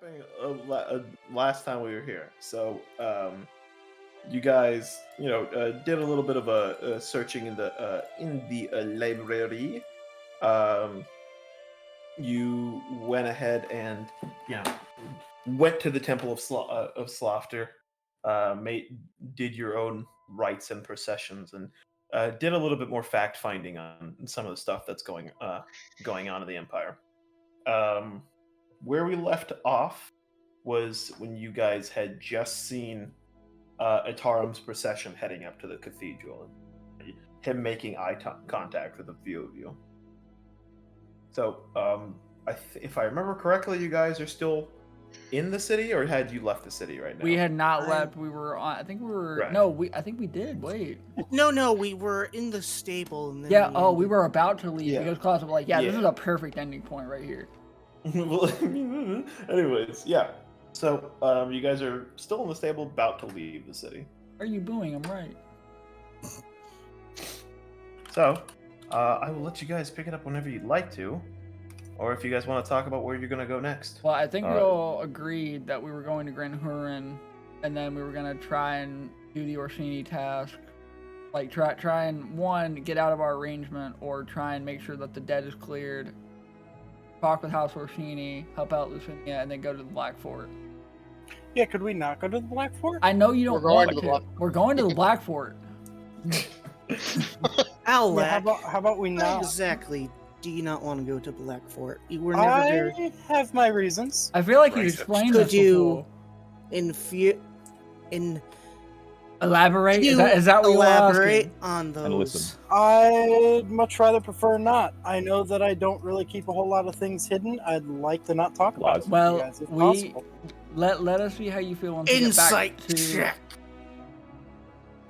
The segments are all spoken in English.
recapping last time we were here. So, you guys, did a little bit of a searching in the library. Um, you went ahead and went to the Temple of Slaughter, did your own rites and processions, and did a little bit more fact finding on some of the stuff that's going on in the Empire. Where we left off was when you guys had just seen Ataram's procession heading up to the cathedral, and him making contact with a few of you. So, if I remember correctly, you guys are still in the city, or had you left the city right now? We had not left. We were on. I think we were. Right. No, I think we did. Wait. No, we were in the stable. And then Yeah. We were about to leave because Klaus was like, this is a perfect ending point right here. Well, anyways, yeah. So, you guys are still in the stable, about to leave the city. Are you booing? I'm right. So, I will let you guys pick it up whenever you'd like to, or if you guys want to talk about where you're going to go next. Well, I think we all agreed that we were going to Grand Huron, and then we were going to try and do the Orsini task. Like, try and, one, get out of our arrangement, or try and make sure that the dead is cleared, talk with House Orsini, help out Lucinia, and then go to the Black Fort. Yeah, could we not go to the Black Fort? I know you don't want to. We're going to the Black Fort. Al, Yeah, how about we Why not? exactly do you not want to go to Black Fort? You were never there. I have my reasons. I feel like you explained Could this you before. Elaborate? Is that what you elaborate on those? And listen. I'd much rather prefer not. I know that I don't really keep a whole lot of things hidden. I'd like to not talk about it with Well, you guys if possible. let us see how you feel once we get Insight back to. check.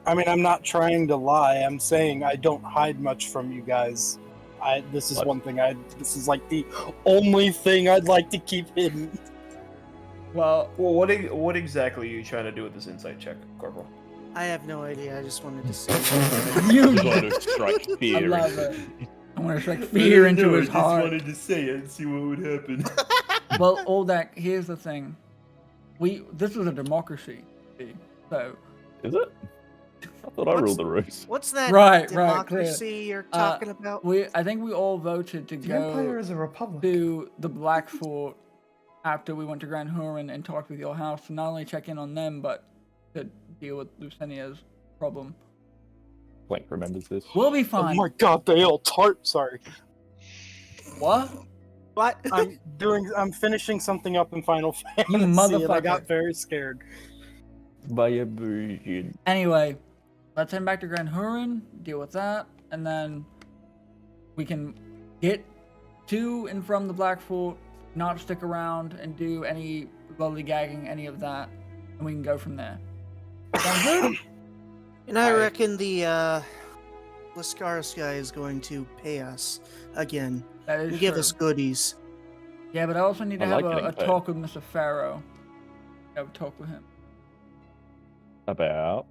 I mean, I'm not trying to lie. I'm saying I don't hide much from you guys. This is one thing. This is like the only thing I'd like to keep hidden. Well, what exactly are you trying to do with this insight check, Corporal? I have no idea. I just wanted to say. You want to strike fear. I love it. I want to strike fear into his heart. I just wanted to say it and see what would happen. Well, Oldak, here's the thing. This is a democracy, so. Is it? I thought I ruled the roost. What's that Right, democracy you're talking about? I think we all voted to The go Empire is a republic. to the Black Fort after we went to Grand Huron and talked with your house to not only check in on them, but to deal with Lucinia's problem. Clank remembers this. We'll be Oh fine. my god, they all tart. Sorry. What? What? I'm finishing something up in Final Fantasy. You And I motherfucker. got very scared. By a virgin. Anyway, let's head back to Grand Huron, deal with that, and then we can get to and from the Black Fort, not stick around and do any lollygagging, any of that, and we can go from there. Sound good? And I reckon the Lascaris guy is going to pay us again. That is And give true. us goodies. Yeah, but I also need to I have like a getting paid. talk with Mr. Farrow. Have a talk with him About.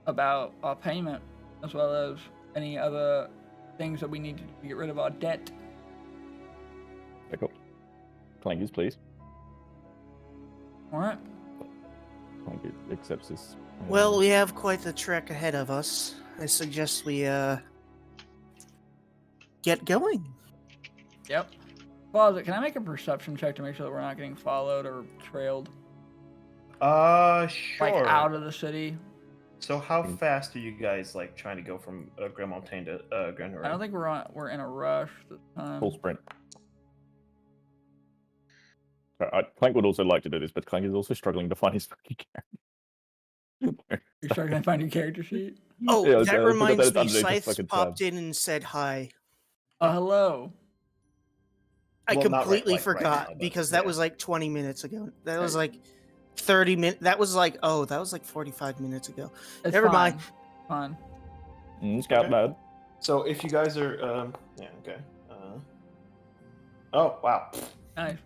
about our payment, as well as any other things that we need to do to get rid of our debt. Okay, cool. Clank is pleased. Alright? Clank accepts this. Well, we have quite the trek ahead of us. I suggest we get going. Yep. Closet, can I make a perception check to make sure that we're not getting followed or trailed? Sure. Like out of the city? So how fast are you guys trying to go from Grand Montaigne to Grand Huron? I don't think we're in a rush this time. Full sprint. Clank would also like to do this, but Clank is also struggling to find his fucking character. You're struggling to find your character sheet? Oh, Yeah, that okay, reminds me. underneath the Scythe fucking popped tab. in and said hi. Hello. I Well, not completely right forgot now, but because that yeah. was like 20 minutes ago. That was like 30 minutes. That was like 45 minutes ago. It's Never fine. mind. Fine. Scout Okay. lad. So if you guys are, okay. Oh wow. Nice.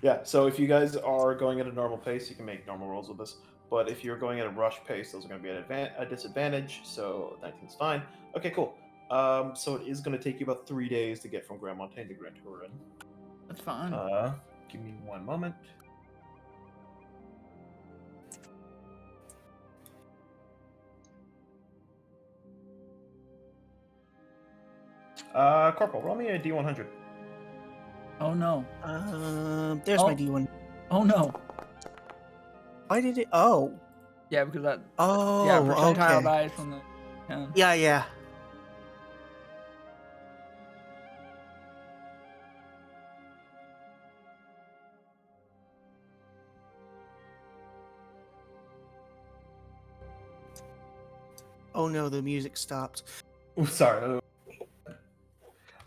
Yeah. So if you guys are going at a normal pace, you can make normal rolls with this. But if you're going at a rush pace, those are going to be at a disadvantage. So 19's fine. Okay, cool. So it is going to take you about 3 days to get from Grand Montaigne to Grand Huron. That's fine. Give me one moment. Corporal, roll me a D100. Oh no. There's Oh. my D1. Oh no. Why did it? Oh. Yeah, because that. Oh. Yeah, percentile Okay. dies from the. 10. Yeah. Yeah. Oh no, the music stopped. Ooh, sorry.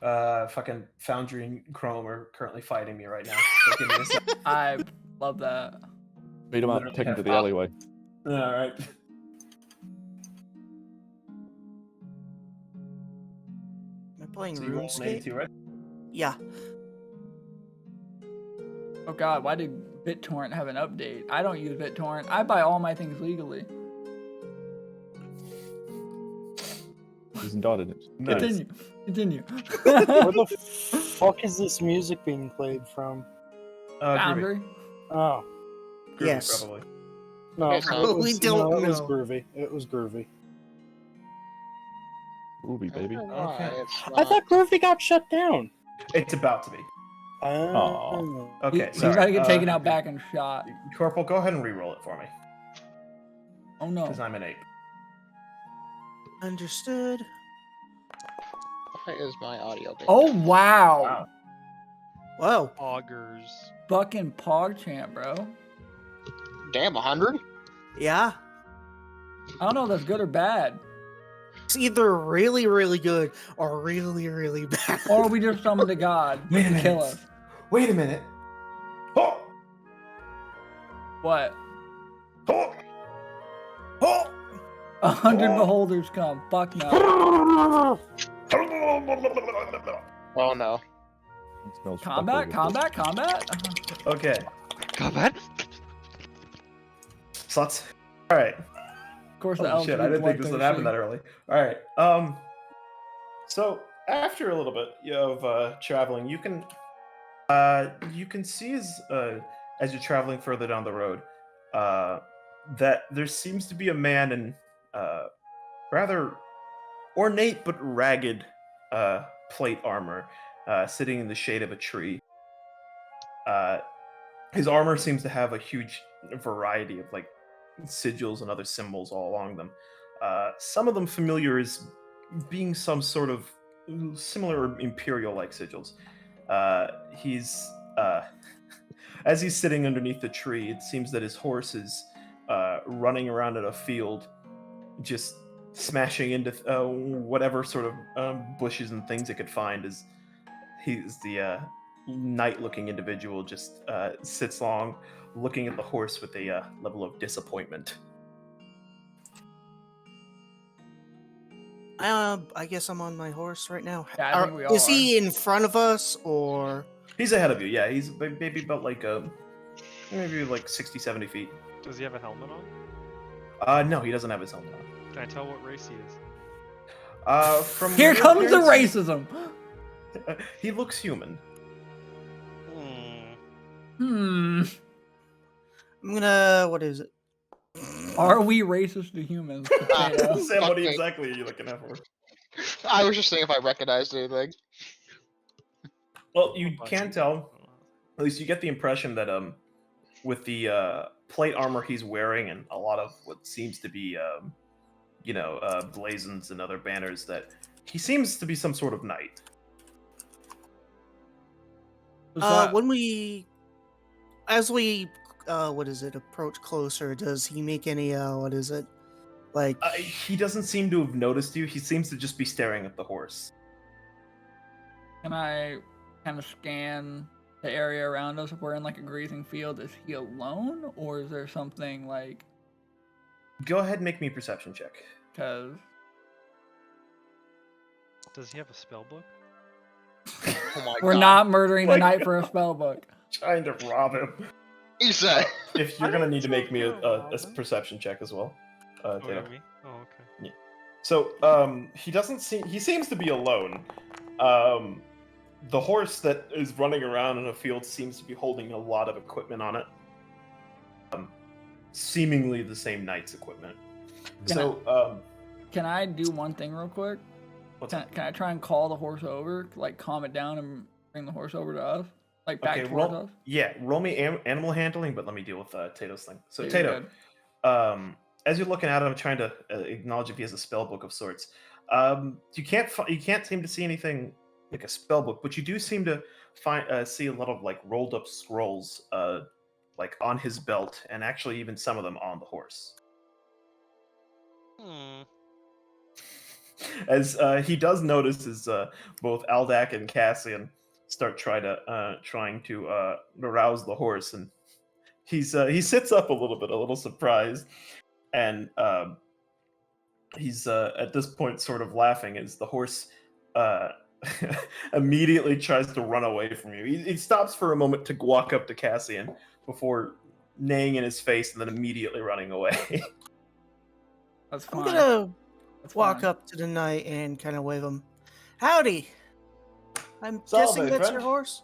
Fucking Foundry and Chrome are currently fighting me right now. So give me a sec. I love that. Beat him up, Literally take him to have- the alleyway. All right. Am I playing So you roll an RuneScape? 82, right? Yeah. Oh god, why did BitTorrent have an update? I don't use BitTorrent. I buy all my things legally. He's indicted it. Nice. Continue. Where the fuck is this music being played from? Groovy. Boundary. Oh, Groovy, Yes. probably. no, Okay, so- it was, We don't no, it was know. groovy. It was groovy. Groovy, baby. Okay. I thought groovy got shut down. It's about to be. Oh. Okay, He's sorry. about to get taken out back and shot. Corporal, go ahead and re-roll it for me, Oh no. because I'm an ape. Understood. Why is my audio being Oh wow. Wow. Whoa. Augers. Fucking PogChamp, bro. Damn, 100? Yeah. I don't know if that's good or bad. It's either really, really good or really, really bad. Or we just summoned a god Wait a to minute. kill us. Wait a minute. Oh! What? Oh! Oh! 100 beholders come. Fuck no. Oh no. It smells Combat? fucking Combat? Okay, Combat? sluts. All right. Of course, the Holy elves shit, are I didn't think this would happen that bloodthirsty. early. All right. So after a little bit of traveling, you can see as you're traveling further down the road, that there seems to be a man in rather ornate but ragged plate armor, sitting in the shade of a tree. His armor seems to have a huge variety of like sigils and other symbols all along them. Some of them familiar as being some sort of similar imperial-like sigils. He's as he's sitting underneath the tree, it seems that his horse is running around in a field, just smashing into whatever sort of bushes and things it could find. As he's the knight-looking individual, just sits long, looking at the horse with a level of disappointment. I guess I'm on my horse right now. Yeah, I think we all Is he in front of us or? He's ahead of you, yeah. He's maybe about like maybe like 60, 70 feet. Does he have a helmet on? No, he doesn't have his helmet on. Can I tell what race he is? From Here your comes the appearance, racism. He looks human. Hmm. I'm gonna. What is it? Are we racist to humans? Potato. Sam, what Okay. exactly are you looking at for? I was just seeing if I recognized anything. Well, you can tell. At least you get the impression that with the plate armor he's wearing and a lot of what seems to be blazons and other banners, that he seems to be some sort of knight. When we, as we, what is it? Approach closer. Does he make any? What is it? Like He doesn't seem to have noticed you. He seems to just be staring at the horse. Can I kind of scan the area around us? If we're in like a grazing field, is he alone, or is there something like? Go ahead and make me a perception check. Because Does he have a spell book? Oh my we're god. not murdering the My knight for a spell book. Trying to rob him. Isse. If you're gonna need to make me a perception check as well. Oh, Taylor. yeah, me? Oh, okay. So he doesn't seem, he seems to be alone. The horse that is running around in a field seems to be holding a lot of equipment on it. Seemingly the same knight's equipment. Can I do one thing real quick? Can I try and call the horse over, like calm it down and bring the horse over to us? Like back towards us? Yeah, roll me animal handling, but let me deal with Tato's thing. So Yeah, Tato, as you're looking at him, trying to acknowledge if he has a spell book of sorts, you can't seem to see anything like a spell book, but you do seem to see a lot of like rolled up scrolls, like on his belt, and actually even some of them on the horse. As he does notice, as both Aldak and Cassian start trying to arouse the horse, and he sits up a little surprised, and he's at this point sort of laughing as the horse immediately tries to run away from you. He stops for a moment to walk up to Cassian before neighing in his face and then immediately running away. That's fine. I'm gonna walk up to the knight and kind of wave him. Howdy. I'm guessing that's your horse?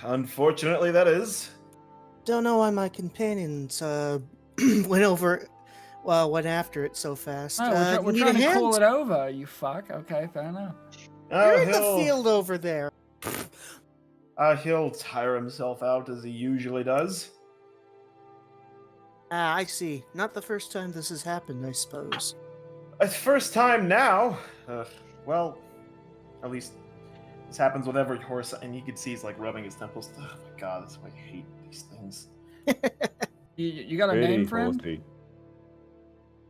Unfortunately, that is. Don't know why my companions went after it so fast. Oh, we're trying to call it over, you fuck. Okay, fair enough. You're in the field over there. He'll tire himself out as he usually does. I see. Not the first time this has happened, I suppose. It's first time now. Well, at least this happens with every horse, and you can see he's like rubbing his temples. Oh my god, that's why I hate these things. You got a name, friend? Horsey.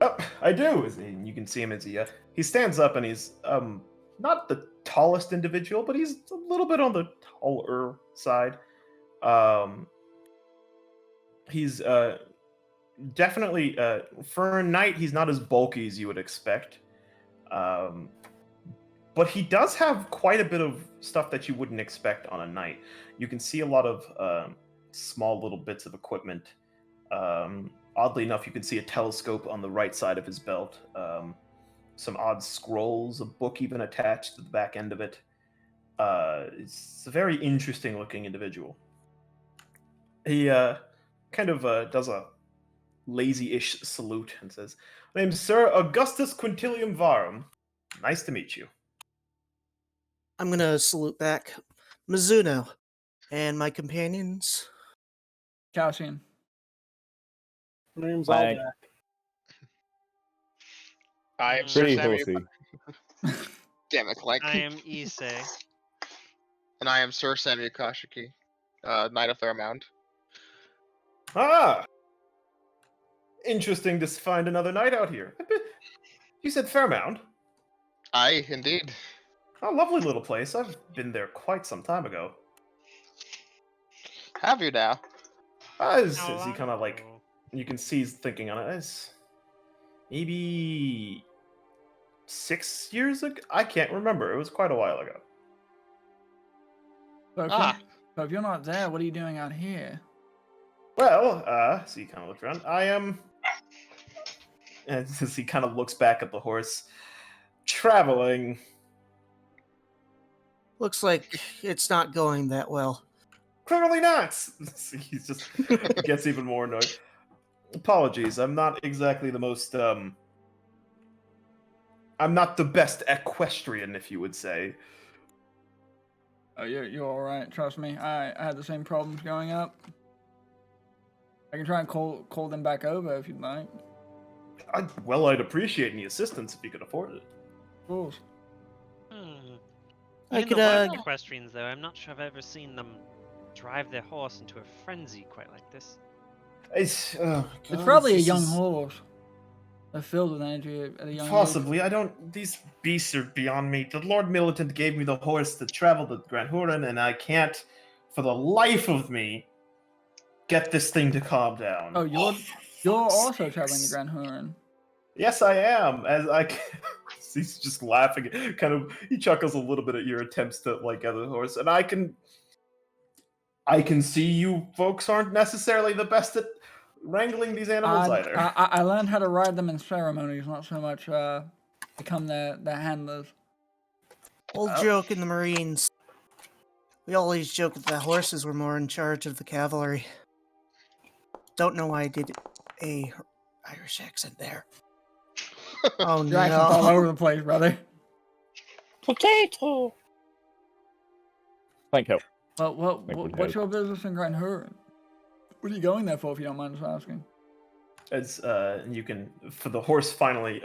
Oh, I do. You can see him as he stands up, and he's not the tallest individual, but he's a little bit on the taller side. He's definitely for a knight, he's not as bulky as you would expect. But he does have quite a bit of stuff that you wouldn't expect on a knight. You can see a lot of small little bits of equipment. Oddly enough, you can see a telescope on the right side of his belt. Some odd scrolls, a book even attached to the back end of it. It's a very interesting looking individual. He kind of does a lazy-ish salute and says, "My name's Sir Augustus Quintilium Varum. Nice to meet you." I'm gonna salute back. Mizuno. And my companions? Cassian. My name's Clank. Aldak. I am Sir Pretty Sammy. horsey. Damn it, Clank. I am Isse. And I am Sir Sammy Akashiki, Knight of Fairmount. Ah! Interesting to find another knight out here. You said Fairmount? Aye, indeed. Oh, lovely little place. I've been there quite some time ago. Have you now? As How he long kind of like, ago? you can see he's thinking on it. It's maybe 6 years ago? I can't remember. It was quite a while ago. So if you're not there, what are you doing out here? Well, so he kind of looks around. I am... And as he kind of looks back at the horse, traveling. Looks like it's not going that well. Clearly not! He's just gets even more annoyed. Apologies, I'm not exactly the most, I'm not the best equestrian, if you would say. Oh, you're all right. Trust me. I had the same problems growing up. I can try and call them back over if you'd like. I'd appreciate any assistance if you could afford it. Of course. I Even could, the wild equestrians, though, I'm not sure I've ever seen them drive their horse into a frenzy quite like this. It's Probably a young horse. They're filled with energy at a young age. Possibly. These beasts are beyond me. The Lord Militant gave me the horse to travel to Grand Huron, and I can't, for the life of me, get this thing to calm down. Oh, you're also traveling to Grand Huron. Yes, I am. He's just laughing. He chuckles a little bit at your attempts to get the horse, and I can see you folks aren't necessarily the best at wrangling these animals either. I learned how to ride them in ceremonies, not so much become their handlers. Old joke in the Marines. We always joke that the horses were more in charge of the cavalry. Don't know why I did a Irish accent there. Oh Your accent's all no. over the place, brother. Potato. Thank help. Well, Think would what's help. your business in Grand Huron? What are you going there for, if you don't mind us asking? As you can, for the horse finally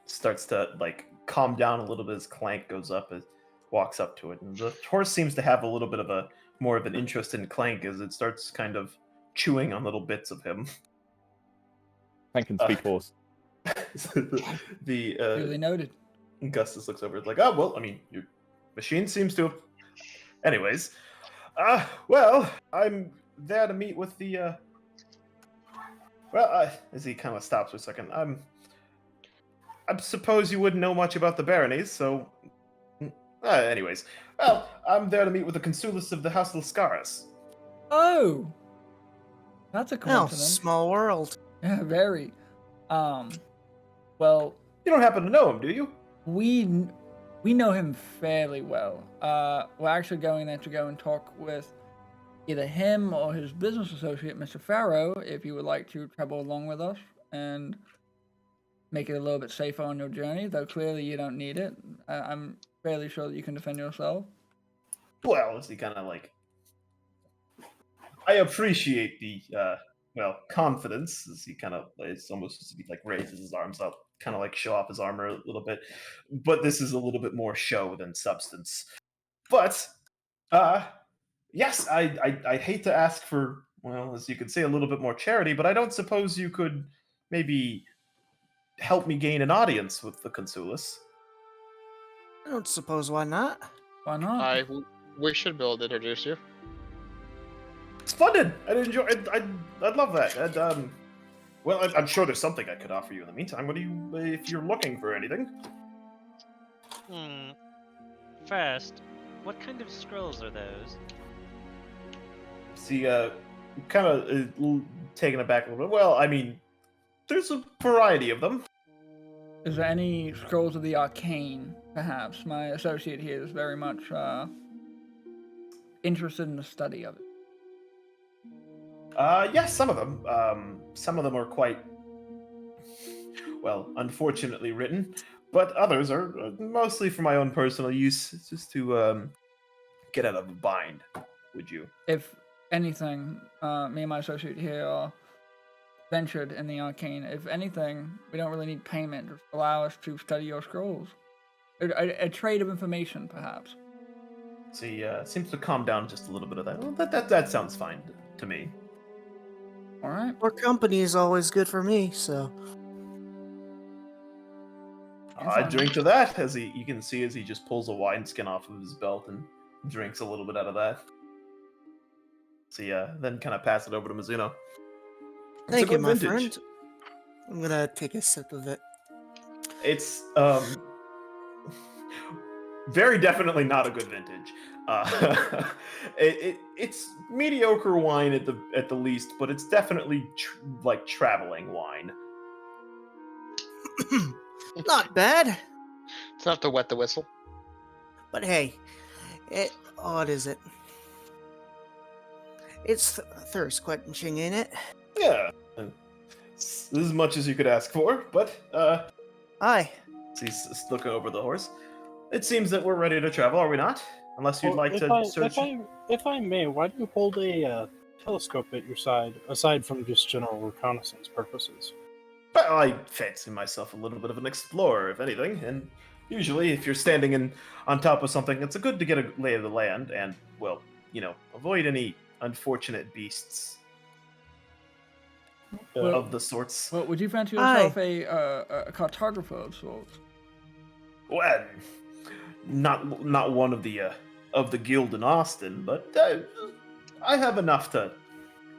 starts to like calm down a little bit as Clank goes up and walks up to it, and the horse seems to have a little bit of a more of an interest in Clank as it starts kind of chewing on little bits of him. Clank can speak horse. Duly The noted. Augustus looks over. It's like, oh well, I mean, your machine seems to have. Anyways, well, I'm there to meet with the. Well, as he kind of stops for a second, I suppose you wouldn't know much about the baronies, so. Anyways, well, I'm there to meet with the consulis of the House of Lascaris. Oh! That's a Oh, coincidence. small world. Yeah, very. Well, You don't happen to know him, do you? we know him fairly well. We're actually going there to go and talk with either him or his business associate, Mr. Farrow, if you would like to travel along with us and make it a little bit safer on your journey, though clearly you don't need it. I'm fairly sure that you can defend yourself. Well, as he kind of like. I appreciate the confidence as he kind of it's almost as if he like raises his arms up, kind of like show off his armor a little bit. But this is a little bit more show than substance. But yes, I hate to ask for, well, as you could say, a little bit more charity, but I don't suppose you could maybe help me gain an audience with the consulis. I don't suppose why not. Why not? We should be able to introduce you. Splendid! I'd enjoy. I'd love that. And well, I'm sure there's something I could offer you in the meantime. What do you, if you're looking for anything? First, what kind of scrolls are those? See, kind of taken aback a little bit. Well, I mean, there's a variety of them. Is there any scrolls of the arcane, perhaps? My associate here is very much interested in the study of it. Yes, some of them. Some of them are quite, well, unfortunately written, but others are mostly for my own personal use. It's just to get out of a bind. Would you? If anything, me and my associate here are ventured in the arcane. If anything, we don't really need payment. Just allow us to study your scrolls. A trade of information, perhaps. See, seems to calm down just a little bit of that. Well, that sounds fine to me. All right. More company is always good for me, so. I drink to that, as you can see as he just pulls a wineskin off of his belt and drinks a little bit out of that. So then kind of pass it over to Mizuno. Thank you, good my vintage. friend. I'm gonna take a sip of it. It's very definitely not a good vintage. It's mediocre wine at the least, but it's definitely like traveling wine. Not bad, It's enough to wet the whistle. but hey, what is it? It's thirst quenching, ain't it? Yeah, it's as much as you could ask for. But Aye. he's looking over the horse. It seems that we're ready to travel, are we not? Unless you'd like to search. If I may, why do you hold a telescope at your side, aside from just general reconnaissance purposes? Well, I fancy myself a little bit of an explorer, if anything, and usually if you're standing on top of something, it's good to get a lay of the land and, well, avoid any unfortunate beasts of the sorts. Well, would you fancy yourself a cartographer of sorts? Well, not one of the guild in Austin, but I have enough to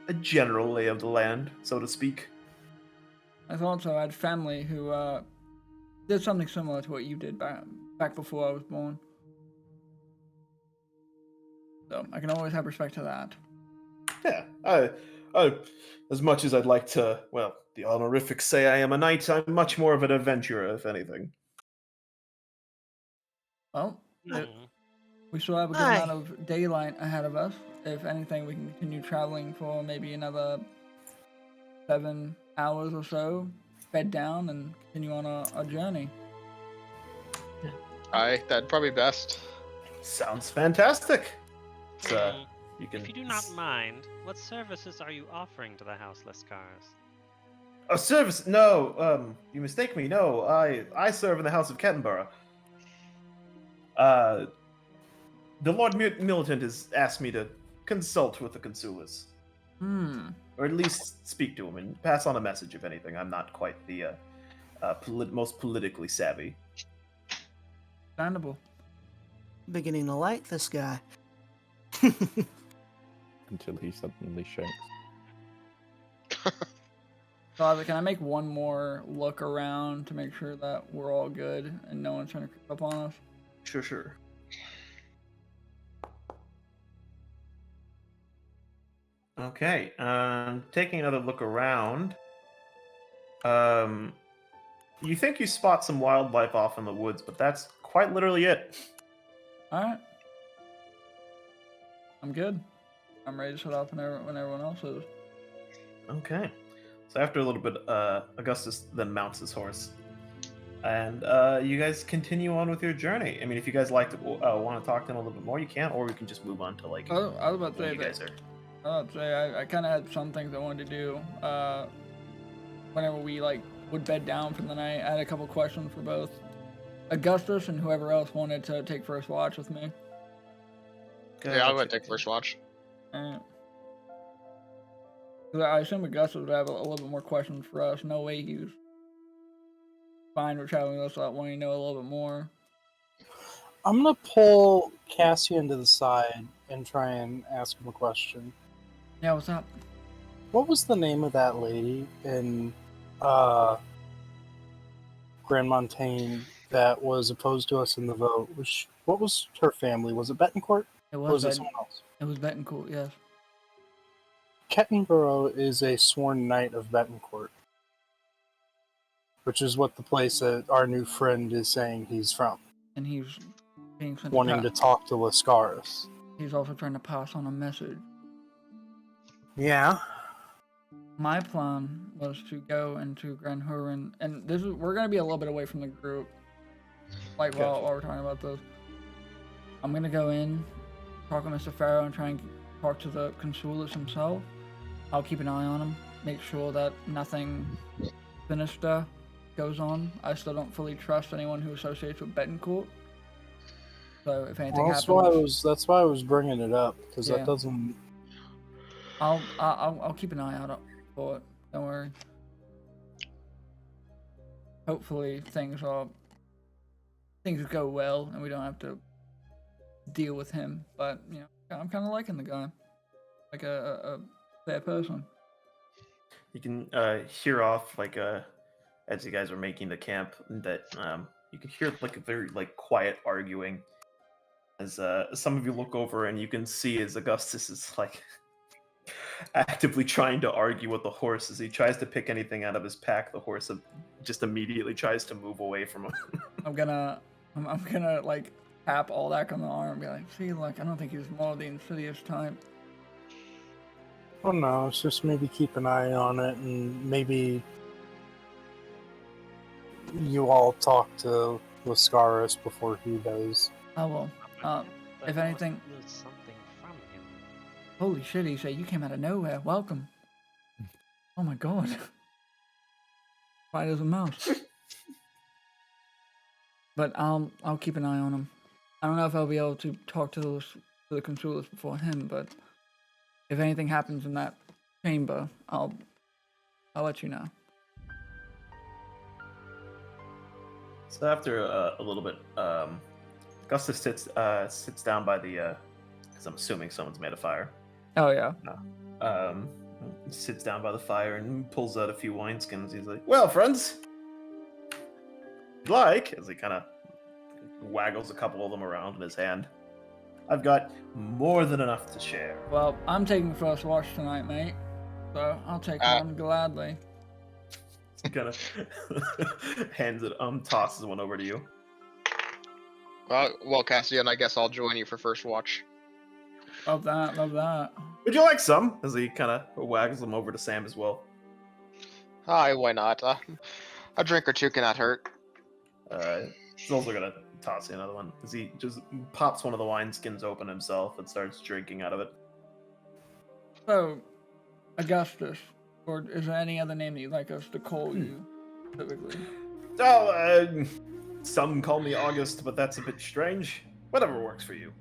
a general lay of the land, so to speak. I thought so. I had family who did something similar to what you did back before I was born. So I can always have respect to that. Yeah, as much as I'd like to, well, the honorifics say I am a knight, I'm much more of an adventurer, if anything. Well, We still have a good Hi. amount of daylight ahead of us. If anything, we can continue traveling for maybe another 7 hours or so, bed down, and continue on our journey. That'd probably be best. Sounds fantastic. So you can. If you do not mind, what services are you offering to the Houseless Cars? A service? No. You mistake me. No, I serve in the House of Kettenborough. The Lord Militant has asked me to consult with the Consulas. Or at least speak to him and pass on a message, if anything. I'm not quite the most politically savvy. Understandable. Beginning to like this guy. Until he suddenly shakes. Father, can I make one more look around to make sure that we're all good and no one's trying to creep up on us? Sure. Okay, taking another look around. You think you spot some wildlife off in the woods, but that's quite literally it. Alright. I'm good. I'm ready to set off when everyone else is. Okay. So after a little bit, Augustus then mounts his horse. And you guys continue on with your journey. I mean, if you guys want to talk to him a little bit more, you can, or we can just move on to, like, I was about to when say you guys are... I was about to say, I kind of had some things I wanted to do. Whenever we, would bed down for the night, I had a couple questions for both Augustus and whoever else wanted to take first watch with me. Okay, Yeah, I'll go take first watch. Alright. 'Cause I assume Augustus would have a little bit more questions for us. No way he's fine with traveling with us without wanting to know a little bit more. I'm gonna pull Cassian to the side and try and ask him a question. Yeah, what's up? What was the name of that lady in Grand Montaigne that was opposed to us in the vote? What was her family? Was it Betancourt? It Or was it someone else? It was Betancourt, yes. Kettenborough is a sworn knight of Betancourt, which is what the place that our new friend is saying he's from. And he's being sent Wanting to talk to Lascaris. He's also trying to pass on a message. Yeah. My plan was to go into Grand Huron, and we're gonna be a little bit away from the group. While we're talking about this, I'm gonna go in, talk to Mr. Farrow, and try and talk to the Consulas himself. I'll keep an eye on him, make sure that nothing sinister goes on. I still don't fully trust anyone who associates with Betancourt. So if anything happens, that's why I was bringing it up, because Yeah. that doesn't. I'll keep an eye out for it. Don't worry. Hopefully things go well and we don't have to deal with him. But I'm kind of liking the guy, like a fair person. You can hear off, as you guys are making the camp, that you can hear, a very, quiet arguing. As some of you look over and you can see as Augustus is, actively trying to argue with the horse. As he tries to pick anything out of his pack, the horse just immediately tries to move away from him. I'm gonna tap Aldak on the arm and be like, see, I don't think he's more the insidious type. Oh no, it's just maybe keep an eye on it, and maybe you all talk to Lascaris before he does. I will. The if horse anything- knows something from him. Holy shit, Isse, you came out of nowhere. Welcome. Oh my god. Quiet as a mouse. But I'll keep an eye on him. I don't know if I'll be able to talk to the Consulas before him, but if anything happens in that chamber, I'll let you know. So after a little bit, Augustus sits down by the, because I'm assuming someone's made a fire. Oh yeah. Sits down by the fire and pulls out a few wineskins. He's like, "Well, friends, as he kind of waggles a couple of them around in his hand, I've got more than enough to share." Well, I'm taking first watch tonight, mate. So I'll take one gladly. He kind of hands it, tosses one over to you. Well, Cassian, I guess I'll join you for first watch. Love that. Love that. Would you like some? As he kind of wags them over to Sam as well. Aye, why not? A drink or two cannot hurt. He's also gonna toss you another one as he just pops one of the wineskins open himself and starts drinking out of it. So, Augustus, or is there any other name that you'd like us to call you typically? Oh, some call me August, but that's a bit strange. Whatever works for you.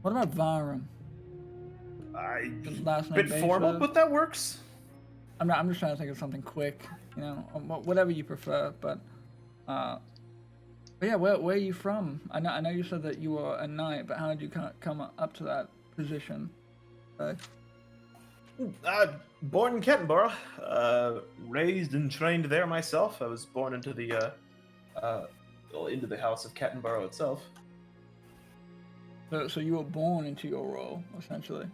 What about Varum? Bit Last name formal, basis? but that works. I'm just trying to think of something quick, you know, whatever you prefer. But yeah, where are you from? I know you said that you were a knight, but how did you come up to that position? Born in Kettenborough, raised and trained there myself. I was born into the house of Kettenborough itself. So you were born into your role, essentially.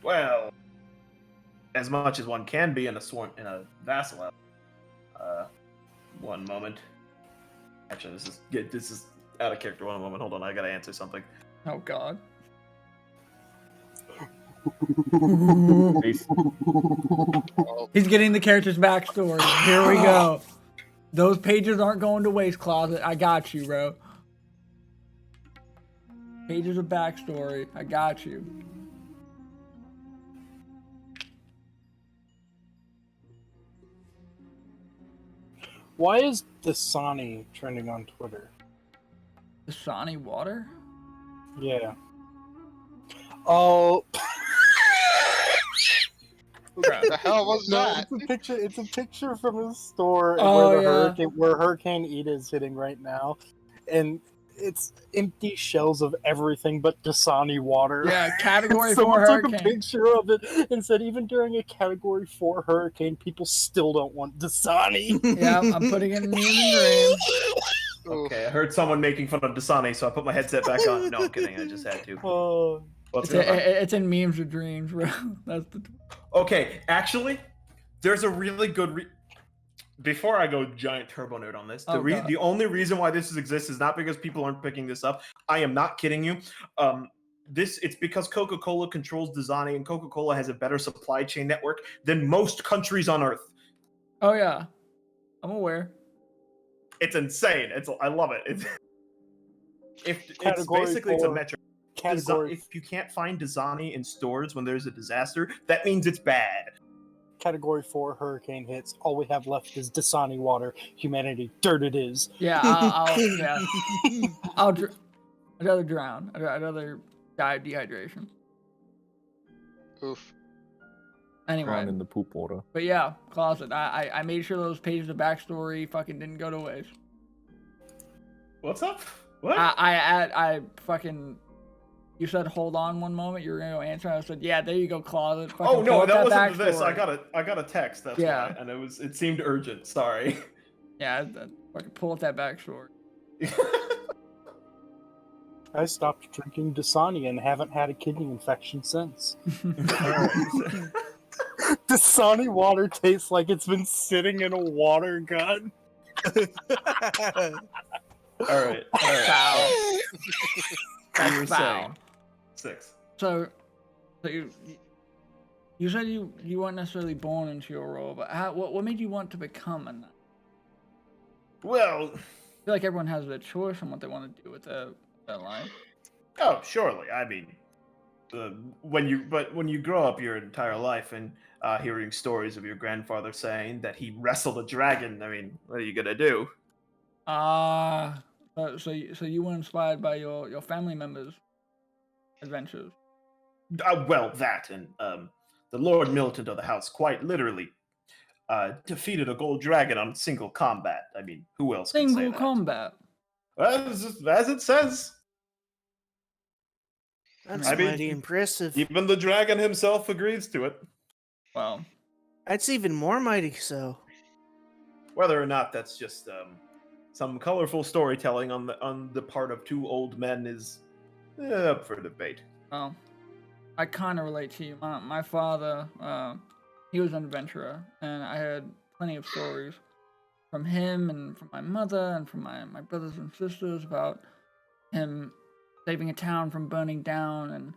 Well, as much as one can be in a vassal. One moment. Actually, this is out of character. One moment. Hold on, I gotta answer something. Oh God. He's getting the character's backstory. Here we go. Those pages aren't going to waste, Closet. I got you, bro. Pages of backstory. I got you. Why is Dasani trending on Twitter? Dasani water? Yeah. Oh. What the hell was No, that? it's a picture from his store Oh, where Hurricane Ida is hitting right now, and it's empty shells of everything but Dasani water. Yeah, category 4 Someone took a hurricane. picture of it and said even during a category 4 hurricane, people still don't want Dasani. Yeah, I'm putting it in the Okay, I heard someone making fun of Dasani, so I put my headset back on. No, I'm kidding. I just had to. Oh. What's going on? It's in memes of dreams, bro. That's the. Okay, actually, there's a really good. Before I go giant turbo nerd on this, God. the only reason why this exists is not because people aren't picking this up. I am not kidding you. It's because Coca-Cola controls Dasani, and Coca-Cola has a better supply chain network than most countries on Earth. Oh yeah, I'm aware. It's insane. I love it. It's Category basically it's a metric. Category If you can't find Dasani in stores when there's a disaster, that means it's bad. Category 4 hurricane hits. All we have left is Dasani water. Humanity, dirt it is. Yeah, I'd rather drown. I'd rather die of dehydration. Oof. Anyway, Drown in the poop water. but yeah, Closet. I made sure those pages of backstory fucking didn't go to waste. What's up? What? I fucking. You said hold on one moment. You were gonna go answer. I said, yeah, there you go, Closet. Fucking Oh no, pull that up wasn't this. backstory. I got a text. That's Yeah. why, and it seemed urgent. Sorry. Yeah, fucking pull up that backstory. I stopped drinking Dasani and haven't had a kidney infection since. Dasani water tastes like it's been sitting in a water gun. All right. Foul. You were Foul. saying 6. So you said you weren't necessarily born into your role, but what made you want to become a knight? Well, I feel like everyone has their choice on what they want to do with their life. oh, surely. I mean, when you grow up your entire life and hearing stories of your grandfather saying that he wrestled a dragon, I mean, what are you gonna do? So you were inspired by your family members' adventures. Well, that and the Lord Militant of the house quite literally defeated a gold dragon on single combat. I mean, who else can say Single that? combat. Well, as it says. That's I mean, mighty impressive. Even the dragon himself agrees to it. Well, That's even more mighty so. Whether or not that's just some colorful storytelling on the part of two old men is up for debate. well, I kind of relate to you. My father, he was an adventurer, and I had plenty of stories from him and from my mother and from my brothers and sisters about him saving a town from burning down and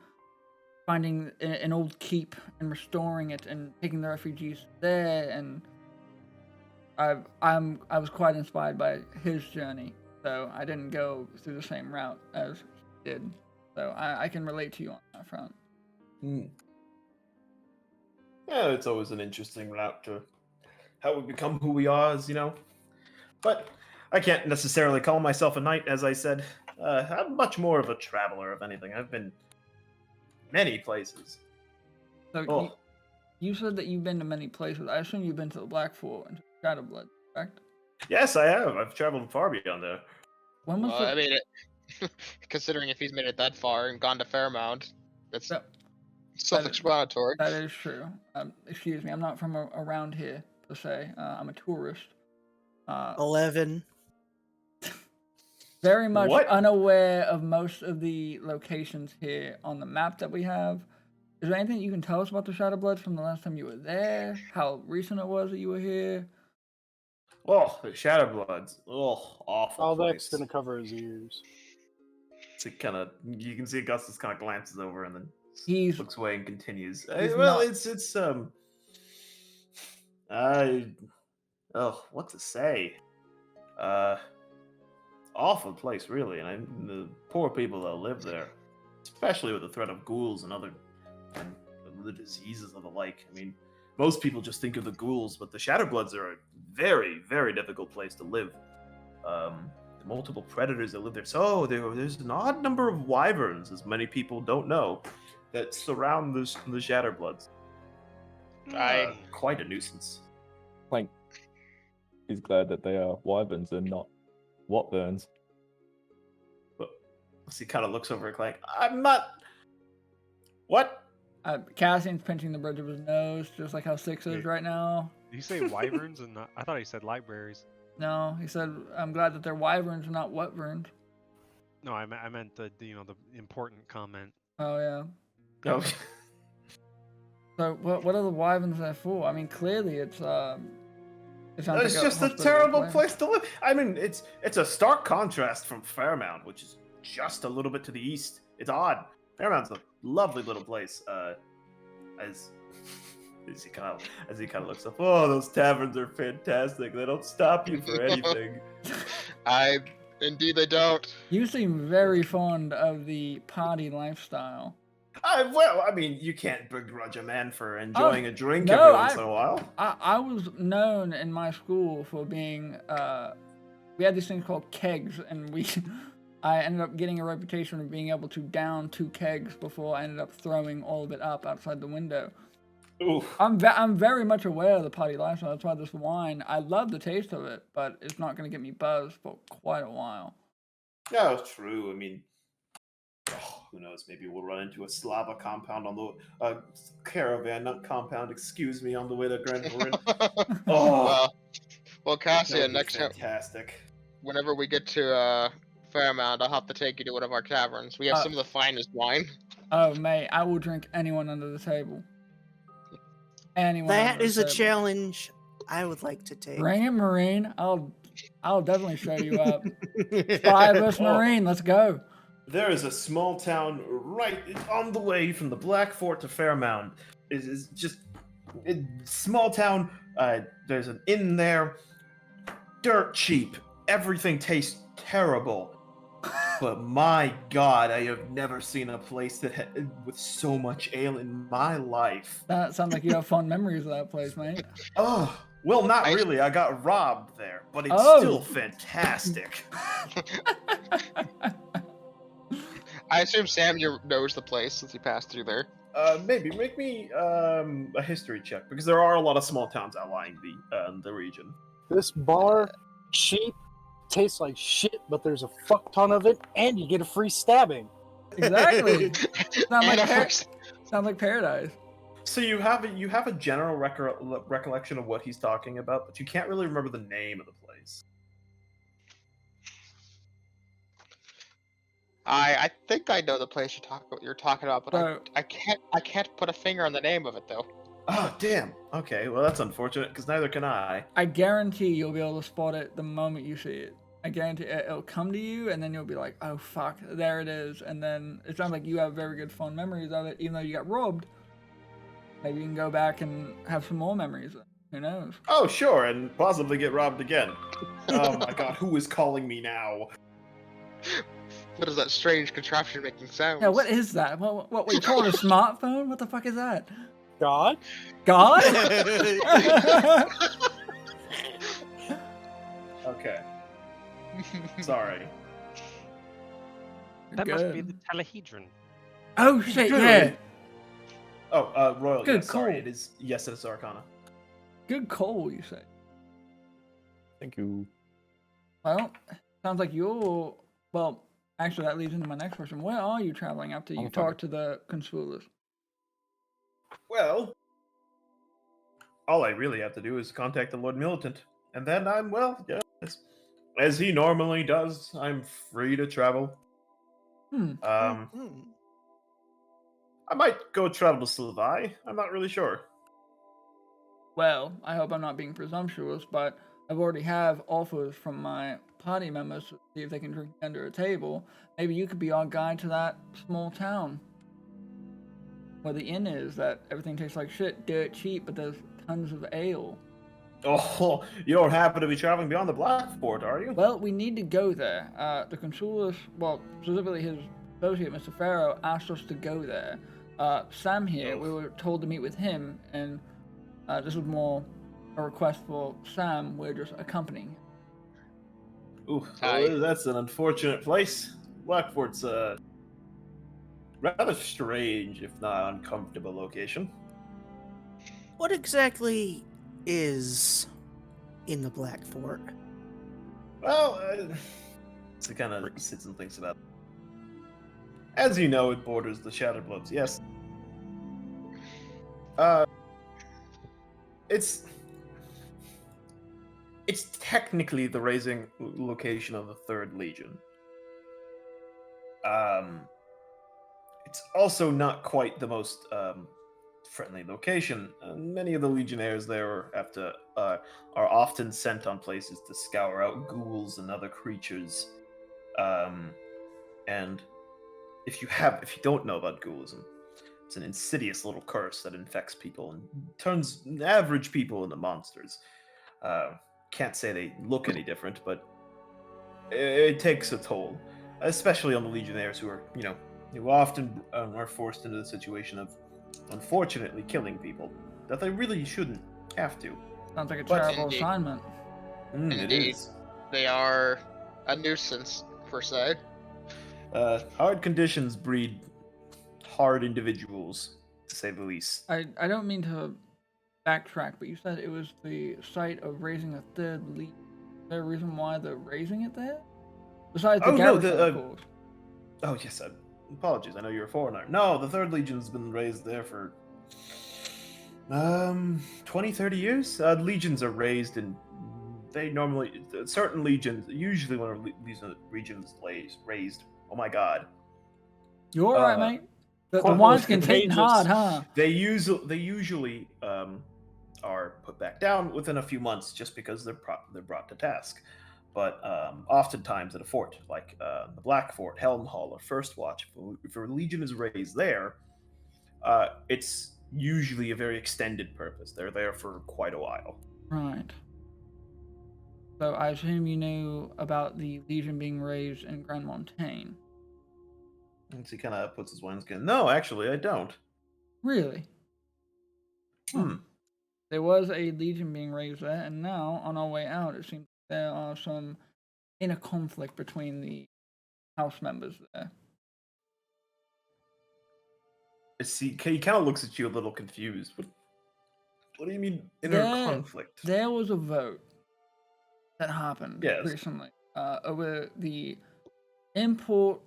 finding an old keep and restoring it and taking the refugees there. And I was quite inspired by his journey, so I didn't go through the same route as he did. So I can relate to you on that front. Yeah, it's always an interesting route to how we become who we are, as you know. But I can't necessarily call myself a knight, as I said. I'm much more of a traveler, if anything. I've been many places. So Oh, you said that you've been to many places. I assume you've been to the Black Fort and to Shadowblood, correct? yes, I have. I've traveled far beyond there. When was Well, I mean, considering if he's made it that far and gone to Fairmount, that's Yep. self-explanatory. That is true. Excuse me, I'm not from around here, per se. I'm a tourist. 11. Very much What? unaware of most of the locations here on the map that we have. Is there anything you can tell us about the Shadowbloods from the last time you were there? How recent it was that you were here? Oh, the Shadowbloods. Oh, awful All place. that's gonna cover his ears. So you can see Augustus kind of glances over and then He's looks away and continues. he's Well, not- it's what to say? Awful place, really, and the poor people that live there, especially with the threat of ghouls and other and the diseases and the like. I mean, most people just think of the ghouls, but the Shadowbloods are a very, very difficult place to live. The multiple predators that live there. So there's an odd number of wyverns, as many people don't know, that surround the Shadowbloods. Quite a nuisance. Clank is glad that they are wyverns and not Watburns. But he kind of looks over at Clank. I'm not. What? Cassian's pinching the bridge of his nose, just like how Six is Wait. right now. Did you say wyverns and not? I thought he said libraries. No, he said, "I'm glad that they're wyverns and not wetverns." No, I meant the the important comment. Oh yeah. No. So what are the wyverns there for? I mean, clearly it sounds It's like just a hospitable terrible place to live. I mean, it's a stark contrast from Fairmount, which is just a little bit to the east. It's odd. Fairmount's a lovely little place. As he kind of looks up, oh, those taverns are fantastic. They don't stop you for anything. Indeed they don't. You seem very fond of the party lifestyle. Well, I mean, you can't begrudge a man for enjoying a drink no, every once in a while. I was known in my school for being we had these things called kegs, and I ended up getting a reputation of being able to down 2 kegs before I ended up throwing all of it up outside the window. Oof. I'm very much aware of the party lifestyle. That's why this wine, I love the taste of it, but it's not going to get me buzzed for quite a while. Yeah, it's true. I mean, who knows? Maybe we'll run into a Slava compound on the caravan, not compound. Excuse me, on the way to Grand Horin. Oh, well, Cassian, that'd be next time, fantastic. whenever we get to Fairmount, I'll have to take you to one of our taverns. We have some of the finest wine. Oh, mate, I will drink anyone under the table. Anyone. That under the is a table. challenge I would like to take. Bring it, Marine. I'll definitely show you up. 5 versus Marine. Let's go. There is a small town right on the way from the Black Fort to Fairmount. Is just a small town. There's an inn there. Dirt cheap. Everything tastes terrible. But my God, I have never seen a place that with so much ale in my life. That sounds like you have fond memories of that place, mate. Oh, well, not really. I got robbed there, but it's Oh. still fantastic. I assume Sam knows the place since he passed through there. Maybe make me a history check because there are a lot of small towns outlying the region. This bar, cheap, tastes like shit, but there's a fuck ton of it, and you get a free stabbing. Exactly. Sound like, And sound like paradise. So you have a general recollection of what he's talking about, but you can't really remember the name of the place. I think I know the place you're talking about, but So- I can't put a finger on the name of it though. Oh, damn. Okay, well that's unfortunate because neither can I. I guarantee you'll be able to spot it the moment you see it. I guarantee it'll come to you, and then you'll be like, "Oh fuck, there it is." And then it sounds like you have very good fond memories of it, even though you got robbed. Maybe you can go back and have some more memories. Who knows? Oh, sure, and possibly get robbed again. Oh my god, who is calling me now? What is that strange contraption making sounds? Yeah, what is that? What you call it a smartphone? What the fuck is that? God? God? Okay. Sorry. That must be Good. the telehedron. Oh shit! Good. Yeah. Oh, Royal, Good yes, sorry, call. it is, yes, it is Arcana. Good call, you say. Thank you. Well, sounds like you're. Well, actually, that leads into my next question. Where are you traveling after you I'm talk to the consulas? Well, all I really have to do is contact the Lord Militant, and then I'm, well, yes, as he normally does, I'm free to travel. Hmm. I might go travel to Sylvie, I'm not really sure. Well, I hope I'm not being presumptuous, but I've already have offers from my party members to see if they can drink under a table. Maybe you could be our guide to that small town where the inn is. That everything tastes like shit, dirt cheap, but there's tons of ale. Oh, you don't happen to be traveling beyond the Blackfort, are you? Well, we need to go there. The consulas, well, specifically his associate, Mr. Farrow, asked us to go there. Sam here, we were told to meet with him, and this was more a request for Sam. We're just accompanying him. Ooh, Hi. well, that's an unfortunate place. Blackfort's a rather strange, if not uncomfortable location. What exactly is in the Black Fort? Well, to kind of sit and thinks about it. As you know, it borders the Shadowbloods, yes. It's technically the raising location of the 3rd Legion. It's also not quite the most friendly location. Many of the Legionnaires there are often sent on places to scour out ghouls and other creatures. And if you don't know about ghoulism, it's an insidious little curse that infects people and turns average people into monsters. Can't say they look any different, but it takes a toll, especially on the Legionnaires who are, who often are forced into the situation of, unfortunately, killing people that they really shouldn't have to. Sounds like a But- terrible Indeed. assignment. It Indeed. is. They are a nuisance, per se. Hard conditions breed hard individuals, to say the least. I don't mean to backtrack, but you said it was the site of raising a 3rd legion. Is there a reason why they're raising it there? Besides the Oh, no, garrison, of course. Oh, yes, apologies, I know you're a foreigner. No, the 3rd Legion's been raised there for 20, 30 years. Legions are raised in, they normally, certain legions, usually when a region is raised, oh my god. You alright, uh, mate? The Corporal wine's getting hitting contagious. hard, huh? They usually are put back down within a few months just because they're brought to task. But oftentimes at a fort, like the Black Fort, Helm Hall, or First Watch, if a legion is raised there, it's usually a very extended purpose. They're there for quite a while. Right. So I assume you knew about the legion being raised in Grand Montaigne. And so he kind of puts his wineskin. No, actually, I don't. Really? Hmm. There was a legion being raised there, and now, on our way out, it seems there are some inner conflict between the house members there. See, he kind of looks at you a little confused. What do you mean inner conflict? There was a vote that happened Yes. recently over the import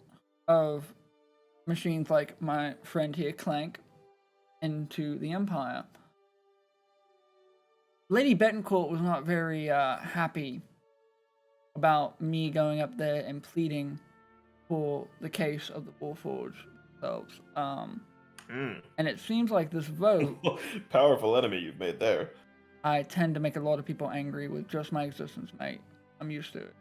of machines like my friend here, Clank, into the Empire. Lady Betancourt was not very happy about me going up there and pleading for the case of the Warforged themselves. And it seems like this vote, Powerful enemy you've made there. I tend to make a lot of people angry with just my existence, mate. I'm used to it.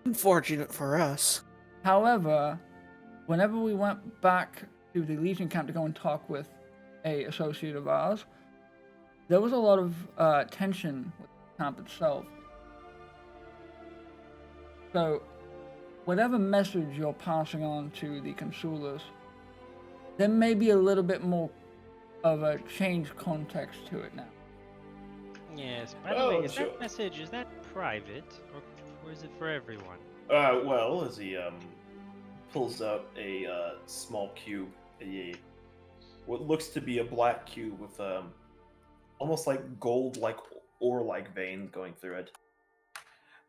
Unfortunate for us. However, whenever we went back to the Legion camp to go and talk with a associate of ours, there was a lot of tension with the camp itself. So, whatever message you're passing on to the consulas, there may be a little bit more of a changed context to it now. Yes. By the Oh, way, is sure. that message, is that private, or is it for everyone? Well, as he pulls out a small cube, what looks to be a black cube with almost like gold-like ore-like veins going through it.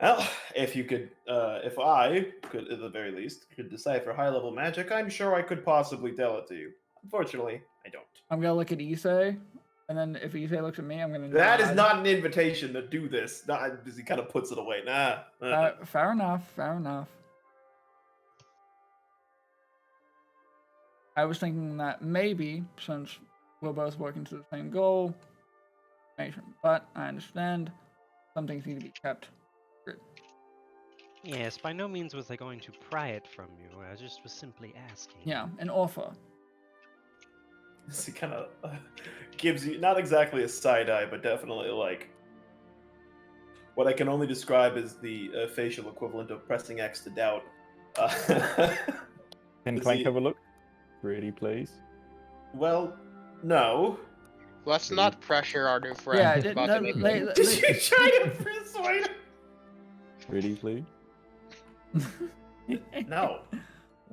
Well, if you could, if I could, at the very least, could decipher high-level magic, I'm sure I could possibly tell it to you. Unfortunately, I don't. I'm gonna look at Isse, and then if Isse looks at me, I'm gonna That is nod. not an invitation to do this. Not, he kind of puts it away. Nah. Fair enough, fair enough. I was thinking that maybe, since we're both working to the same goal, but I understand some things need to be kept secret. Yes, by no means was I going to pry it from you. I just was simply asking. Yeah, an offer. He kind of gives you, not exactly a side eye, but definitely like what I can only describe as the facial equivalent of pressing X to doubt. Can Does Clank he- have a look? Pretty please. Well, no. Let's not pressure our new friend. Yeah, about to make Did you try to persuade Pretty please. him? No.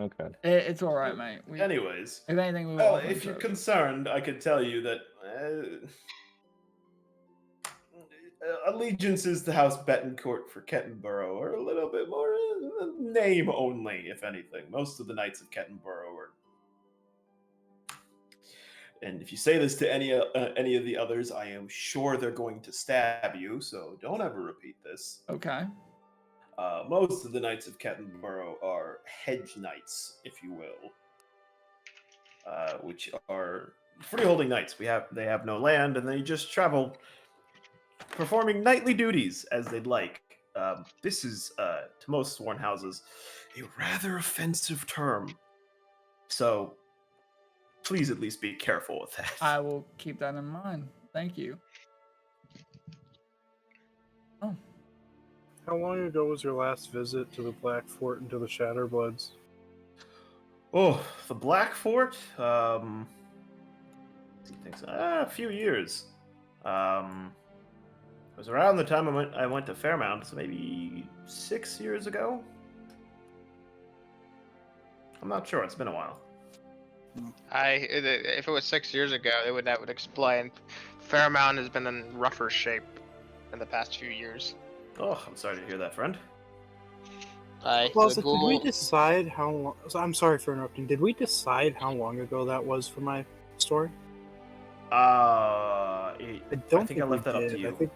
Okay. It's all right, mate. Anyways, If anything, we well, will. if you're concerned, I could tell you that allegiances to House Betancourt for Kettenborough are a little bit more name only, if anything. Most of the Knights of Kettenborough are. And if you say this to any of the others, I am sure they're going to stab you. So don't ever repeat this. Okay. Most of the Knights of Kettenborough are hedge knights, if you will, which are freeholding knights. They have no land, and they just travel, performing knightly duties as they'd like. This is, to most sworn houses, a rather offensive term. So please at least be careful with that. I will keep that in mind. Thank you. Oh, How long ago was your last visit to the Black Fort and to the Shatterbloods? Oh, the Black Fort? A few years. It was around the time I went to Fairmount, so maybe 6 years ago. I'm not sure. It's been a while. If it was 6 years ago, that would explain. Fairmount has been in rougher shape in the past few years. Oh, I'm sorry to hear that, friend. Plaza, did we decide how long... I'm sorry for interrupting. Did we decide how long ago that was for my story? I don't think I left we that up did. to you.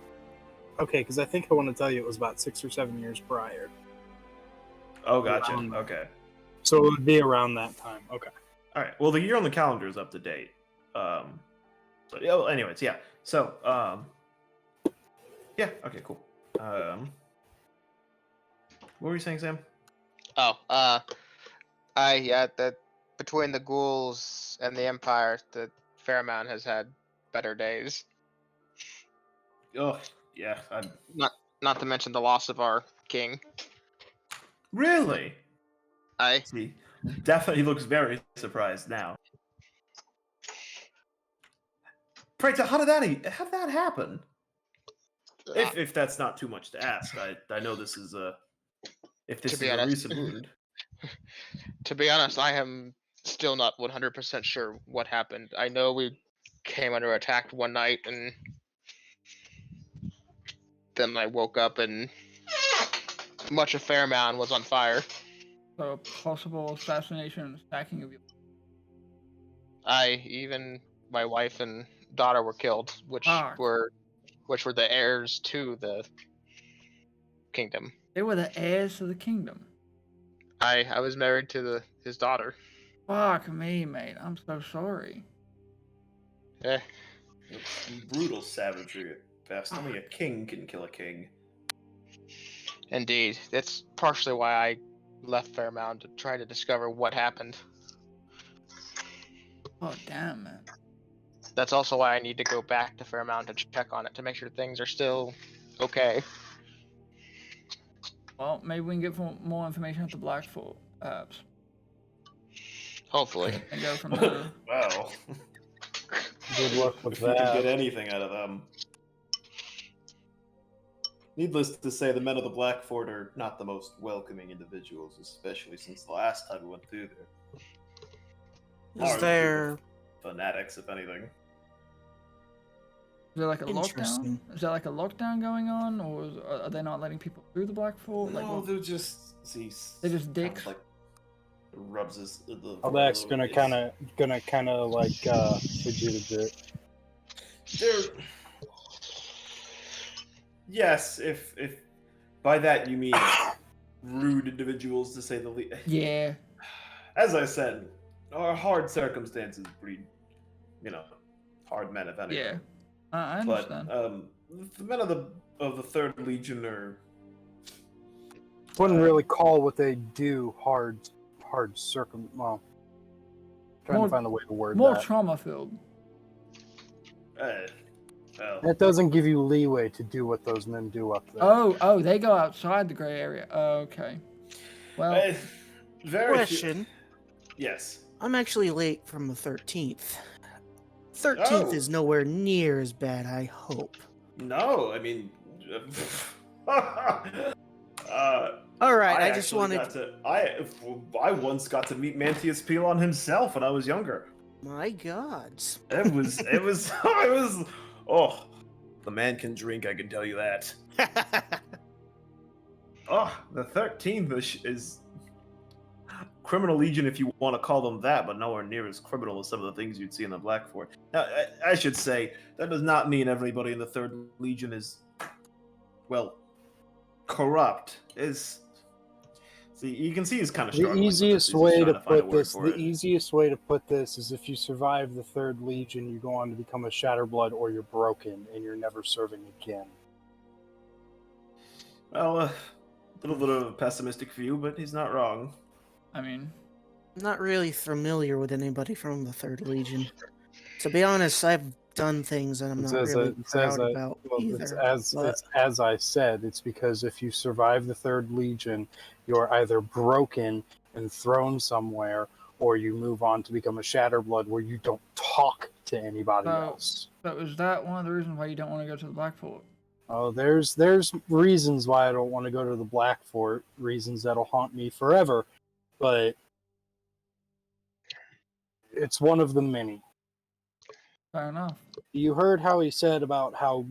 Okay, because I think I want to tell you it was about 6 or 7 years prior. Oh, gotcha. Around- Okay. So it would be around that time. Okay. All right. Well, the year on the calendar is up to date. So yeah. Well, anyways, yeah. So yeah. Okay. Cool. What were you saying, Sam? That between the ghouls and the Empire, the Fairmount has had better days. Oh, yeah. Not to mention the loss of our king. Really? I See, definitely looks very surprised now. Pray tell, how did that happen? If that's not too much to ask, I know this is a recent wound. To be honest, I am still not 100% sure what happened. I know we came under attack one night, and then I woke up and much of Fairmount was on fire. so possible assassination and stacking of you. Even my wife and daughter were killed, which Fuck. were the heirs to the kingdom. They were the heirs to the kingdom. I was married to his daughter. Fuck me, mate. I'm so sorry. Eh, It's brutal savagery at best. Only a king can kill a king. Indeed, that's partially why I left Fairmount to try to discover what happened. Oh damn, man. That's also why I need to go back to Fairmount to check on it to make sure things are still okay. Well, maybe we can get more information at the Blackfoot, perhaps, Hopefully. and go from there. Well, Good luck with if you can get that. anything out of them. Needless to say, the men of the Black Fort are not the most welcoming individuals, especially since the last time we went through there. Is Largely there fanatics, if anything? Is there like a lockdown? Interesting. Is there like a lockdown going on, or are they not letting people through the Blackfoot? Like, No, what- they're just They're just kind of dicks? like rubs his. Aldak's gonna kind of like fidget a bit. They're yes, if by that you mean rude individuals, to say the least. yeah. As I said, our hard circumstances breed, hard men, if anything. Yeah. I But understand. the men of the Third Legion are Wouldn't really call what they do hard well, trying More- to find a way to word More that. trauma filled. well, That doesn't give you leeway to do what those men do up there. Oh, they go outside the gray area. Okay. Well, very few- question? Yes. I'm actually late from the 13th. 13th Oh. is nowhere near as bad, I hope. No, I mean. All right, I just actually wanted. got to. I once got to meet Mantius Pilon himself when I was younger. My gods. It was. It was. Oh, the man can drink. I can tell you that. Oh, the 13th is criminal legion, if you want to call them that, but nowhere near as criminal as some of the things you'd see in the Black Fort. Now, I should say that does not mean everybody in the Third Legion is, well, corrupt. See, you can see he's kind of The struggling with this. easiest He's way trying to find a put word this, for the it. easiest way to put this is if you survive the Third Legion, you go on to become a Shatterblood, or you're broken and you're never serving again. Well, a little bit of a pessimistic view, but he's not wrong. I mean, I'm not really familiar with anybody from the Third Legion. To be honest, I've done things that I'm It's not as really I- it's as proud I- about Well, either. it's as I said, it's because if you survive the Third Legion, you're either broken and thrown somewhere, or you move on to become a Shatterblood where you don't talk to anybody Oh. else. so is that one of the reasons why you don't want to go to the Blackfoot? Oh, there's reasons why I don't want to go to the Black Fort, reasons that'll haunt me forever, but it's one of the many. Fair enough. You heard how he said about how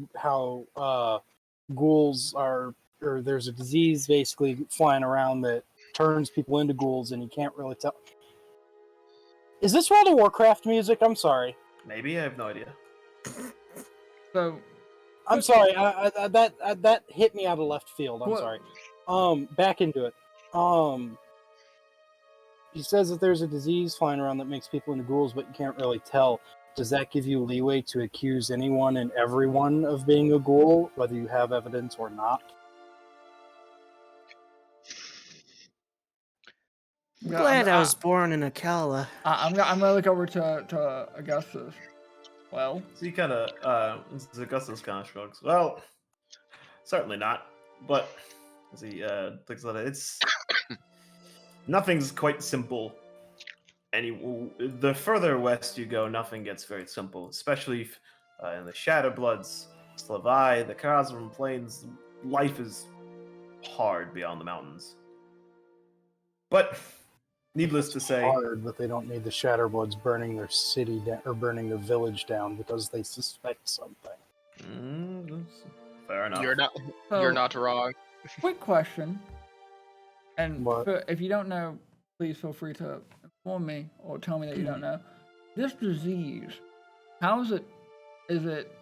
ghouls are, or there's a disease basically flying around that turns people into ghouls, and you can't really tell. Is this World of Warcraft music? I'm sorry. Maybe, I have no idea. So, I'm sorry. That hit me out of left field. I'm What- sorry. Back into it. He says that there's a disease flying around that makes people into ghouls, but you can't really tell. Does that give you leeway to accuse anyone and everyone of being a ghoul, whether you have evidence or not? Glad I was born in Akala. I'm gonna look over to Augustus. Well, So he kind of, Augustus kind of shrugs. Well, certainly not. But as he thinks about it, it's nothing's quite simple. The further west you go, nothing gets very simple, especially if, in the Shadowbloods, Slavai, the Kazrim Plains. Life is hard beyond the mountains. But needless to say, Hard, but they don't need the Shatterbloods burning their city down, or burning their village down because they suspect something. Fair enough. You're so, not wrong. quick question. And What? if you don't know, please feel free to inform me or tell me that you don't know. This disease, how is it? Is it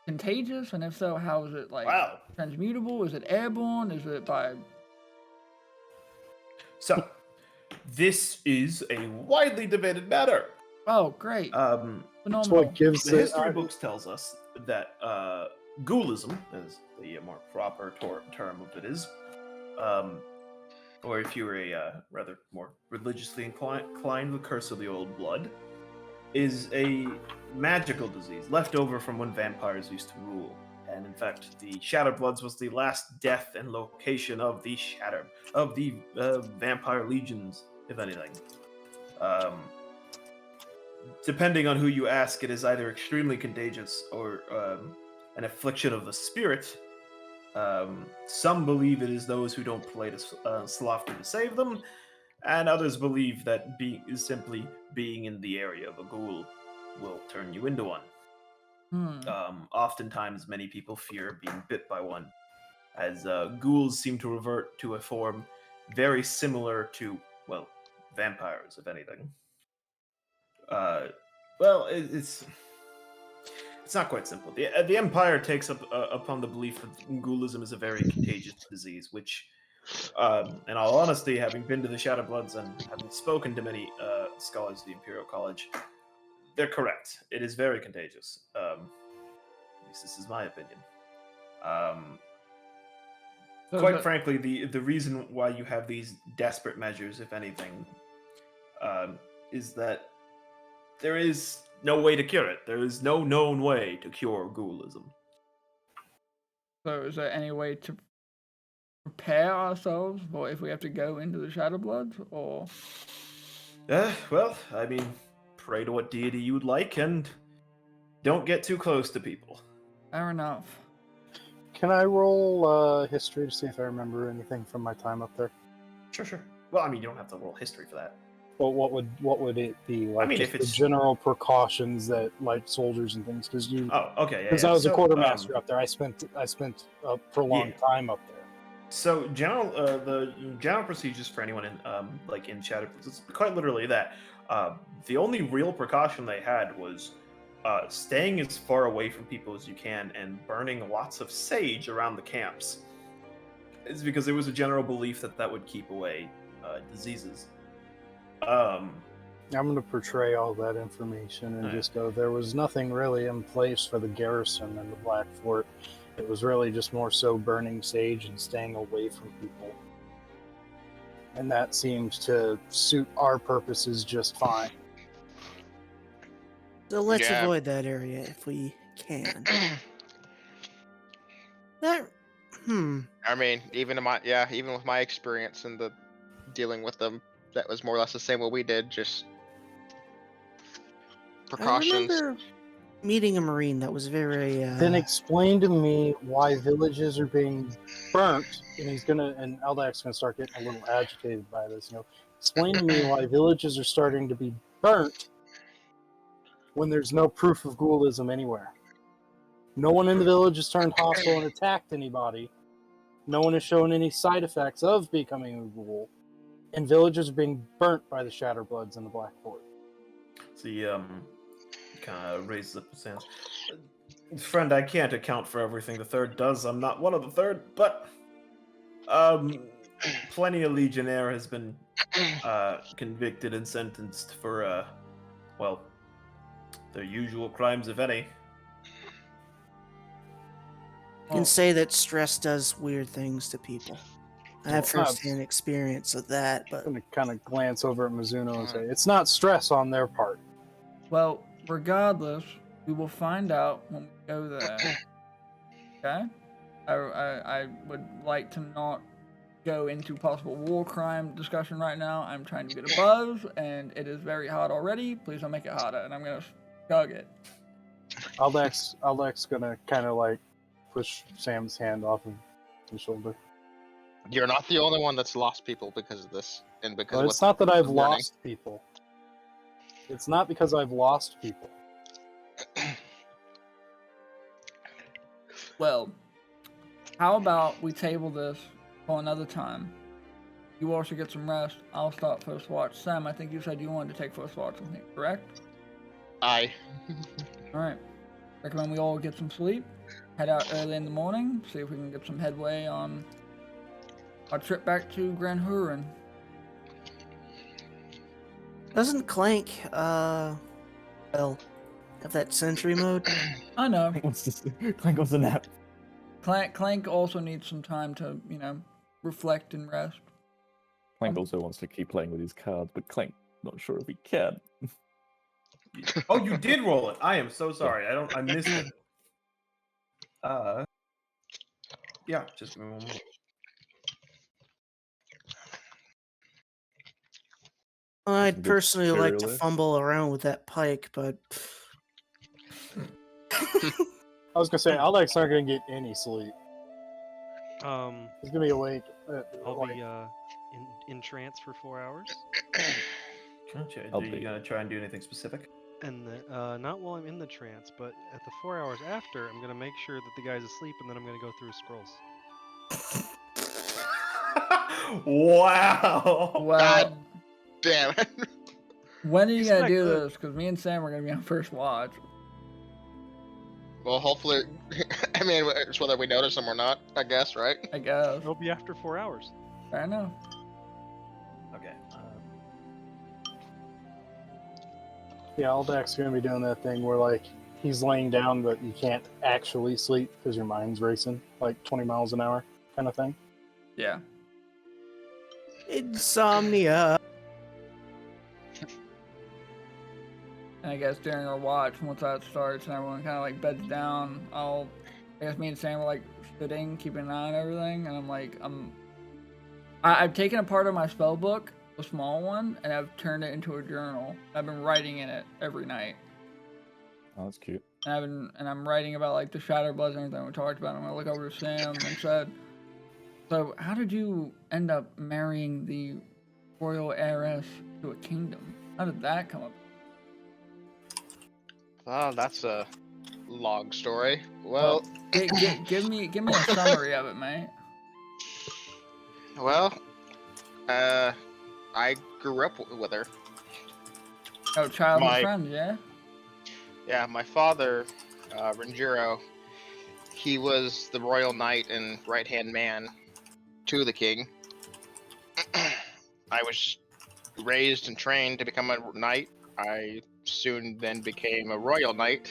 contagious? And if so, how is it Wow. transmutable? Is it airborne? Is it by? So, this is a widely debated matter. Oh, great! That's Phenomenal. what gives The it. history books tells us that ghoulism, as the more proper term of it is, or if you're a rather more religiously inclined, the curse of the old blood is a magical disease left over from when vampires used to rule. And in fact, the Shadowbloods was the last death and location of the vampire legions, if anything. Depending on who you ask, it is either extremely contagious or an affliction of the spirit. Some believe it is those who don't play to Slaughter to save them, and others believe that simply being in the area of a ghoul will turn you into one. Oftentimes, many people fear being bit by one, as ghouls seem to revert to a form very similar to, well, vampires, if anything. It's not quite simple. The Empire takes up upon the belief that ghoulism is a very contagious disease, which, in all honesty, having been to the Shadowbloods and having spoken to many scholars of the Imperial College, they're correct. It is very contagious. At least this is my opinion. Quite frankly, the reason why you have these desperate measures, if anything, is that there is no way to cure it. There is no known way to cure ghoulism. So is there any way to prepare ourselves for if we have to go into the Shadowbloods, or? Well, I mean, pray to what deity you would like, and don't get too close to people. Fair enough. Can I roll history to see if I remember anything from my time up there? Sure. Well, I mean, you don't have to roll history for that. Well, what would it be like? I mean, just if it's the general precautions that like soldiers and things, because you. Oh, okay, yeah. Because I was a quartermaster up there. I spent a prolonged time up there. So the general procedures for anyone in in Shadowbloods, it's quite literally that. The only real precaution they had was staying as far away from people as you can and burning lots of sage around the camps. It's because there was a general belief that would keep away diseases. I'm going to portray all that information and just go, there was nothing really in place for the garrison in the Black Fort. It was really just more so burning sage and staying away from people. And that seems to suit our purposes just fine. So let's avoid that area if we can. I mean, even with my experience in the dealing with them, that was more or less the same what we did, just precautions. I remember meeting a Marine that was very... Then explain to me why villages are being burnt, and Eldak's gonna start getting a little agitated by this, Explain to me why villages are starting to be burnt when there's no proof of ghoulism anywhere. No one in the village has turned hostile and attacked anybody. No one has shown any side effects of becoming a ghoul. And villages are being burnt by the Shadowbloods in the Black Fort. So he kind of raises up his hands. Friend, I can't account for everything the Third does. I'm not one of the Third, but plenty of Legionnaire has been convicted and sentenced for, their usual crimes, if any. You can say that stress does weird things to people. I have first-hand experience of that, but... I'm going to kind of glance over at Mizuno and say, it's not stress on their part. Well, regardless, we will find out when we go there. Okay? I would like to not go into possible war crime discussion right now. I'm trying to get a buzz, and it is very hard already. Please don't make it harder, and I'm going to chug it. Aldak's going to kind of like push Sam's hand off of his shoulder. You're not the only one that's lost people because of this, and because it's not that I've lost people. It's not because I've lost people. Well, how about we table this for another time? You all should get some rest. I'll start first watch. Sam, I think you said you wanted to take first watch with me, correct? Aye. Alright. Recommend we all get some sleep. Head out early in the morning. See if we can get some headway on our trip back to Grand Huron. Doesn't Clank, have that sentry mode? I know. Clank wants a nap. Clank also needs some time to, reflect and rest. Clank also wants to keep playing with his cards, but Clank not sure if he can. Oh, you did roll it. I am so sorry. I missed it. Yeah, just give me one moment. I'd Some good personally like material to there. fumble around with that pike, but I was gonna say Alex not gonna get any sleep. He's gonna be awake. I'll Like, be in trance for 4 hours, Gotcha. I'll Are you be- gonna try and do anything specific? and not while I'm in the trance, but at the 4 hours after, I'm gonna make sure that the guy's asleep, and then I'm gonna go through his scrolls. Wow. Well, Damn it. when are you He's gonna not do good. this? Because me and Sam are gonna be on first watch. Well, hopefully, I mean, it's whether we notice them or not, I guess, right? I guess. It'll be after 4 hours. Fair enough. Okay. yeah, Aldak's gonna be doing that thing where like he's laying down, but you can't actually sleep because your mind's racing like 20 miles an hour, kind of thing. Yeah. insomnia. And I guess during our watch, once that starts and everyone kind of like beds down, I guess me and Sam are like sitting, keeping an eye on everything, and I'm like, I've taken a part of my spell book, a small one, and I've turned it into a journal. I've been writing in it every night. Oh, that's cute. And I'm writing about like the Shadow Bloods and everything we talked about. I'm gonna look over to Sam and said, "So how did you end up marrying the royal heiress to a kingdom? How did that come up?" Well, that's a long story. Well, Give me a summary of it, mate. well, I grew up with her. Oh, childhood My- friends, yeah. Yeah, my father, Renjiro, he was the royal knight and right-hand man to the king. I was raised and trained to become a knight. I soon then became a royal knight.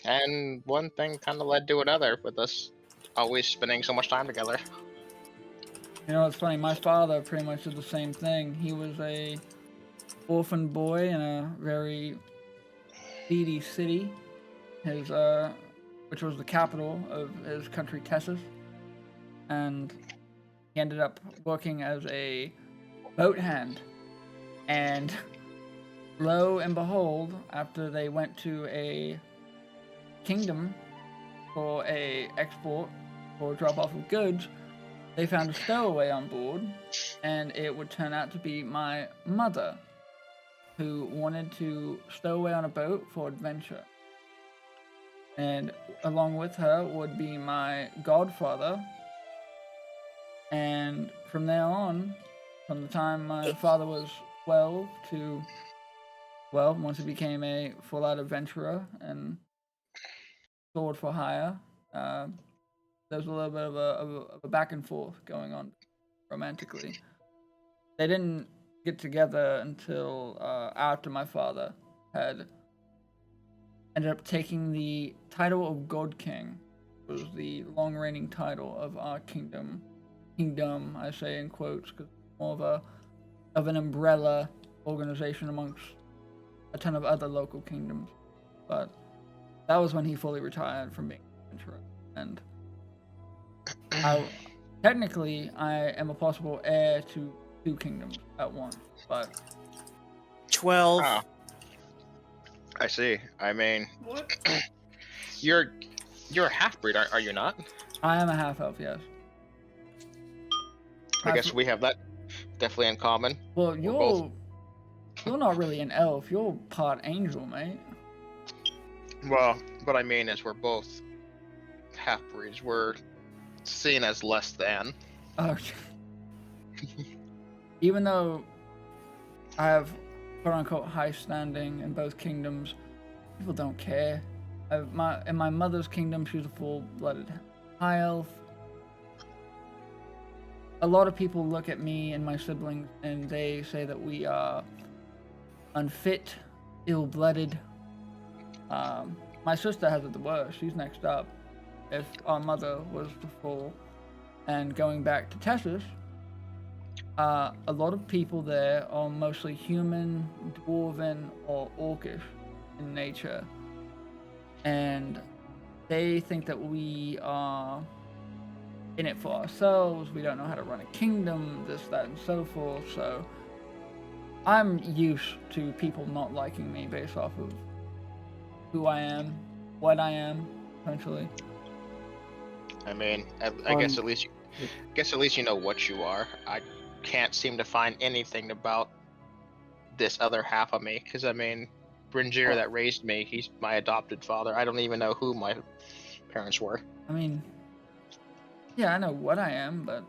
And one thing kind of led to another with us always spending so much time together. You know, it's funny. My father pretty much did the same thing. He was a orphan boy in a very seedy city, which was the capital of his country, Texas, and he ended up working as a boat hand. And lo and behold, after they went to a kingdom for a export or drop off of goods, they found a stowaway on board, and it would turn out to be my mother, who wanted to stow away on a boat for adventure. And along with her would be my godfather. And from there on, from the time my father was 12 to, well, once he became a full-out adventurer and sword for hire, there's a little bit of a back and forth going on romantically. They didn't get together until after my father had ended up taking the title of God King, which was the long-reigning title of our kingdom. Kingdom, I say in quotes, because more of an umbrella organization amongst a ton of other local kingdoms. But that was when he fully retired from being an adventurer. And technically, I am a possible heir to 2 kingdoms at once, but 12. Ah, I see. I mean, What? you're a half-breed, are you not? I am a half-elf, yes. I guess we have that definitely in common. Well, We're both- you're not really an elf. You're part angel, mate. Well, what I mean is we're both half-breeds. We're seen as less than. Oh, even though I have quote-unquote high standing in both kingdoms, people don't care. In my mother's kingdom, she's a full-blooded high elf. A lot of people look at me and my siblings and they say that we are unfit, ill-blooded. My sister has it the worst. She's next up. If our mother was the full And going back to Texas, a lot of people there are mostly human, dwarven, or orcish in nature. And they think that we are in it for ourselves. We don't know how to run a kingdom, this, that, and so forth. So I'm used to people not liking me based off of who I am, what I am, essentially. I mean, I guess at least you know what you are. I can't seem to find anything about this other half of me, because I mean, Bringier that raised me, he's my adopted father. I don't even know who my parents were. I mean, yeah, I know what I am, but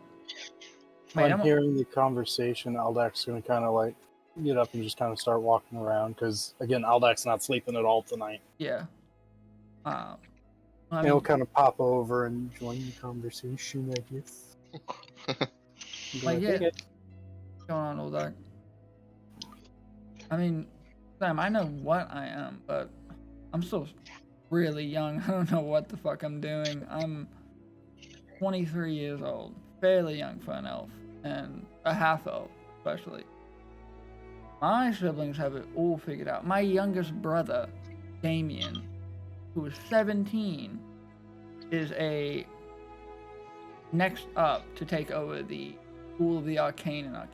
On hearing the conversation, Aldak's gonna kind of like get up and just kind of start walking around, because again, Aldak's not sleeping at all tonight. Yeah. He'll kind of pop over and join the conversation, I guess. Like, yeah. What's going on, old dog? I mean, Sam, I know what I am, but I'm still really young. I don't know what the fuck I'm doing. I'm 23 years old, fairly young for an elf, and a half-elf, especially. My siblings have it all figured out. My youngest brother, Damien, who is 17, is a next up to take over the School of the Arcane and Arcane.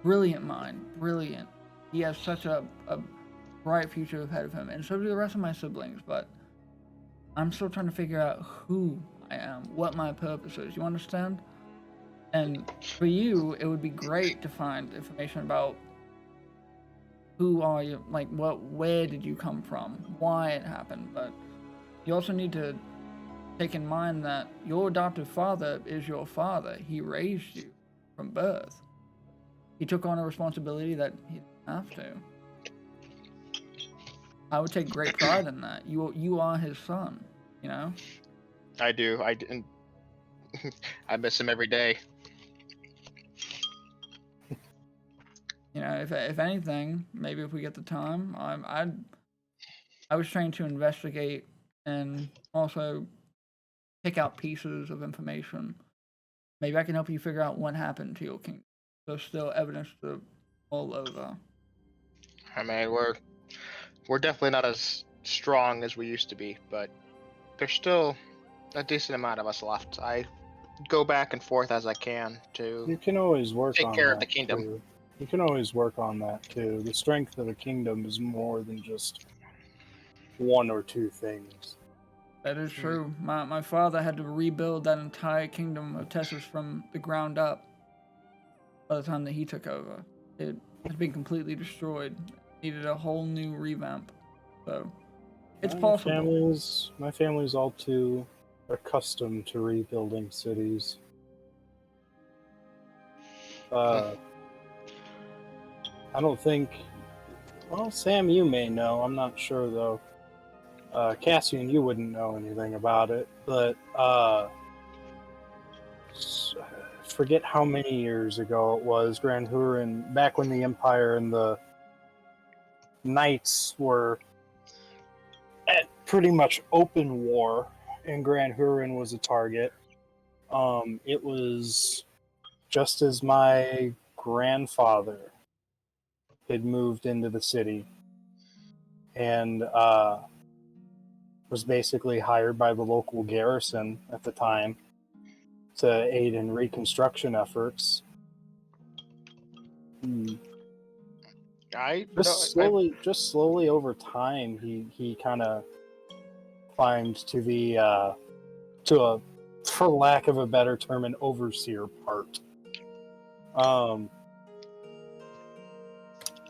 Brilliant mind, brilliant. He has such a bright future ahead of him, and so do the rest of my siblings, but I'm still trying to figure out who I am, what my purpose is, you understand? And for you, it would be great to find information about who are you, like where did you come from, why it happened, but you also need to take in mind that your adoptive father is your father. He raised you from birth. He took on a responsibility that he didn't have to. I would take great pride in that. You are his son, you know? I do. I miss him every day. You know, if anything, maybe if we get the time, I was trained to investigate and also pick out pieces of information. Maybe I can help you figure out what happened to your kingdom. There's still evidence to all over. I mean, we're definitely not as strong as we used to be, but there's still a decent amount of us left. I go back and forth as I can to You can always work take on care that of the kingdom. Too. You can always work on that too. The strength of a kingdom is more than just one or two things. That is true. My father had to rebuild that entire kingdom of Texas from the ground up by the time that he took over. It had been completely destroyed. Needed a whole new revamp. So it's possible. My family's all too accustomed to rebuilding cities. I don't think... Well, Sam, you may know. I'm not sure, though. Cassian, you wouldn't know anything about it. But, forget how many years ago it was, Grand Huron, back when the Empire and the Knights were at pretty much open war, and Grand Huron was a target. It was just as my grandfather had moved into the city and was basically hired by the local garrison at the time to aid in reconstruction efforts. Just slowly over time, he kind of climbed to the for lack of a better term, an overseer part.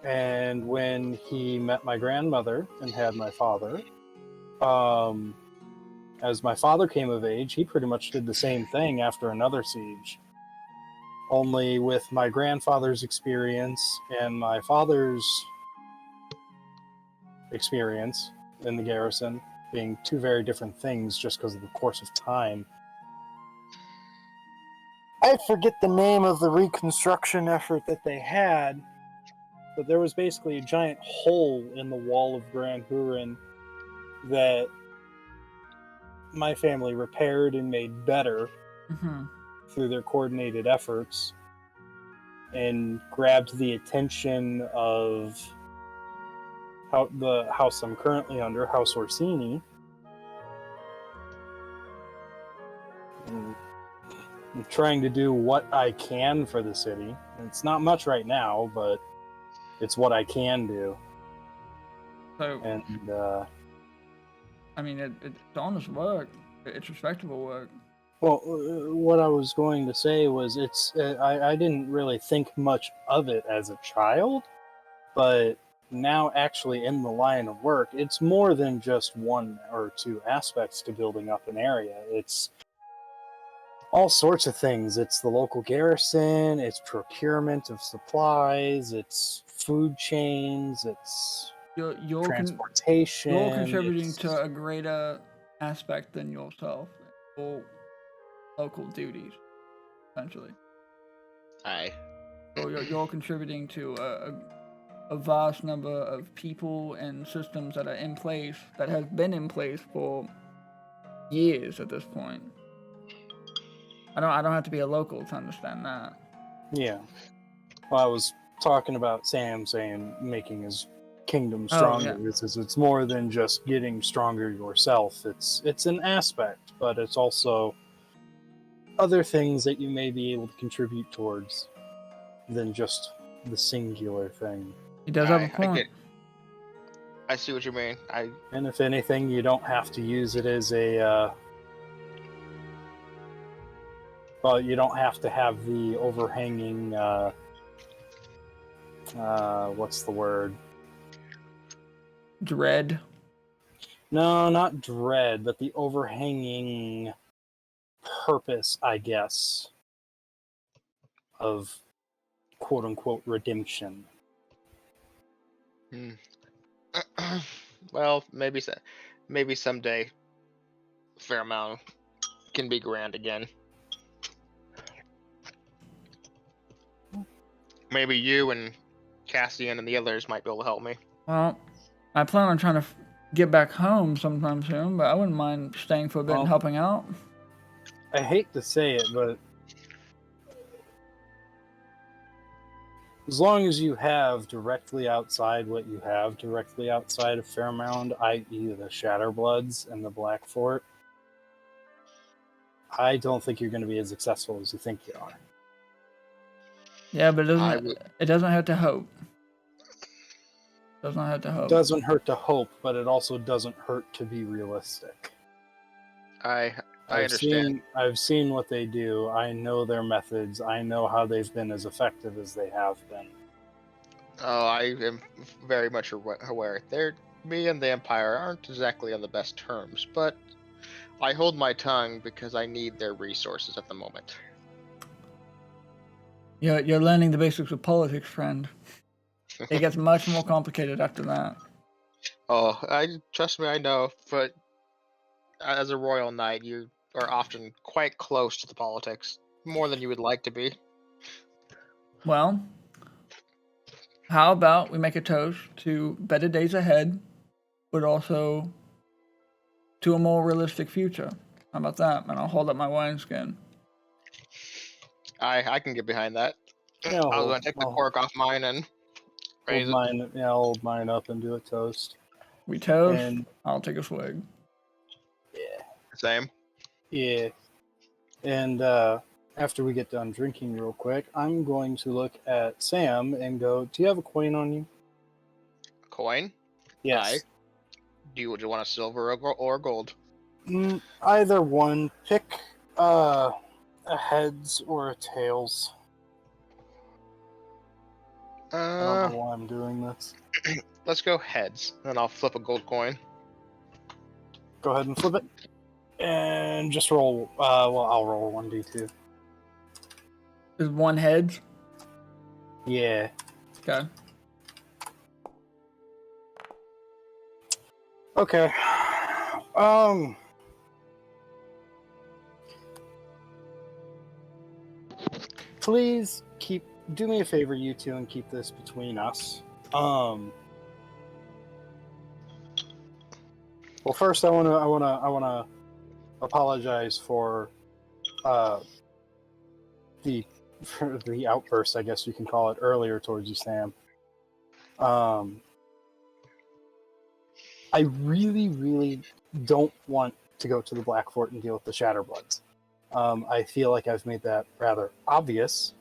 And when he met my grandmother and had my father, as my father came of age, he pretty much did the same thing after another siege. Only with my grandfather's experience and my father's experience in the garrison being two very different things just because of the course of time. I forget the name of the reconstruction effort that they had, but there was basically a giant hole in the wall of Grand Huron that my family repaired and made better Mm-hmm. through their coordinated efforts and grabbed the attention of the house I'm currently under, House Orsini. And I'm trying to do what I can for the city. It's not much right now, but it's what I can do. So, And I mean, it's honest work. It's respectable work. well, what I was going to say was I didn't really think much of it as a child, but now actually in the line of work, it's more than just one or two aspects to building up an area. It's all sorts of things. It's the local garrison, it's procurement of supplies, it's food chains, it's You're transportation. you're contributing it's- to a greater aspect than yourself. Your local duties, essentially. Aye. So you're contributing to a vast number of people and systems that are in place, that have been in place for years at this point. I don't have to be a local to understand that. Yeah. Well, I was talking about Sam saying making his kingdom Oh, stronger. yeah. It's more than just getting stronger yourself. It's an aspect, but it's also other things that you may be able to contribute towards than just the singular thing. He does have a I point. I see what you mean. And if anything, you don't have to use it as a. Well, you don't have to have the overhanging. What's the word? Dread. No, not dread, but the overhanging purpose, I guess, of quote unquote redemption. Well, maybe someday Fairmount can be grand again. Maybe you and Cassian and the others might be able to help me. Well, I plan on trying to get back home sometime soon, but I wouldn't mind staying for a bit and Well, helping out. I hate to say it, but as long as you have directly outside what you have directly outside of Fairmount, i.e. the Shatterbloods and the Black Fort, I don't think you're going to be as successful as you think you are. Yeah, but it doesn't hurt to hope. Does not hurt to hope. It doesn't hurt to hope, but it also doesn't hurt to be realistic. I understand. I've seen what they do. I know their methods. I know how they've been as effective as they have been. Oh, I am very much aware. Me and the Empire aren't exactly on the best terms, but I hold my tongue because I need their resources at the moment. You're learning the basics of politics, friend. It gets much more complicated after that. Oh, trust me, I know. But as a royal knight, you are often quite close to the politics, more than you would like to be. Well, how about we make a toast to better days ahead, but also to a more realistic future? How about that? And I'll hold up my wineskin. I can get behind that. Yeah, I was going to take the cork off mine and raise it. I'll hold mine up and do a toast. We toast. And I'll take a swig. Same. yeah, and after we get done drinking real quick, I'm going to look at Sam and go, "Do you have a coin on you?" Coin? Yes. Do you want a silver or gold? Either one. Pick a heads or a tails. I don't know why I'm doing this. Let's go heads, and I'll flip a gold coin. Go ahead and flip it. And just roll. Well, I'll roll 1d2. Is one heads? Yeah. Okay. Okay. Please do me a favor, you two, and keep this between us. Well, first I wanna apologize for the the outburst, I guess you can call it, earlier towards you, Sam. I really, really don't want to go to the Black Fort and deal with the Shatterbloods. I feel like I've made that rather obvious.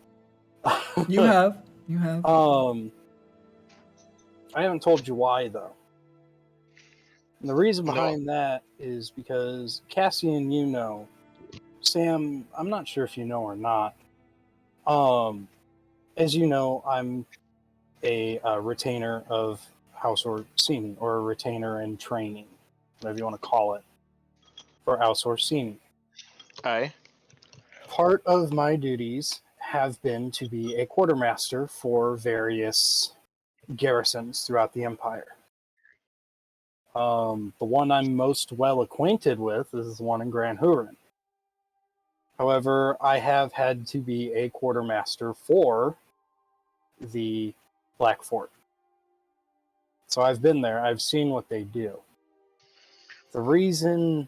You have. I haven't told you why, though. And the reason No. behind that is because Cassian, you know, Sam, I'm not sure if you know or not. As you know, I'm a retainer of House Orsini, or a retainer in training, whatever you want to call it, for House Orsini. Aye. Part of my duties have been to be a quartermaster for various garrisons throughout the Empire. The one I'm most well acquainted with is the one in Gran Huron. However, I have had to be a quartermaster for the Black Fort. So I've been there, I've seen what they do. The reason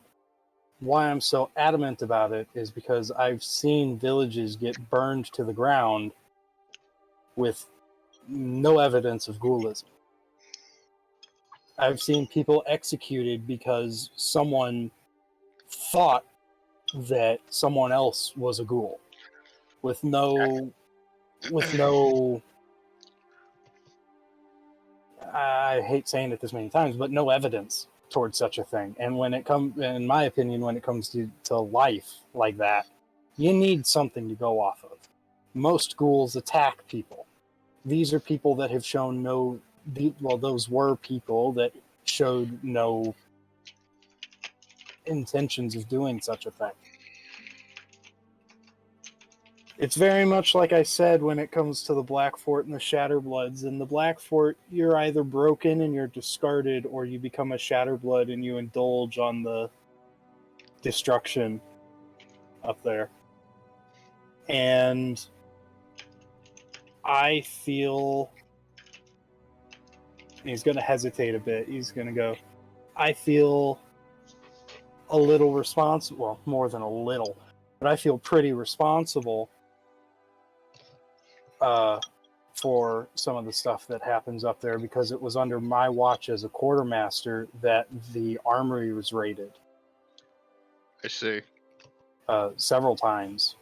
why I'm so adamant about it is because I've seen villages get burned to the ground with no evidence of ghoulism. I've seen people executed because someone thought that someone else was a ghoul with no I hate saying it this many times, but no evidence towards such a thing. And when it comes, in my opinion, when it comes to life like that, you need something to go off of. Most ghouls attack people. These are people that have shown no, well, those were people that showed no intentions of doing such a thing. It's very much like I said when it comes to the Black Fort and the Shatterbloods. In the Black Fort, you're either broken and you're discarded, or you become a Shatterblood and you indulge on the destruction up there. And I feel... He's going to hesitate a bit. He's going to go, I feel a little responsible. Well, more than a little. But I feel pretty responsible for some of the stuff that happens up there, because it was under my watch as a quartermaster that the armory was raided. I see. Several times.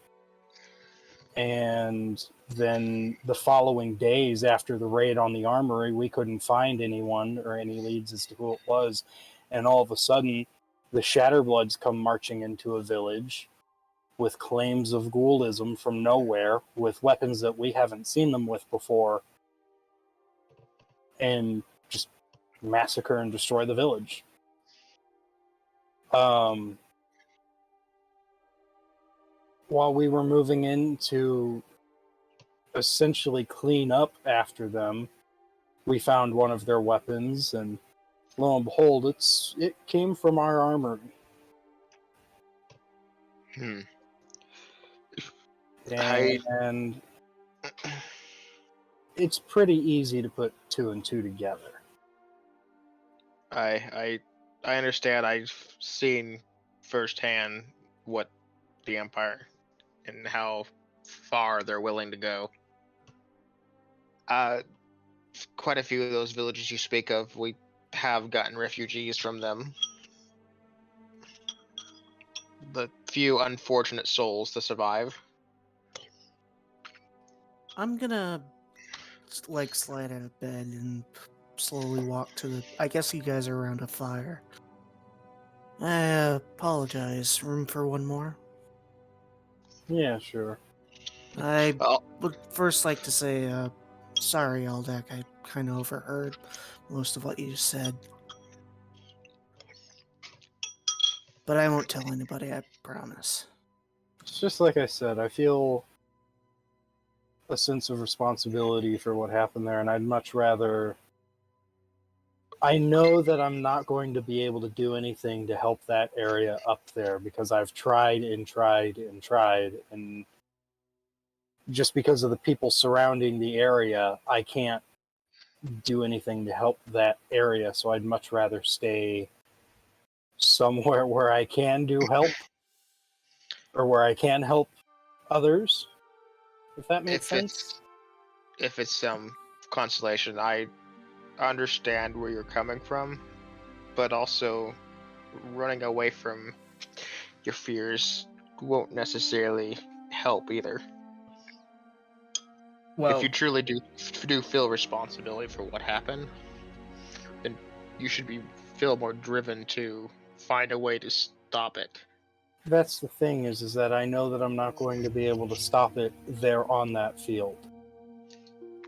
And then the following days after the raid on the armory, we couldn't find anyone or any leads as to who it was. And all of a sudden, the Shatterbloods come marching into a village with claims of ghoulism from nowhere, with weapons that we haven't seen them with before, and just massacre and destroy the village. While we were moving in to essentially clean up after them, we found one of their weapons, and lo and behold, it came from our armory. And it's pretty easy to put two and two together. I understand. I've seen firsthand what the Empire and how far they're willing to go. Quite a few of those villages you speak of, we have gotten refugees from them. The few unfortunate souls to survive. I'm gonna slide out of bed and slowly walk to the... I guess you guys are around a fire. I apologize. Room for one more? Yeah, sure. I would first like to say, sorry, Aldak. I kind of overheard most of what you said. But I won't tell anybody, I promise. It's just like I said, I feel a sense of responsibility for what happened there, and I'd much rather... I know that I'm not going to be able to do anything to help that area up there, because I've tried and tried and tried, and just because of the people surrounding the area, I can't do anything to help that area, so I'd much rather stay somewhere where I can do help. or where I can help others. If that makes sense. If it's some consolation, I understand where you're coming from, but also running away from your fears won't necessarily help either. Well, If you truly do feel responsibility for what happened, then you should feel more driven to find a way to stop it. That's the thing is that I know that I'm not going to be able to stop it there on that field.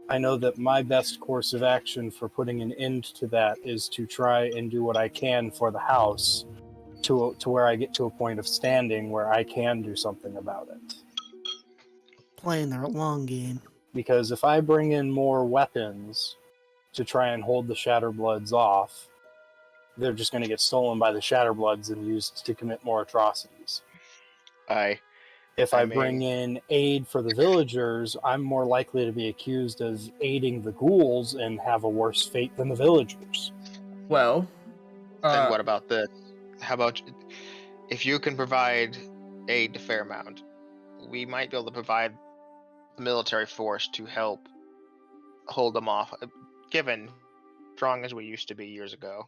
I know that my best course of action for putting an end to that is to try and do what I can for the house to where I get to a point of standing where I can do something about it. Playing their long game. Because if I bring in more weapons to try and hold the Shatterbloods off, they're just going to get stolen by the Shatterbloods and used to commit more atrocities. If I bring in aid for the villagers, I'm more likely to be accused of aiding the ghouls and have a worse fate than the villagers. well. Then what about this? How about if you can provide aid to Fairmount, we might be able to provide the military force to help hold them off, given strong as we used to be years ago.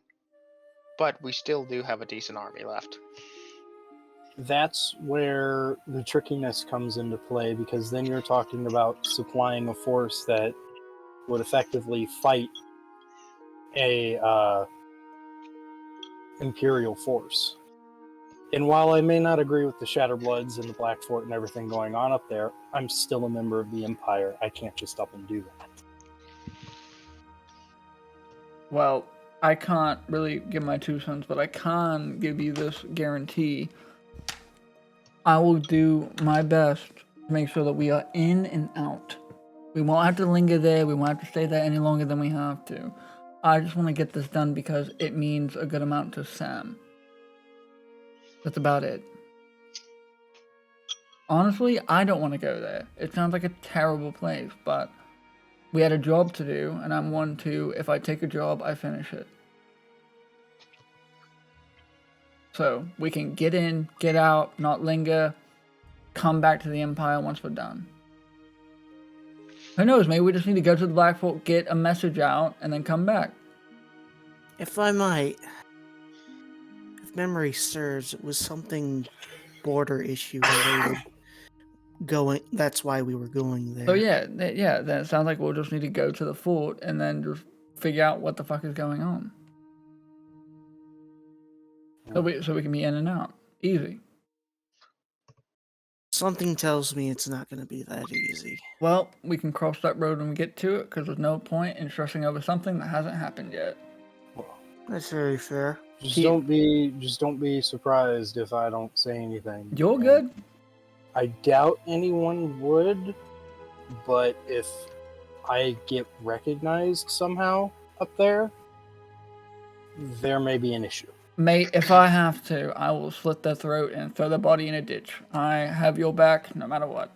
But we still do have a decent army left. That's where the trickiness comes into play, because then you're talking about supplying a force that would effectively fight a imperial force. And while I may not agree with the Shatterbloods and the Black Fort and everything going on up there, I'm still a member of the Empire. I can't just up and do that. Well, I can't really give my 2 cents, but I can give you this guarantee. I will do my best to make sure that we are in and out. We won't have to linger there. We won't have to stay there any longer than we have to. I just want to get this done because it means a good amount to Sam. That's about it. Honestly, I don't want to go there. It sounds like a terrible place, but we had a job to do, and I'm one to, if I take a job, I finish it. So we can get in, get out, not linger, come back to the Empire once we're done. Who knows, maybe we just need to go to the Black Fort, get a message out, and then come back. If I might, if memory serves, it was something border issue related. That's why we were going there. So yeah, then it sounds like we'll just need to go to the fort and then just figure out what the fuck is going on. So we can be in and out. Easy. Something tells me it's not going to be that easy. Well, we can cross that road when we get to it, because there's no point in stressing over something that hasn't happened yet. That's very fair. Just don't be surprised if I don't say anything. You're good. I doubt anyone would, but if I get recognized somehow up there, there may be an issue. Mate, if I have to, I will slit their throat and throw their body in a ditch. I have your back no matter what.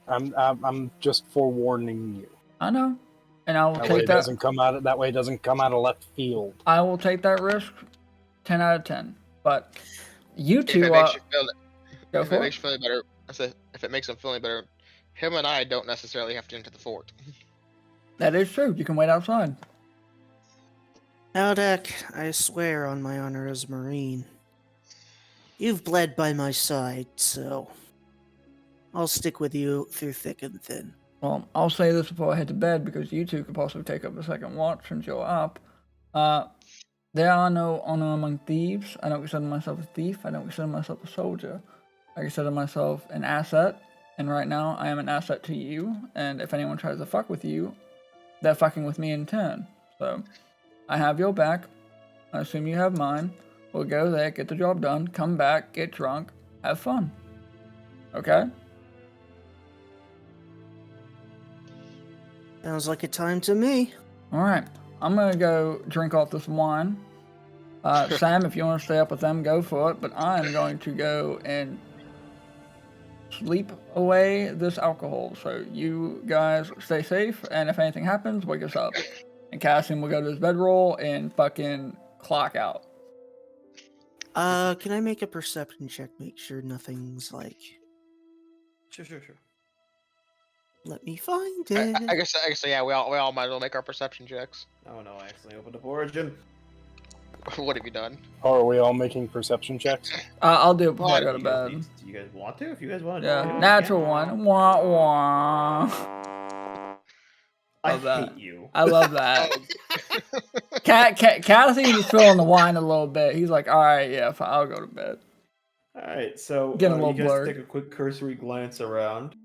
I'm just forewarning you. I know. And I will That take way that. That way it doesn't come out of left field. I will take that risk 10 out of 10. But you If two it are... makes you feel Go if for it it. makes you feel better, if it makes them feel any better, him and I don't necessarily have to enter the fort. That is true. You can wait outside. Aldak, I swear on my honor as a Marine, you've bled by my side, so I'll stick with you through thick and thin. Well, I'll say this before I head to bed, because you two could possibly take up the second watch since you're up. There are no honor among thieves. I don't consider myself a thief. I don't consider myself a soldier. I consider myself an asset, and right now I am an asset to you, and if anyone tries to fuck with you, they're fucking with me in turn. So, I have your back. I assume you have mine. We'll go there, get the job done, come back, get drunk, have fun. Okay? Sounds like a time to me. Alright. I'm gonna go drink off this wine. Sam, if you want to stay up with them, go for it. But I'm going to go and sleep away this alcohol. So you guys stay safe, and if anything happens, wake us up. And Cassian will go to his bedroll and fucking clock out. Can I make a perception check? Make sure nothing's like. Sure. Let me find I it. guess yeah. We all might as well make our perception checks. Oh no, I accidentally opened up Origin. What have you done? Are we all making perception checks? I'll do it before I Well, go to Do you guys bed. do you guys want to? If you guys want to, Yeah, natural one. Wah wah. I Love that. hate you. I love that. Cassian is feeling the wine a little bit. He's like, all right, yeah, fine, I'll go to bed. All right, so Getting a you little guys blurred. take a quick cursory glance around,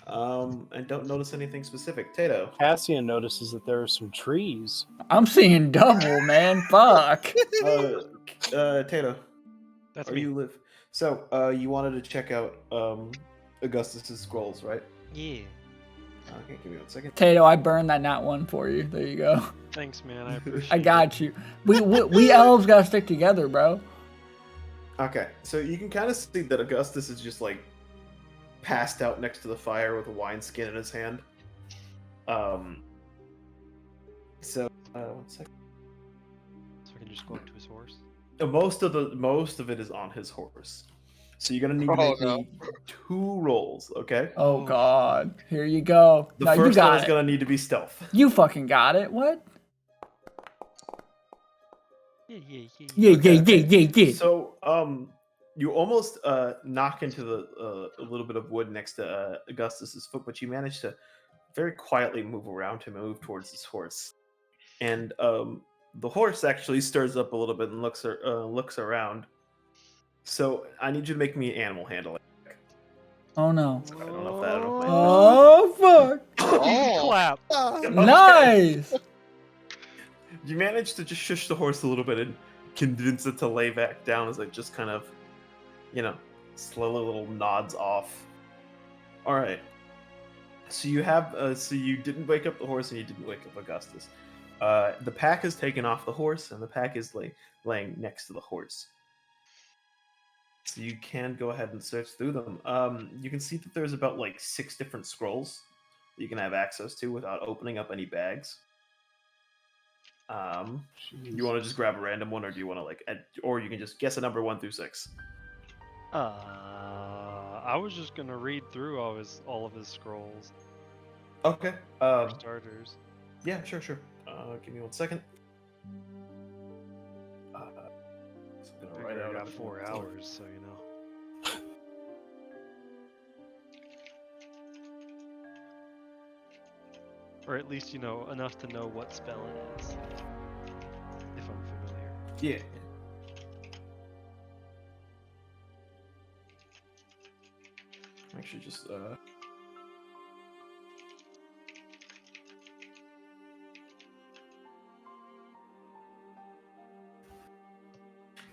and don't notice anything specific. Tato, Cassian notices that there are some trees. I'm seeing double, man. Fuck. Tato, That's or me. you live. So you wanted to check out Augustus's scrolls, right? Yeah. Okay, give me 1 second. Tato, I burned that not one for you. There you go. Thanks, man. I appreciate I got you. We elves gotta stick together, bro. Okay, so you can kind of see that Augustus is just like passed out next to the fire with a wineskin in his hand. So 1 second. So I can just go up to his horse. Most of it is on his horse. So you're gonna need to Oh, make no. me 2 rolls, okay? Oh god. Here you go. The No, you first one got is it. gonna need to be stealth. You fucking got it. What? Yeah. Yeah. So you almost knock into the a little bit of wood next to Augustus's foot, but you manage to very quietly move around him and move towards his horse. And the horse actually stirs up a little bit and looks around. So I need you to make me animal handling. Oh no. I don't know if that. Oh fuck. Oh. Clap. Nice. You manage to just shush the horse a little bit and convince it to lay back down as it just kind of, slowly little nods off. All right. So you have, so you didn't wake up the horse and you didn't wake up Augustus. The pack is taken off the horse and the pack is laying next to the horse. So you can go ahead and search through them. You can see that there's about 6 different scrolls that you can have access to without opening up any bags. You want to just grab a random one, or do you want to or you can just guess a number 1 through 6. I was just gonna read through all of his scrolls Okay. for starters. Yeah, sure. Give me 1 second. So I'm gonna write I out got everything 4 that's hours, so you know. Or at least, enough to know what spell it is. If I'm familiar. Yeah. Actually, just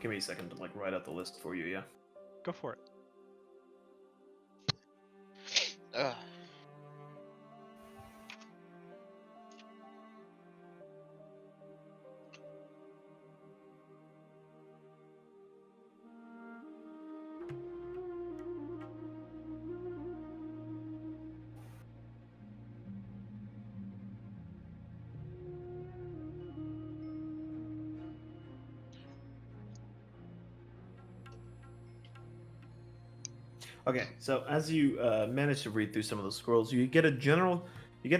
give me a second to write out the list for you. Yeah. Go for it. Ugh. Okay, so as you manage to read through some of the scrolls, you get an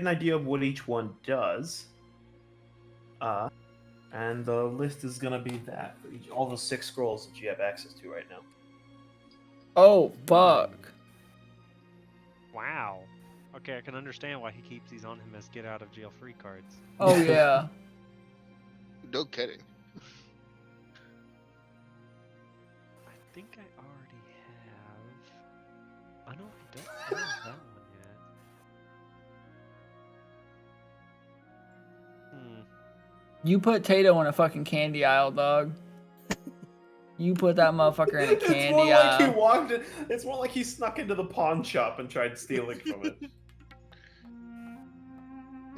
idea of what each one does. And the list is gonna be that for all the 6 scrolls that you have access to right now. Oh fuck. Wow. Okay, I can understand why he keeps these on him as get out of jail free cards. Oh yeah. No kidding. I think I already have. I don't have that one yet. You put Tato in a fucking candy aisle, dog. You put that motherfucker in a candy aisle. It's more like he snuck into the pawn shop and tried stealing from it.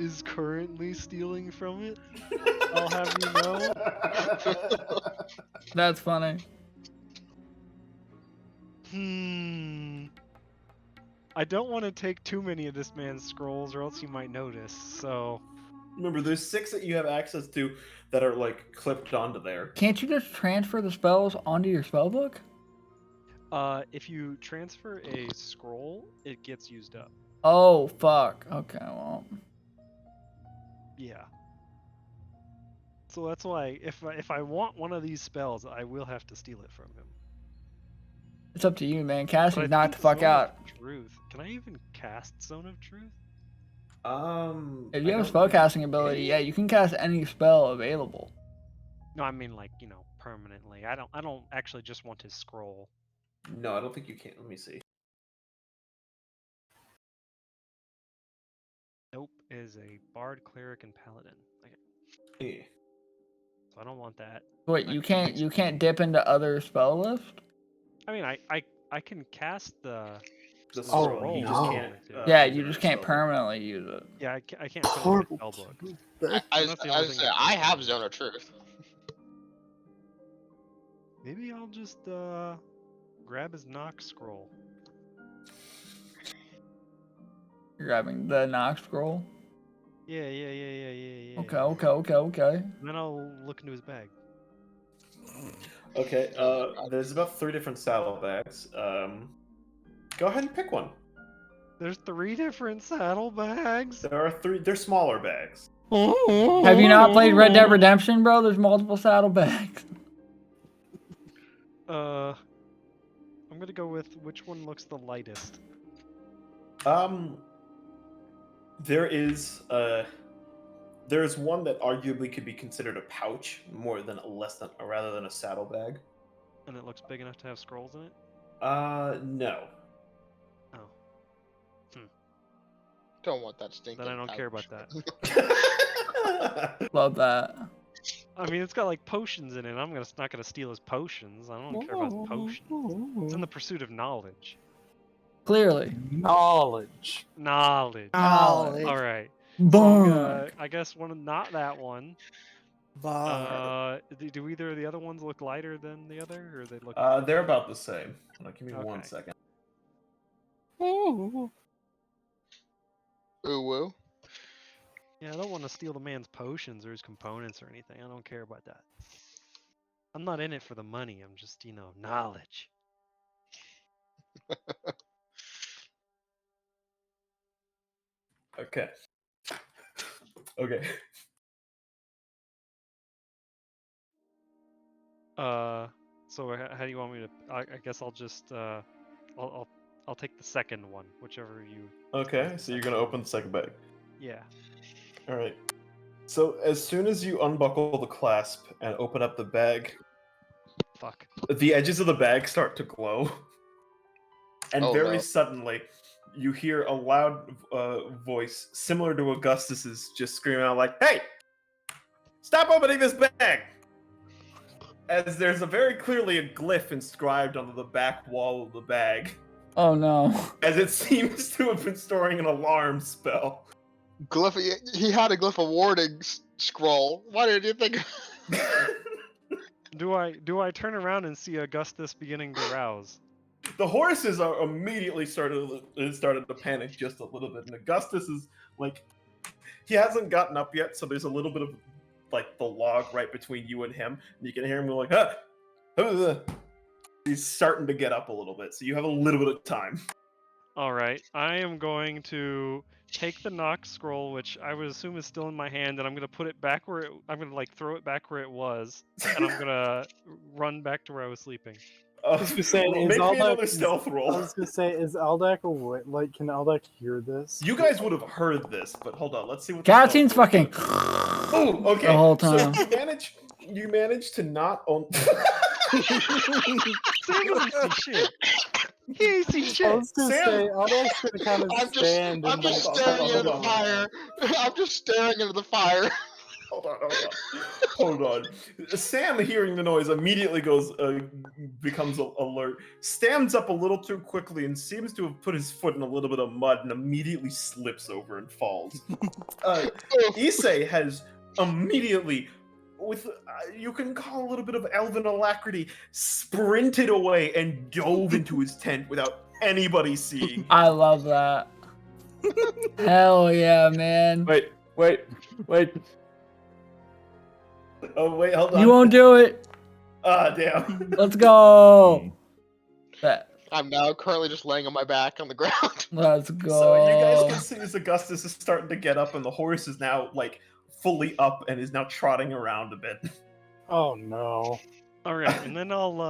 Is currently stealing from it. I'll have you know. That's funny. I don't want to take too many of this man's scrolls, or else he might notice. So Remember, there's 6 that you have access to. that are like clipped onto there. Can't you just transfer the spells onto your spellbook? If you transfer a scroll, it gets used up. Oh fuck. Okay, well. Yeah. So that's why if I want one of these spells, I will have to steal it from him. It's up to you, man. But I Cassian, knock think the fuck Zone out. of Truth. Can I even cast Zone of Truth? If you have a spellcasting ability, yeah, you can cast any spell available. No, I mean like, permanently. I don't actually just want his scroll. No, I don't think you can. Let me see. Nope, is a bard, cleric, and paladin. Okay. Yeah. So I don't want that. Wait, I you can can't dip into other spell list? I mean, I can cast the The Oh, scroll, you just no. can't. Yeah, use it you in just your can't spellbook. permanently use it. yeah, I can't put it in my spellbook. As I say, I have Zone of Truth. Maybe I'll just grab his knock scroll. You're grabbing the Nox scroll. Yeah. Okay. And then I'll look into his bag. Okay, there's about 3 different saddlebags. Go ahead and pick one. There's 3 different saddlebags. There are 3. They're smaller bags. Have you not played Red Dead Redemption, bro? There's multiple saddlebags. I'm gonna go with which one looks the lightest. There is one that arguably could be considered a pouch rather than a saddlebag. And it looks big enough to have scrolls in it? No. Oh. Don't want that stinking. Then I don't pouch. care about that. Love that. I mean, it's got like potions in it. I'm not gonna steal his potions. I don't care about his potions. It's in the pursuit of knowledge. Clearly. Knowledge. Knowledge. Knowledge. All right. Boom. I guess not that one. Do either of the other ones look lighter than the other, or they look? They're about the same. Give me 1 Okay. second. Ooh woo. Yeah, I don't want to steal the man's potions or his components or anything. I don't care about that. I'm not in it for the money. I'm just, knowledge. Okay. Okay. So how do you want me to? I guess I'll just I'll take the second one, whichever you. Okay, so you're gonna open the second bag. Yeah. All right. So as soon as you unbuckle the clasp and open up the bag, Fuck. the edges of the bag start to glow, and Oh, very no. suddenly, you hear a loud voice similar to Augustus's just screaming out like, "Hey! Stop opening this bag!" As there's very clearly a glyph inscribed onto the back wall of the bag, Oh no. as it seems to have been storing an alarm spell. He had a glyph of warning scroll. Why did you think? Do I turn around and see Augustus beginning to rouse? The horses are immediately started to panic just a little bit, and Augustus is like, he hasn't gotten up yet, so there's a little bit of like the log right between you and him, and you can hear him go like, he's starting to get up a little bit, so you have a little bit of time. All right, I am going to take the knock scroll, which I would assume is still in my hand, and I'm gonna put it back where I'm gonna throw it back where it was, and I'm gonna run back to where I was sleeping. I was gonna say, make me another stealth roll. I was gonna say, is Aldak awake? Like, can Aldak hear this? You guys would have heard this, but hold on, let's see what. Cassian's fucking. Oh, okay. The whole time. So you manage to not own. Sam doesn't see shit. He ain't see I shit. was gonna Sam! say, Aldak's gonna kind of stand I'm and just like, staring into the hold on. fire. I'm just staring into the fire. Hold on. Sam, hearing the noise, immediately becomes alert, stands up a little too quickly, and seems to have put his foot in a little bit of mud, and immediately slips over and falls. Isse has immediately, with you can call a little bit of elven alacrity, sprinted away and dove into his tent without anybody seeing. I love that. Hell yeah, man. Wait. Oh wait, hold on. You won't do it. Ah, damn. Let's go. That. I'm now currently just laying on my back on the ground. Let's go. So you guys can see as Augustus is starting to get up, and the horse is now like fully up and is now trotting around a bit. Oh no. All right, and then I'll.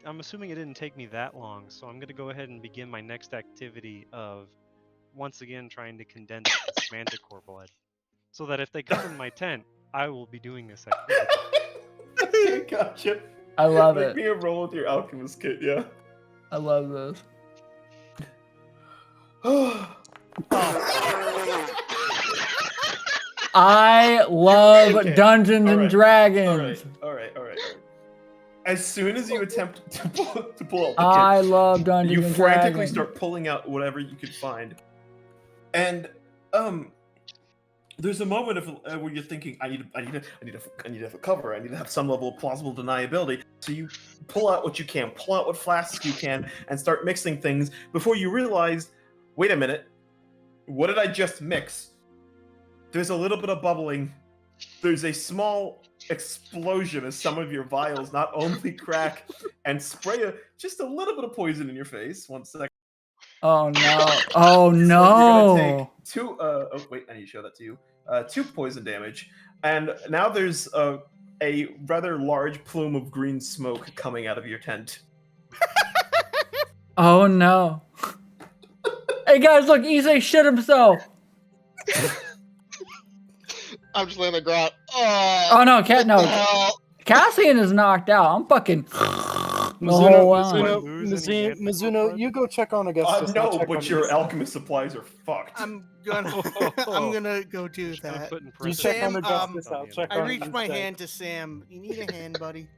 I'm assuming it didn't take me that long, so I'm gonna go ahead and begin my next activity of, once again, trying to condense this manticore blood, so that if they come in my tent, I will be doing this activity. Okay, gotcha. I love Make it. me a roll with your alchemist kit, yeah. I love this. I love Okay, Dungeons and alright, Dragons. All right. As soon as you attempt to pull out the I kit, love Dungeons you and frantically Dragons. start pulling out whatever you could find, and there's a moment of where you're thinking, I need to have a cover. I need to have some level of plausible deniability. So you pull out what you can, pull out what flasks you can, and start mixing things before you realize, wait a minute, what did I just mix? There's a little bit of bubbling. There's a small explosion as some of your vials not only crack and spray just a little bit of poison in your face. 1 second. Oh no! Oh So you're no! gonna take 2. Oh wait, I need to show that to you. 2 poison damage, and now there's a rather large plume of green smoke coming out of your tent. Oh no! Hey guys, look! Isse shit himself. I'm just laying on the ground. Oh no, cat no. Hell. Cassian is knocked out. I'm fucking. Mizuno, you go check on Augustus. I'll No, check but on your Isse. alchemist supplies are fucked. I'm gonna go do I'm that. putting You check on Sam, Augustus. I'll check I on reached my Isse. hand to Sam. You need a hand, buddy?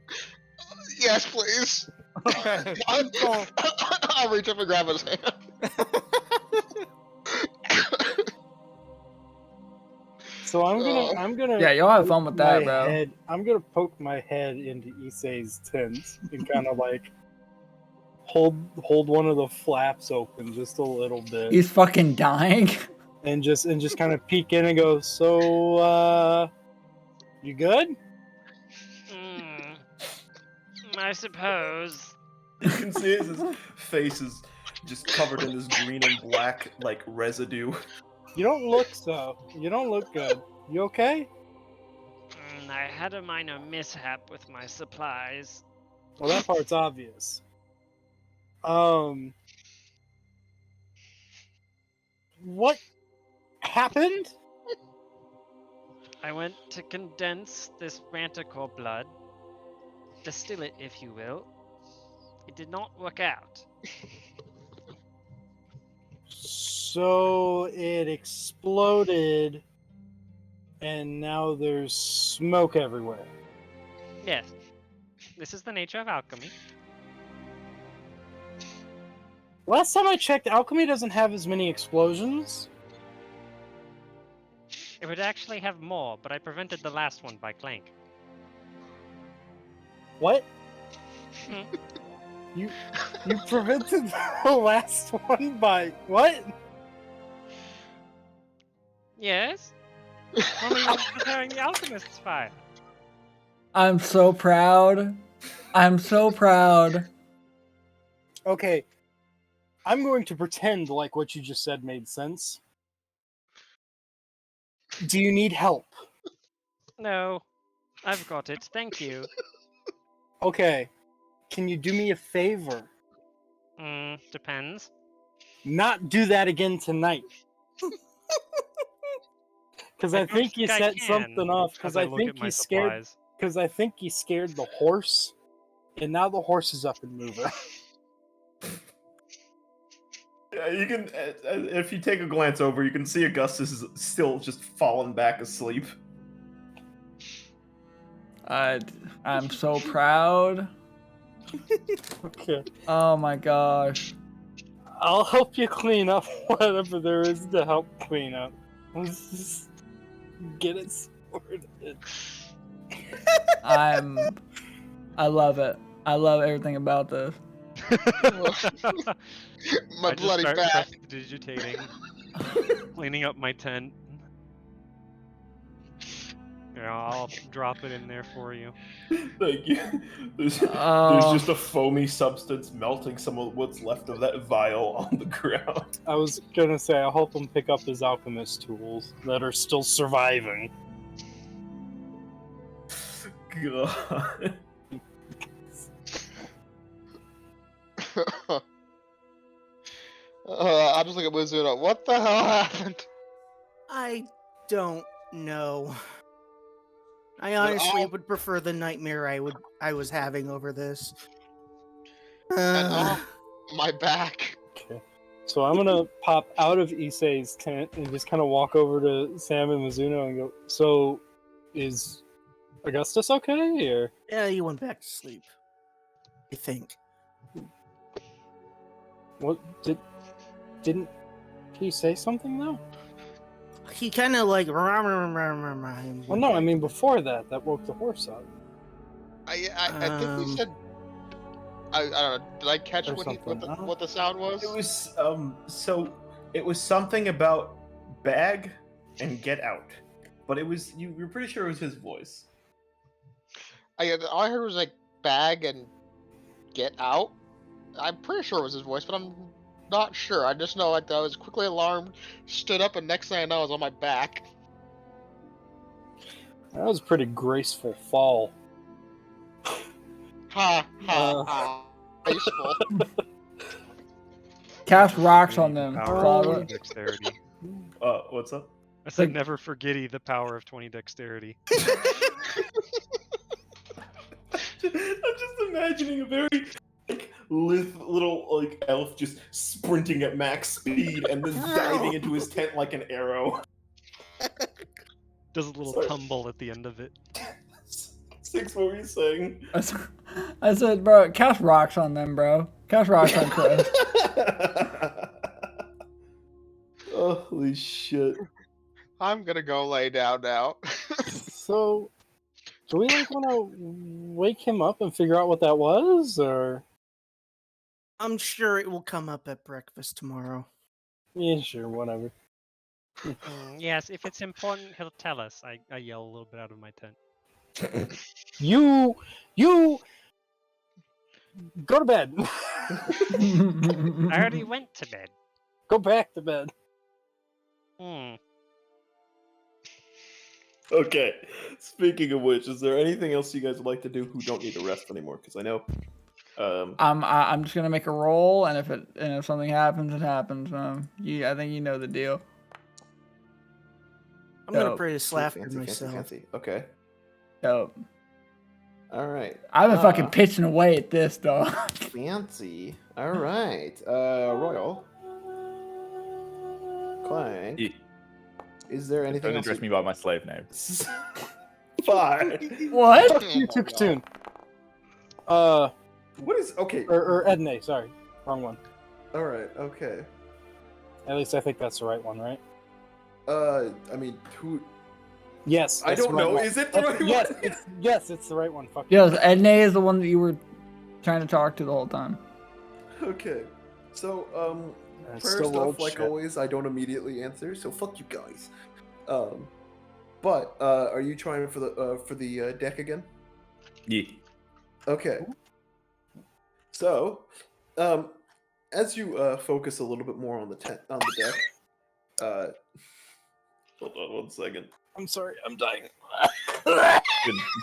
Yes, please. Okay. Go. I'll reach up and grab his hand. So I'm gonna. Yeah, y'all have fun with that, my bro. head- I'm gonna poke my head into Isse's tent and kind of like hold one of the flaps open just a little bit, He's fucking dying. and just kind of peek in and go. So, you good? I suppose. You can see his face is just covered in this green and black like residue. You don't look so. You don't look good. You okay? I had a minor mishap with my supplies. Well, that part's obvious. What happened? I went to condense this manticore blood, distill it, if you will. It did not work out. So it exploded, and now there's smoke everywhere. Yes, this is the nature of alchemy. Last time I checked, alchemy doesn't have as many explosions. It would actually have more, but I prevented the last one by Clank. What? Hmm. You prevented the last one by what? Yes? When we were preparing the alchemist's fire. I'm so proud. I'm so proud. Okay, I'm going to pretend like what you just said made sense. Do you need help? No, I've got it, thank you. Okay, can you do me a favor? Depends. Not do that again tonight. Because I think you set something off. Because I think you scared. Because I think you scared the horse, and now the horse is up and moving. Yeah, you can. If you take a glance over, you can see Augustus is still just fallen back asleep. I'm so proud. Okay. Oh my gosh. I'll help you clean up whatever there is to help clean up. Let's just get it sorted. I love it. I love everything about this. My I just bloody start back. digitating, cleaning up my tent. Yeah, I'll drop it in there for you. Thank you. There's Oh. just a foamy substance melting some of what's left of that vial on the ground. I was gonna say, I'll help him pick up his alchemist tools that are still surviving. God. I just look at Mizuno. What the hell happened? I don't know. I But honestly I'll- would prefer the nightmare I was having over this. And my back. Okay. So I'm gonna pop out of Isse's tent and just kind of walk over to Sam and Mizuno and go, so, is Augustus okay, or? Yeah, he went back to sleep. I think. What, didn't he say something, though? He kind of like. Well, no, I mean before that woke the horse up. I think he said. I don't know. Did I catch Or what the sound was? It was it was something about bag and get out. But it was you were pretty sure it was his voice. All I heard was like bag and get out. I'm pretty sure it was his voice, but I'm not sure. I just know like I was quickly alarmed, stood up, and next thing I know, I was on my back. That was a pretty graceful fall. Ha ha. Graceful. Cast rocks on them. Power of Claude. 20 dexterity. What's up? I said never forgetty the power of 20 dexterity. I'm just imagining a very little like elf just sprinting at max speed and then diving into his tent like an arrow. Does a little Sorry. tumble at the end of it. Six, what were you saying? I said, bro, cast rocks on them, bro. Cast rocks on Chris. Holy shit. I'm gonna go lay down now. So, do we like want to wake him up and figure out what that was, or? I'm sure it will come up at breakfast tomorrow. Yeah, sure, whatever. Yes, if it's important, he'll tell us. I yell a little bit out of my tent. You go to bed. I already went to bed. Go back to bed. Okay. Speaking of which, is there anything else you guys would like to do who don't need to rest anymore? Because I know. I'm just gonna make a roll, and if something happens, it happens. I think you know the deal. I'm gonna Dope. pray to slap fancy, myself. fancy. Okay. Dope. All right. I've been fucking pitching away at this, though. Fancy. All right. Royal. Clank. Yeah. Is there anything Don't else? address me by my slave name. Fine. What? Fuck you, Tukatoon. What is okay? Or Edne, sorry. Wrong one. All right. Okay. At least I think that's the right one, right? I mean, who? Yes. I that's the don't right know. one. Is it the right yes, one? yes, it's the right one. Fuck Yes, Edne is the one that you were trying to talk to the whole time. Okay. So, I prayer still stuff, rolled like shit. always, I don't immediately answer. So fuck you guys. But are you trying for the deck again? Yeah. Okay. So, as you focus a little bit more on the deck, hold on 1 second. I'm sorry, I'm dying. Good.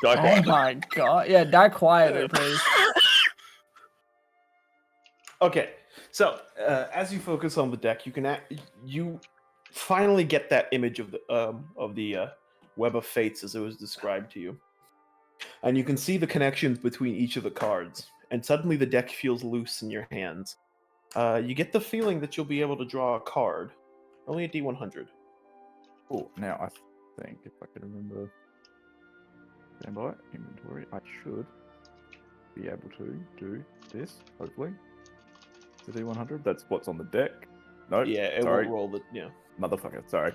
Die Oh quiet. my god. Yeah, die quietly, please. Okay, so as you focus on the deck, you finally get that image of the web of fates as it was described to you, and you can see the connections between each of the cards. And suddenly, the deck feels loose in your hands. You get the feeling that you'll be able to draw a card, only a D100. Oh, now I think if I can remember. Stand by inventory. I should be able to do this. Hopefully, the D100. That's what's on the deck. Nope. Yeah, it sorry. won't roll the Motherfucker. Sorry.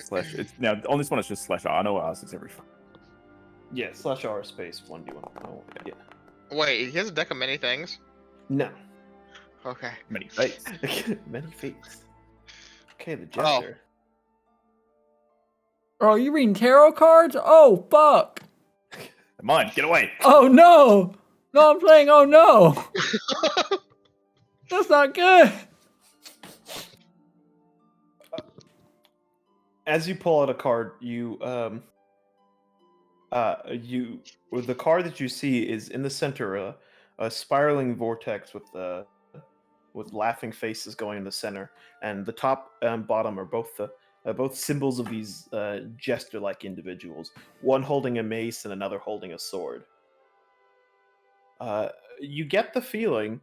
Slash. It's now on this one. It's just slash R. I know ours. It's every. Yeah, /R space 1D1. Oh, yeah. Wait, he has a deck of many things. No. Okay. Many fates. Many fates. Okay, the Oh. jester. Oh, you reading tarot cards? Oh, fuck. Mine, get away! Oh, no. No, I'm saying, oh, no. That's not good. As you pull out a card, the card that you see is in the center, a spiraling vortex with laughing faces going in the center, and the top and bottom are both symbols of these jester-like individuals. One holding a mace and another holding a sword. You get the feeling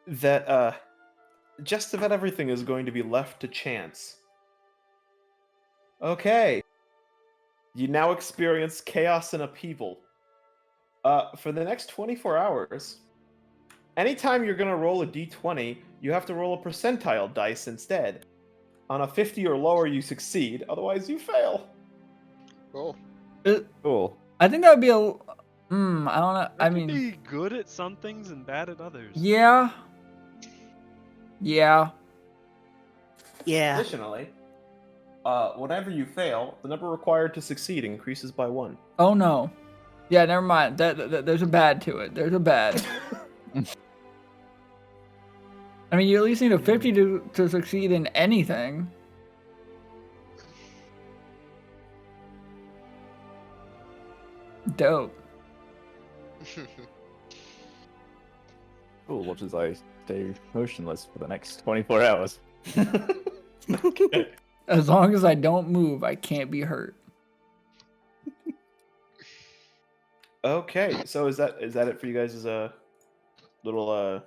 that just about everything is going to be left to chance. Okay. You now experience chaos and upheaval. For the next 24 hours, anytime you're going to roll a d20, you have to roll a percentile dice instead. On a 50 or lower, you succeed. Otherwise, you fail. Cool. Cool. I think that would be a... I don't know. I I can mean, be good at some things and bad at others. yeah. Yeah. Yeah. Additionally, whenever you fail, the number required to succeed increases by 1. Oh, no. Yeah, never mind. There's a bad to it. There's a bad. I mean, you at least need a 50 to succeed in anything. Dope. Cool, watch as I stay motionless for the next 24 hours. Okay. As long as I don't move, I can't be hurt. Okay, so is that it for you guys? As a little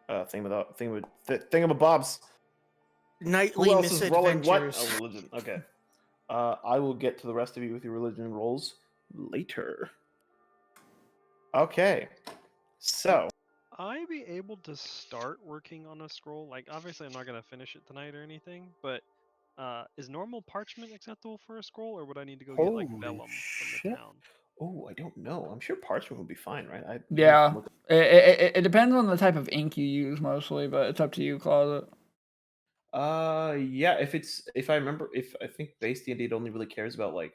thingamabobs. Nightly Who else is rolling what? misadventures. Oh, religion. Okay. I will get to the rest of you with your religion rolls later. Okay. So, I be able to start working on a scroll? Like, obviously, I'm not gonna finish it tonight or anything, but is normal parchment acceptable for a scroll, or would I need to go get like Holy vellum from shit. the town? I don't know. I'm sure parchment would be fine, right? Yeah. It depends on the type of ink you use mostly, but it's up to you, Closet. Yeah. If I think base D&D it only really cares about like,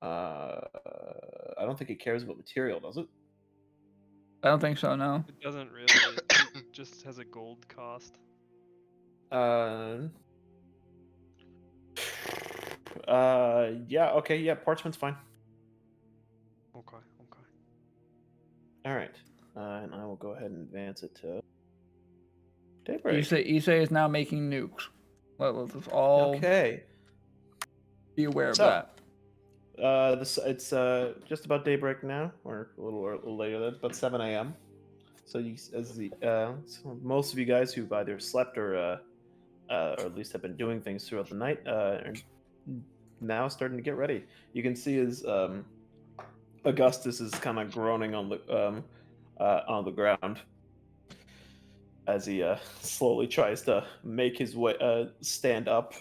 I don't think it cares about material, does it? I don't think so, no. It doesn't really. It just has a gold cost. Yeah. Okay. Yeah. Parchment's fine. Okay. Okay. All right. And I will go ahead and advance it to daybreak. Isse is now making nukes. Let's all Okay. be aware of So, that. It's just about daybreak now, or a little later. That's about 7 a.m. So so most of you guys who've either slept or at least have been doing things throughout the night are now starting to get ready. You can see as Augustus is kind of groaning on the ground as he slowly tries to make his way stand up.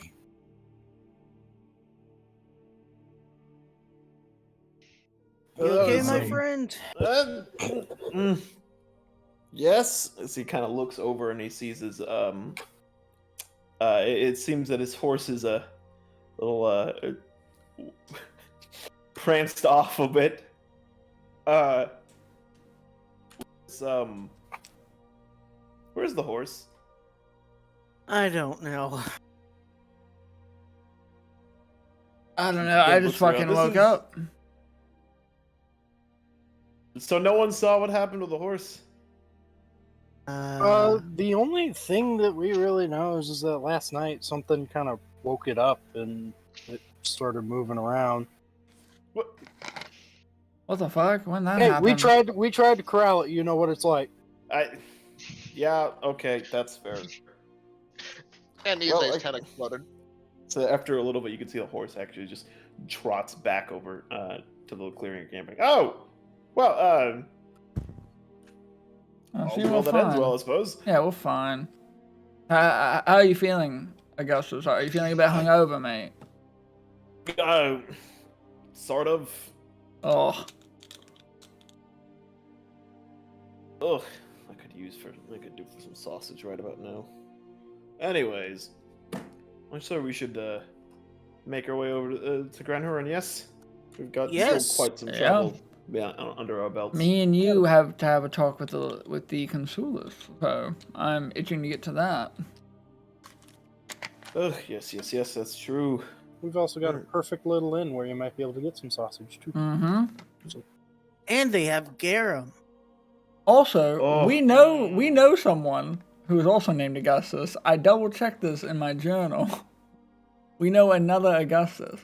You okay, my So- friend? Yes, as he kind of looks over and he sees his it seems that his horse is a little pranced off a bit. Where's the horse? I don't know. I don't know. Yeah, I just looks around. fucking This woke is- up. So no one saw what happened with the horse? The only thing that we really know is that last night something kind of woke it up and it started moving around. What the fuck? When that Hey, happened? we tried to corral it. You know what it's like. Yeah, okay, that's fair. And he's Well, kind of cluttered. So after a little bit, you can see the horse actually just trots back over to the clearing and camping. Oh, well, Oh, all see, well we're that ends fine. well, I suppose. Yeah, we're fine. How are you feeling, Augustus? Are you feeling a bit hungover, mate? Sort of. Oh, Ugh, I could do for some sausage right about now. Anyways, I'm sure we should make our way over to Grand Huron. Yes, we've got Yes. still quite some Yeah. travel under our belts. Me and you have to have a talk with the consulis, so I'm itching to get to that. Ugh, yes, that's true. We've also got a perfect little inn where you might be able to get some sausage too. Mm-hmm. And they have garum. Also, Oh. we know someone who is also named Augustus. I double checked this in my journal. We know another Augustus.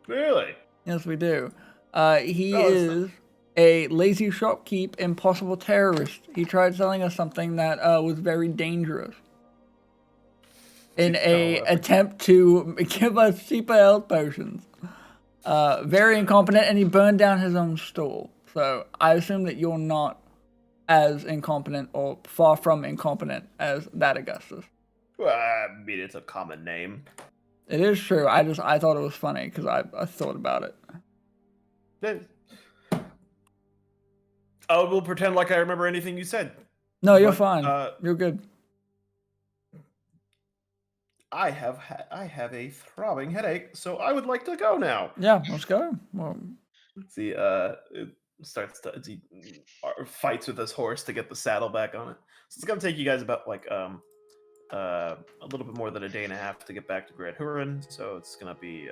Really? Yes, we do. He Oh, it's is a lazy shopkeep, impossible terrorist. He tried selling us something that was very dangerous. In a attempt to give us cheaper health potions. Very incompetent, and he burned down his own stall. So I assume that you're not as incompetent or far from incompetent as that Augustus. Well, I mean, it's a common name. It is true. I thought it was funny because I thought about it. I will pretend like I remember anything you said. No, you're But, fine. You're good. I have a throbbing headache, so I would like to go now. Yeah, let's go. Well, See, it starts to he fights with his horse to get the saddle back on it. So it's gonna take you guys about like a little bit more than a day and a half to get back to Grand Huron. So it's gonna be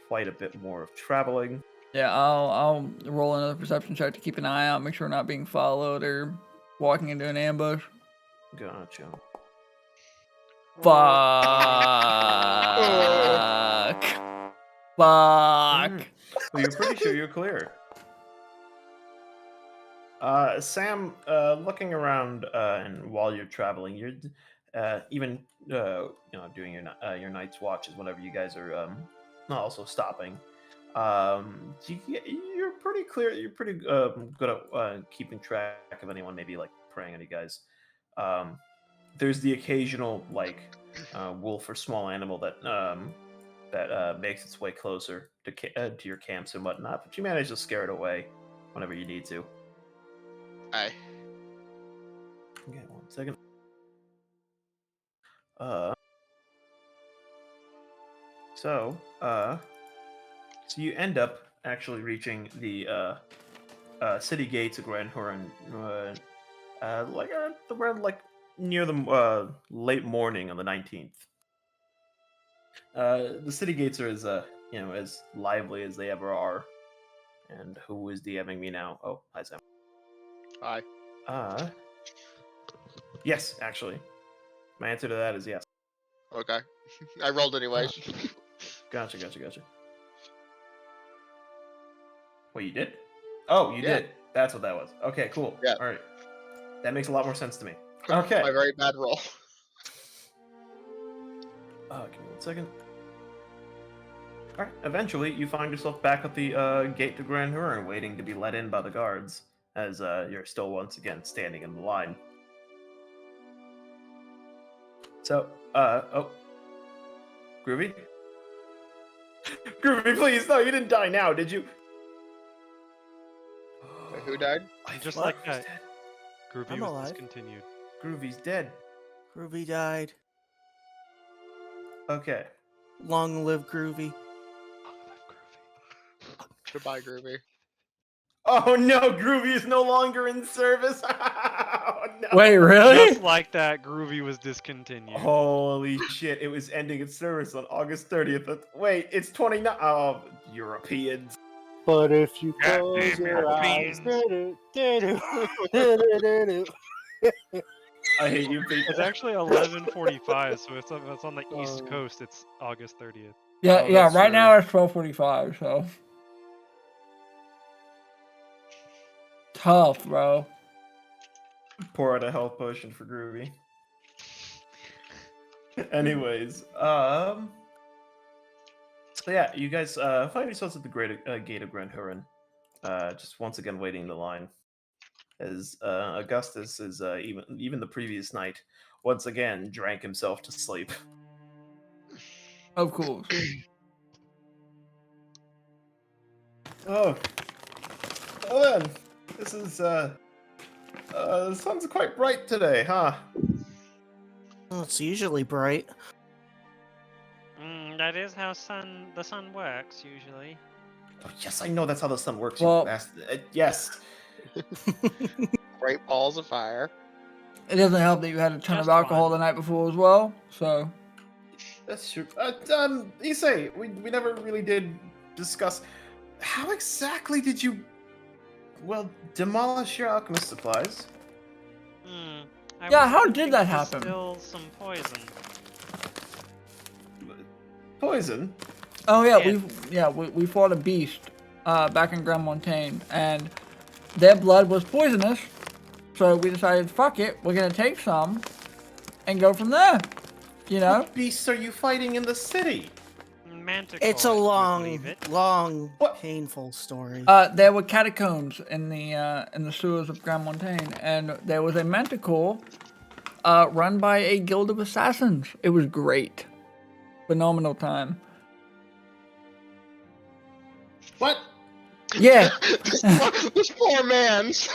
quite a bit more of traveling. yeah, I'll roll another perception check to keep an eye out, make sure we're not being followed or walking into an ambush. Gotcha. Fuck. Fuck. Well, you're pretty sure you're clear. Sam, looking around, and while you're traveling, you're even doing your night's watches whenever you guys are also stopping. You're pretty clear. You're pretty good at keeping track of anyone maybe like preying on you guys. There's the occasional like wolf or small animal that makes its way closer to your camps and whatnot, but you manage to scare it away whenever you need to. Aye. Okay, 1 second. So you end up actually reaching the city gates of Grand Huron, around near the late morning on the 19th. The city gates are as lively as they ever are. And who is DMing me now? Oh, hi Sam. Hi. Yes, actually. My answer to that is yes. Okay. I rolled anyways. Gotcha. Wait, you did? Oh, you did. That's what that was. Okay, cool. Yeah. All right. That makes a lot more sense to me. Okay. My very bad roll. Give me 1 second. All right. Eventually, you find yourself back at the gate to Grand Huron, waiting to be let in by the guards, as you're still once again standing in the line. So, Groovy? Groovy, please, no, you didn't die now, did you? Wait, who died? Just What? like that. Groovy I'm was alive. discontinued. Groovy's dead. Groovy died. Okay. Long live Groovy. Goodbye, Groovy. Oh no, Groovy is no longer in service. Oh, no. Wait, really? Just like that, Groovy was discontinued. Holy shit! It was ending its service on August 30th. Wait, it's 29. Oh, Europeans. But if you God close damn your eyes, I hate you people. It's actually 11:45, so it's on the East Oh. Coast. It's August 30th. Yeah, Oh, yeah. that's Right true. now it's 12:45. So tough, bro. Pour out a health potion for Groovy. Anyways, so yeah, you guys find yourselves at the great gate of Grand Huron, just once again waiting in the line, as Augustus is even the previous night once again drank himself to sleep. Of course. Oh, well then, this is the sun's quite bright today, huh? Well, it's usually bright. That is how the sun works usually. Oh, yes, I know that's how the sun works. Well- you bastard. Yes. Great balls of fire. It doesn't help that you had a ton of Just alcohol one. the night before as well. So That's true. Isse, we never really did discuss how exactly did you, well, demolish your alchemist supplies? I Yeah, was how attempting did that to happen? Distill some poison. Poison? oh Yeah. we fought a beast back in Grand Montaigne, and their blood was poisonous. So we decided, fuck it, we're gonna take some and go from there. You know? What beasts are you fighting in the city? Manticore. It's a if you long, believe it. long, What? painful story. There were catacombs in the sewers of Grand Montaigne, and there was a manticore run by a guild of assassins. It was great. Phenomenal time. What? Yeah. This poor man's.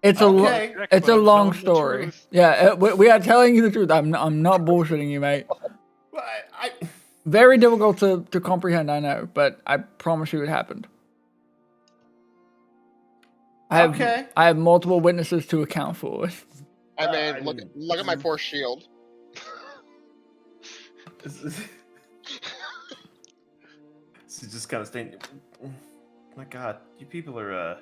It's Okay. it's a But long telling the story. truth. Yeah, we are telling you the truth. I'm not bullshitting you, mate. I Very difficult to comprehend, I know, but I promise you it happened. Okay. I have multiple witnesses to account for it. I mean, I look mean, look at my poor shield. This is just kind of staying. My God, you people are.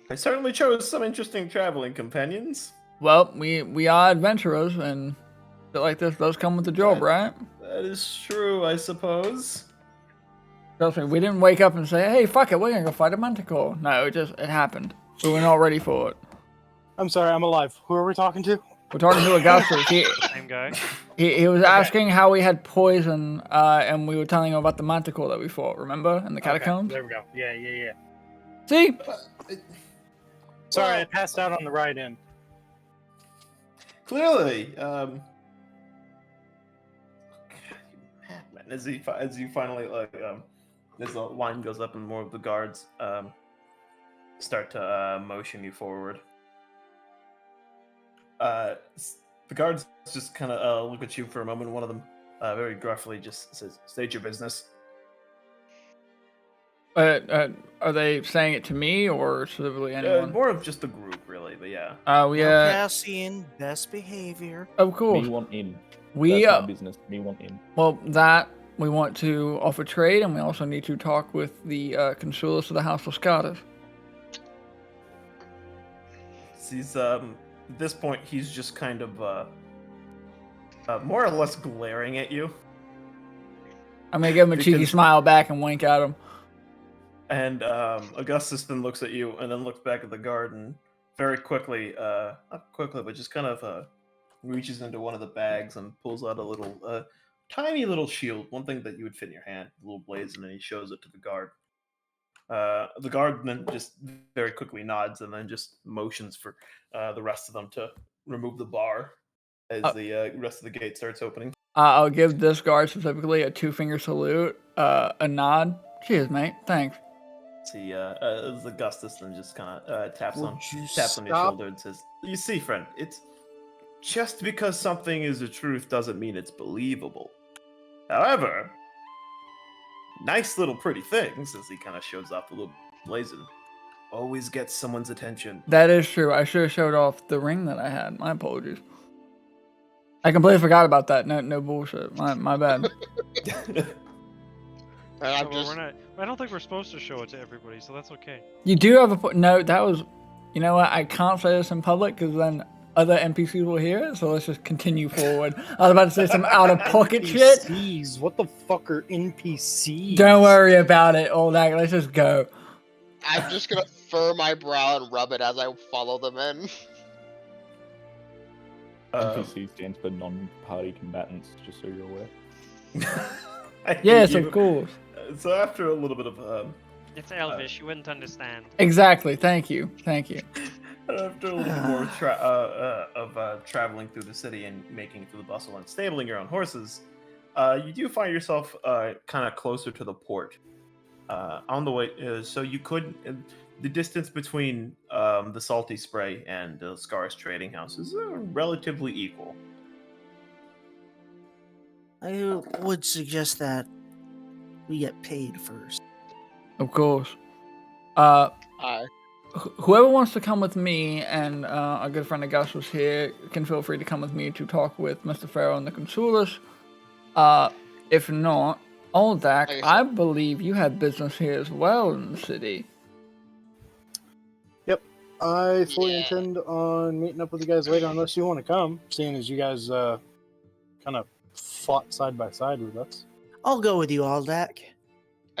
I certainly chose some interesting traveling companions. Well, we are adventurers, and shit like this does come with the job, right? That is true, I suppose. Trust me, we didn't wake up and say, "Hey, fuck it, we're gonna go fight a manticore." No, it happened. We were not ready for it. I'm sorry, I'm alive. Who are we talking to? We're talking to Augustus. Same guy. He was asking how we had poison, and we were telling him about the manticore that we fought. Remember in the catacombs? There we go. Yeah. See, Sorry, I passed out on the ride in. Clearly, as you finally as the line goes up and more of the guards start to motion you forward. The guards just kind of look at you for a moment. One of them very gruffly just says, "State your business." are they saying it to me or specifically anyone? More of just the group, really, but yeah. We Cassian, best behavior. of course. Me want in. We That's my business. Me want in. well that we want to offer trade, and we also need to talk with the consulas of the House of Scotus. He's at this point he's just kind of more or less glaring at you. I'm gonna give him a cheeky Because- smile back and wink at him. And Augustus then looks at you and then looks back at the guard and very quickly, not quickly, but just kind of reaches into one of the bags and pulls out a little, tiny little shield, one thing that you would fit in your hand, a little blaze, and then he shows it to the guard. The guard then just very quickly nods and then just motions for the rest of them to remove the bar as the rest of the gate starts opening. I'll give this guard specifically a 2-finger salute, a nod. Cheers, mate. Thanks. See, as Augustus then just kind of taps Would on you your stop? shoulder and says, "You see, friend, it's just because something is the truth doesn't mean it's believable. However, nice little pretty things," as he kind of shows off the little blazon, "always gets someone's attention." That is true. I should have showed off the ring that I had. My apologies. I completely forgot about that. No bullshit. My bad. And I'm Well, just we're not. I don't think we're supposed to show it to everybody, so that's okay. You do have a no. That was, you know what? I can't say this in public because then other NPCs will hear it. So let's just continue forward. I was about to say some out of pocket shit. NPCs? What the fuck are NPCs? Don't worry about it. All that. Let's just go. I'm just gonna furrow my brow and rub it as I follow them in. NPC stands for non-party combatants, just so you're aware. Yes, of course. So after a little bit of It's Elvish. You wouldn't understand. Exactly. Thank you. After a little bit more traveling through the city and making it through the bustle and stabling your own horses, you do find yourself kind of closer to the port. On the way, so you could the distance between the Salty Spray and the Scar's trading house is relatively equal. I would suggest that we get paid first. Of course. I Whoever wants to come with me, and our good friend Augustus here can feel free to come with me to talk with Mr. Farrow and the Consulas. If not, Aldak, Like I said- I believe you have business here as well in the city. I fully Yeah. intend on meeting up with you guys later, unless you want to come, seeing as you guys kind of fought side by side with us. I'll go with you, Aldak.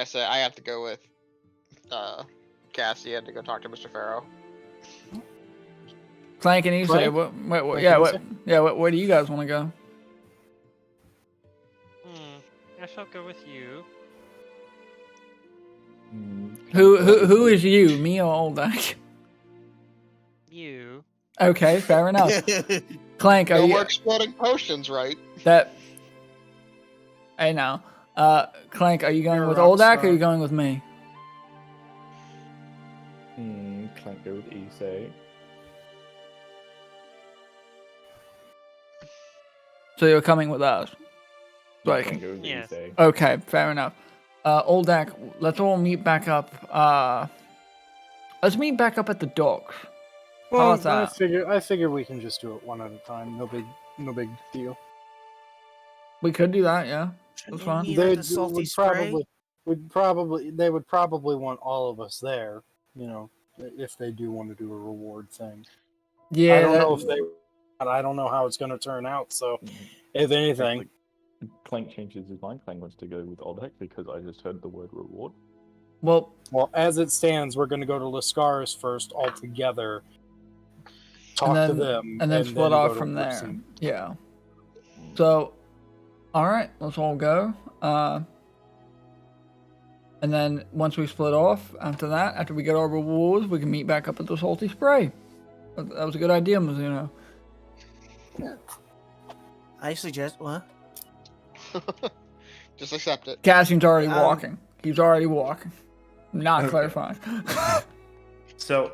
say I have to go with Cassian to go talk to Mr. Farrow. Clank and Isse, Clank? what, Clank yeah, and Isse? where do you guys want to go? I shall go with you. Who is you, me or Aldak? You. Okay, fair enough. Clank, are No you more exploding potions, right? that? Hey now, Clank, are you going You're a with rock Aldak or star. are you going with me? Clank go with Isse. So you're coming with us? Right. Clank go with Yes. Isse. Okay, fair enough. Oldak, let's all meet back up. Let's meet back up at the docks. Well, about that? I figure we can just do it one at a time. No big deal. We could do that, yeah. That's fine. Meet at the salty spray. They would probably want all of us there, you know, if they do want to do a reward thing. Yeah, I don't know if they. I don't know how it's going to turn out. So, if anything, Clank changes his mind. Clank wants to go with Oldek because I just heard the word reward. well, as it stands, we're going to go to Lascaris first all together. Talk to them, and then split go off to from there. Ripsy. Yeah. So, all right, let's all go. And then once we split off, after we get our rewards, we can meet back up at the salty spray. That was a good idea, Mizuno. I suggest what? Just accept it. Cassian's already Um, walking. He's already walking. Not Okay. clarifying. So,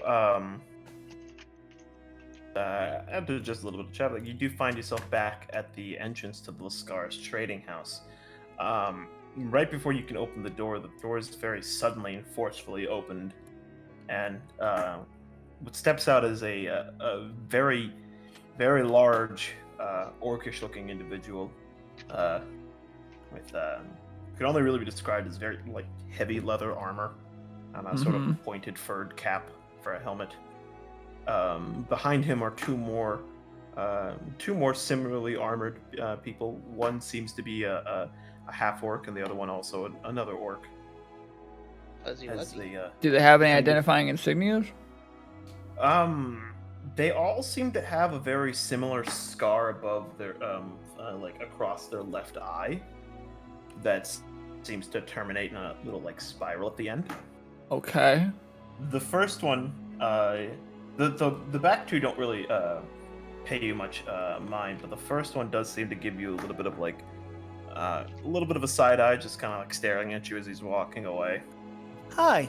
after just a little bit of chat, you do find yourself back at the entrance to the Lascaris trading house. Right before you can open the door is very suddenly and forcefully opened, and what steps out is a very, very large, orcish-looking individual with could only really be described as very heavy leather armor and a sort of pointed furred cap for a helmet. Behind him are two more similarly armored people. One seems to be a half orc, and the other one also another orc. Do they have any identifying insignias? They all seem to have a very similar scar above their across their left eye that seems to terminate in a little spiral at the end. Okay. The first one, the back two don't really pay you much mind, but the first one does seem to give you a little bit of a side eye, just kind of staring at you as he's walking away. Hi.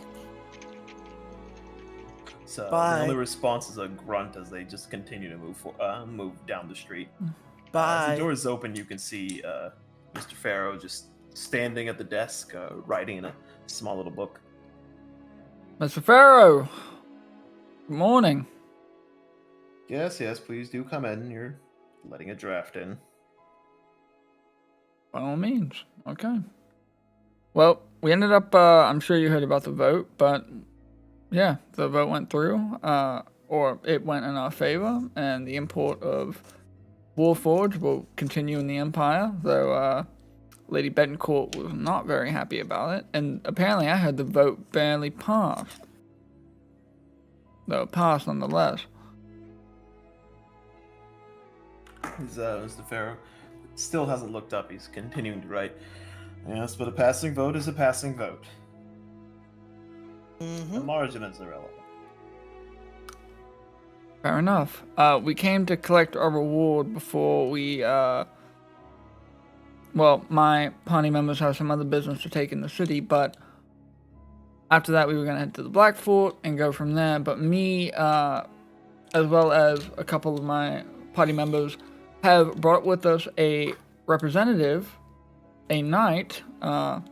So Bye. the only response is a grunt as they just continue to move down the street. As Bye. the door is open, you can see Mr. Farrow just standing at the desk, writing in a small little book. Mr. Farrow. Good morning. Yes, please do come in. You're letting a draft in. By all means. Okay. Well, we ended up, I'm sure you heard about the vote, but yeah, the vote went through, or it went in our favor, and the import of Warforged will continue in the Empire, though Lady Betancourt was not very happy about it, and apparently I heard the vote barely passed. Though it passed nonetheless. Mr. Farrow still hasn't looked up. He's continuing to write. Yes, but a passing vote is a passing vote. The Mm-hmm. margin is irrelevant. Fair enough. We came to collect our reward before we, well, my party members have some other business to take in the city, but after that we were going to head to the Black Fort and go from there, but me, as well as a couple of my party members, have brought with us a representative a knight. So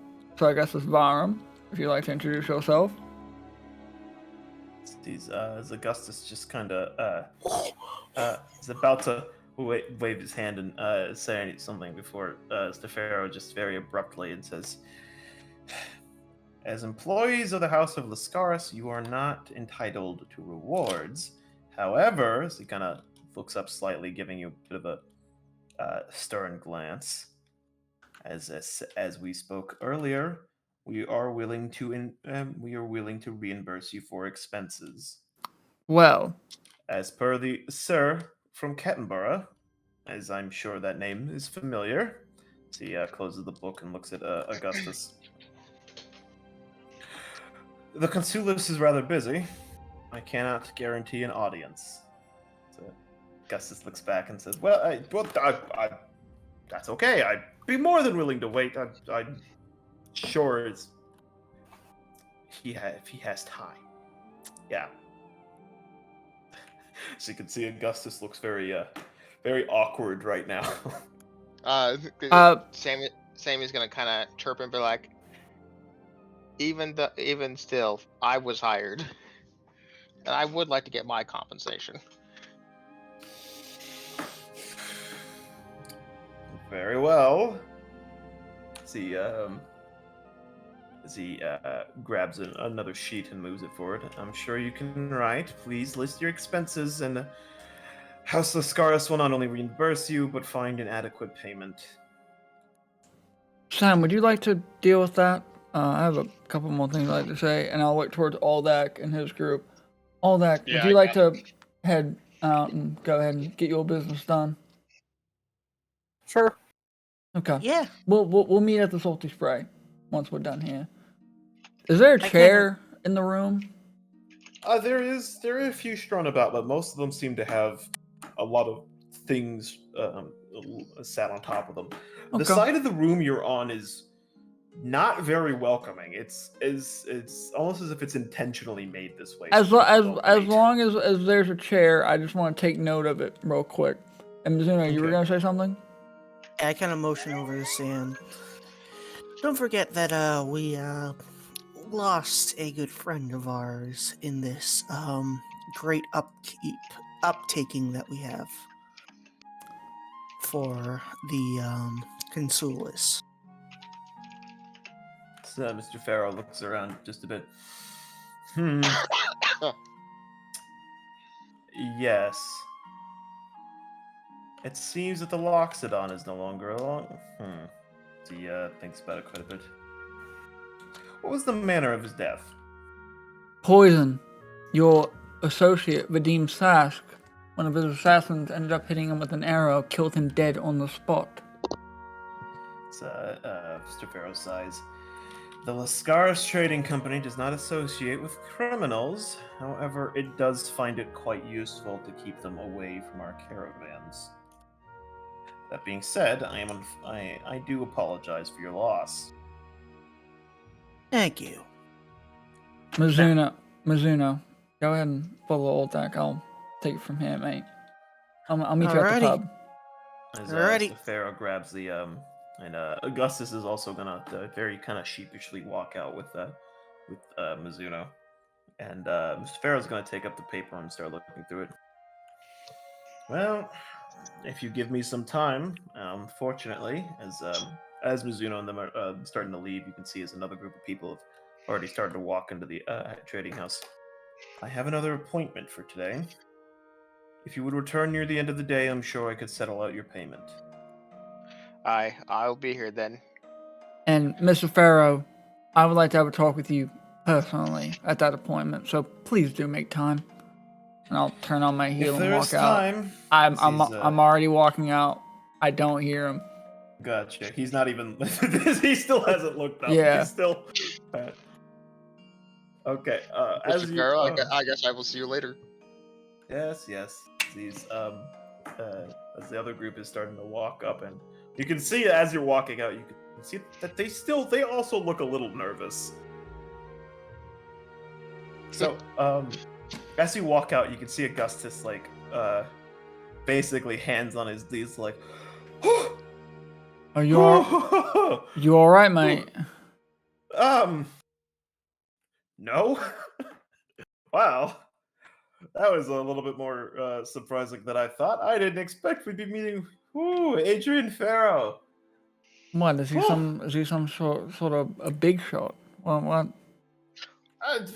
I guess it's Varum. If you'd like to introduce yourself. As Augustus just kind of is about to wave his hand and say something before Stefero just very abruptly and says, "As employees of the House of Lascaris, you are not entitled to rewards. However," as he kind of looks up slightly, giving you a bit of a stern glance, as we spoke earlier, we are willing to reimburse you for expenses. Well, As per the Sir from Kettenborough, as I'm sure that name is familiar. So he closes the book and looks at Augustus. The consulus is rather busy. I cannot guarantee an audience. So Augustus looks back and says, "Well, that's okay. I'd be more than willing to wait. I'm sure if he has time." Yeah. So you can see Augustus looks very awkward right now. Sammy's gonna kind of chirp and be like, even still, I was hired, and I would like to get my compensation. Very well. As he grabs another sheet and moves it forward. "I'm sure you can write. Please list your expenses, and House Lascaris will not only reimburse you, but find an adequate payment." Sam, would you like to deal with that? I have a couple more things I'd like to say, and I'll look towards Aldak and his group. Aldak, Yeah, would you like to head out and go ahead and get your business done? Sure. Okay. Yeah. We'll meet at the Salty Spray once we're done here. Is there a I chair in the room? There are a few strewn about, but most of them seem to have a lot of things sat on top of them. Okay. The side of the room you're on is not very welcoming. It's almost as if it's intentionally made this way. As so long as there's a chair, I just want to take note of it real quick. And Mizuno, you were Okay. gonna say something? I kind of motion over to Sam. Don't forget that we lost a good friend of ours in this great uptaking that we have for the consulis. So Mr. Farrow looks around just a bit. Yes. It seems that the Loxodon is no longer along. He thinks about it quite a bit. What was the manner of his death? Poison. Your associate, Vadim Sask, one of his assassins, ended up hitting him with an arrow, killed him dead on the spot. It's Mr. Farrow sighs. The Lascaris Trading Company does not associate with criminals. However, it does find it quite useful to keep them away from our caravans. That being said, I do apologize for your loss. Thank you. Mizuno, go ahead and follow old deck. I'll take it from here, mate. I'll meet you at the Alrighty. pub. As Alrighty. Mr. Farrow grabs the and Augustus is also gonna very kind of sheepishly walk out with Mizuno, and Mr. Farrow's gonna take up the paper and start looking through it. Well, if you give me some time, fortunately, as Mizuno and them are starting to leave, you can see as another group of people have already started to walk into the trading house. I have another appointment for today. If you would return near the end of the day, I'm sure I could settle out your payment. I'll be here then. And Mr. Farrow, I would like to have a talk with you personally at that appointment, so please do make time. And I'll turn on my heel and walk out. I'm already walking out. I don't hear him. Gotcha. He's not even. He still hasn't looked up. Yeah. He's still. Okay. As you, I guess I will see you later. Yes. These as the other group is starting to walk up, and you can see as you're walking out, you can see that they also look a little nervous. So as you walk out, you can see Augustus basically hands on his knees, like, Are you all right, mate? No. Wow. That was a little bit more surprising than I thought. I didn't expect we'd be meeting Adrian Farrow. What is he some sort of a big shot? What?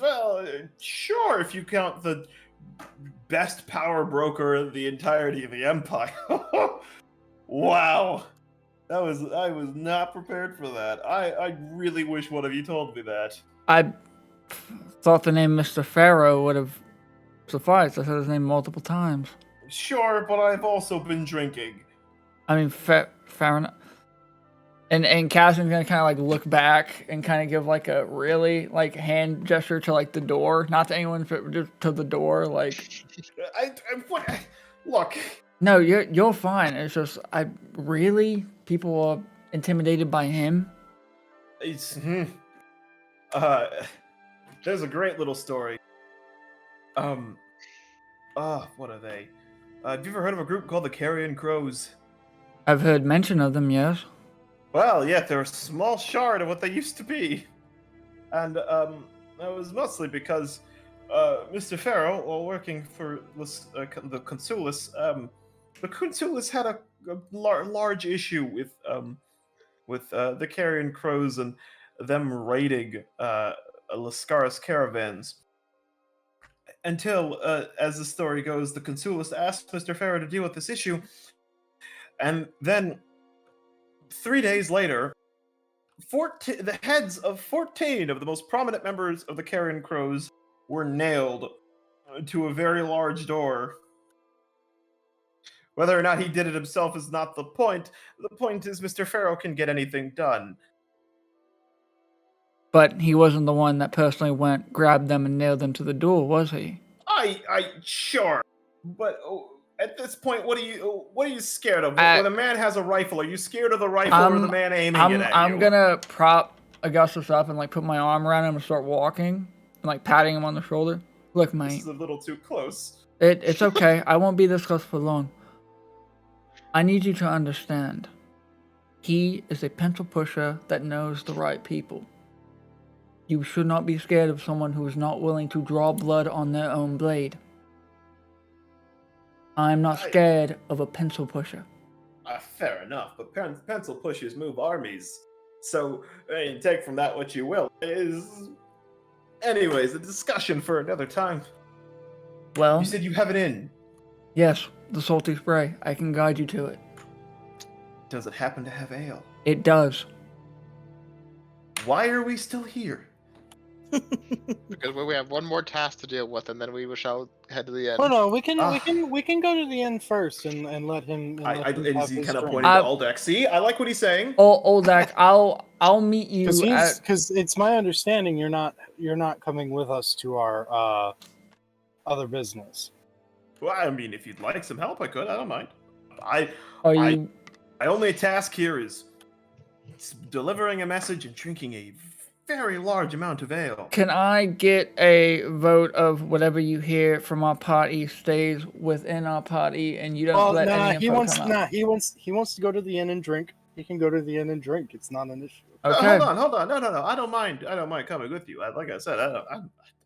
Well, sure, if you count the best power broker in the entirety of the empire. Wow. I was not prepared for that. I really wish one of you told me that. I thought the name Mr. Farrow would have sufficed. I said his name multiple times. Sure, but I've also been drinking. I mean, fair enough. And Cassian's gonna kind of like look back and kind of give like a really like hand gesture to like the door, not to anyone, but just to the door. Like, Look. No, you're fine. It's just people are intimidated by him. It's there's a great little story. What are they? Have you ever heard of a group called the Carrion Crows? I've heard mention of them, yes. Well, yeah, they're a small shard of what they used to be. And that was mostly because Mr. Farrow, while working for the Consulis, the Consulis had a large issue with the Carrion Crows and them raiding Lascaris caravans. Until, as the story goes, the Consulis asked Mr. Farrow to deal with this issue, and then 3 days later, the heads of 14 of the most prominent members of the Carrion Crows were nailed to a very large door. Whether or not he did it himself is not the point. The point is Mr. Farrow can get anything done. But he wasn't the one that personally went, grabbed them, and nailed them to the door, was he? Sure. But at this point, what are you scared of? When a man has a rifle, are you scared of the rifle or the man aiming it at you? I'm gonna prop Augustus up and like put my arm around him and start walking and like patting him on the shoulder. Look, mate. This is a little too close. It's okay. I won't be this close for long. I need you to understand. He is a pencil pusher that knows the right people. You should not be scared of someone who is not willing to draw blood on their own blade. I'm not scared of a pencil pusher. Fair enough, but pencil pushers move armies. So, take from that what you will. Anyways, a discussion for another time. Well, you said you have it in. Yes, the salty spray. I can guide you to it. Does it happen to have ale? It does. Why are we still here? Because we have one more task to deal with, and then we shall head to the end. Oh no, we can go to the end first and let him. Is he kind of pointing to Aldex? See, I like what he's saying. Oldak, I'll meet you because it's my understanding you're not coming with us to our other business. Well, I mean, if you'd like some help, I could. I don't mind. My only task here is delivering a message and drinking a very large amount of ale. Can I get a vote of whatever you hear from our party stays within our party, and you don't let any info come out? He wants to go to the inn and drink. He can go to the inn and drink. It's not an issue. Okay. Hold on. No. I don't mind coming with you. Like I said, I don't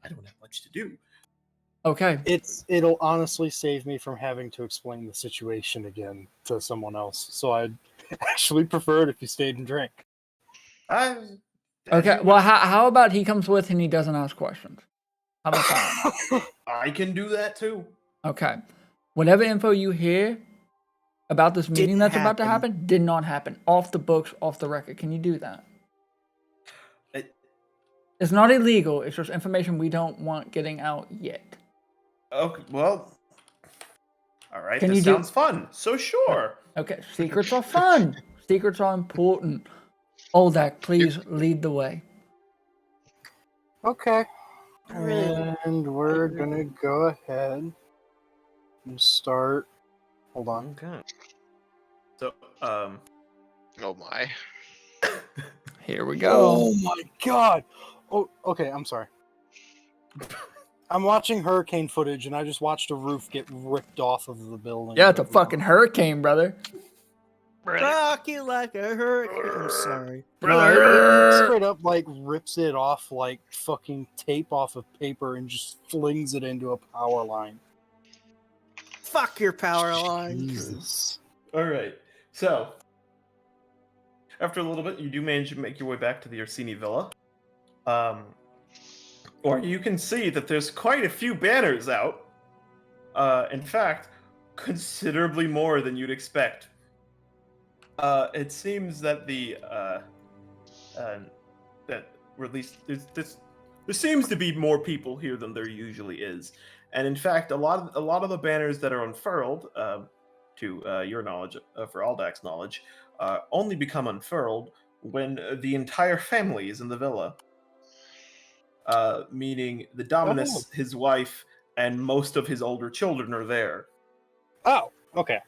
have much to do. Okay. It'll honestly save me from having to explain the situation again to someone else. So I'd actually prefer it if you stayed and drank. Okay. Well, how about he comes with and he doesn't ask questions? How about that? I can do that too. Okay. Whatever info you hear about this meeting that's about to happen did not happen. Off the books, off the record. Can you do that? It's not illegal. It's just information we don't want getting out yet. Okay, well, all right. This sounds fun. So sure. Okay, secrets are fun. Secrets are important. Oldak, please lead the way. Okay. And we're gonna go ahead and start. Hold on. Okay. So, Oh my. Here we go. Oh my god. Oh, okay. I'm sorry. I'm watching hurricane footage, and I just watched a roof get ripped off of the building. Yeah, it's a fucking hurricane, brother. Rock you like a hurricane. I'm sorry. No, it straight up like rips it off like fucking tape off of paper and just flings it into a power line. Fuck your power line. Jesus. All right. So, after a little bit, you do manage to make your way back to the Orsini Villa. Or you can see that there's quite a few banners out. In fact, considerably more than you'd expect. It seems that or at least there seems to be more people here than there usually is. And in fact, a lot of the banners that are unfurled, to your knowledge, for Aldak's knowledge, only become unfurled when the entire family is in the villa. Meaning the Dominus, his wife, and most of his older children are there. Oh, okay.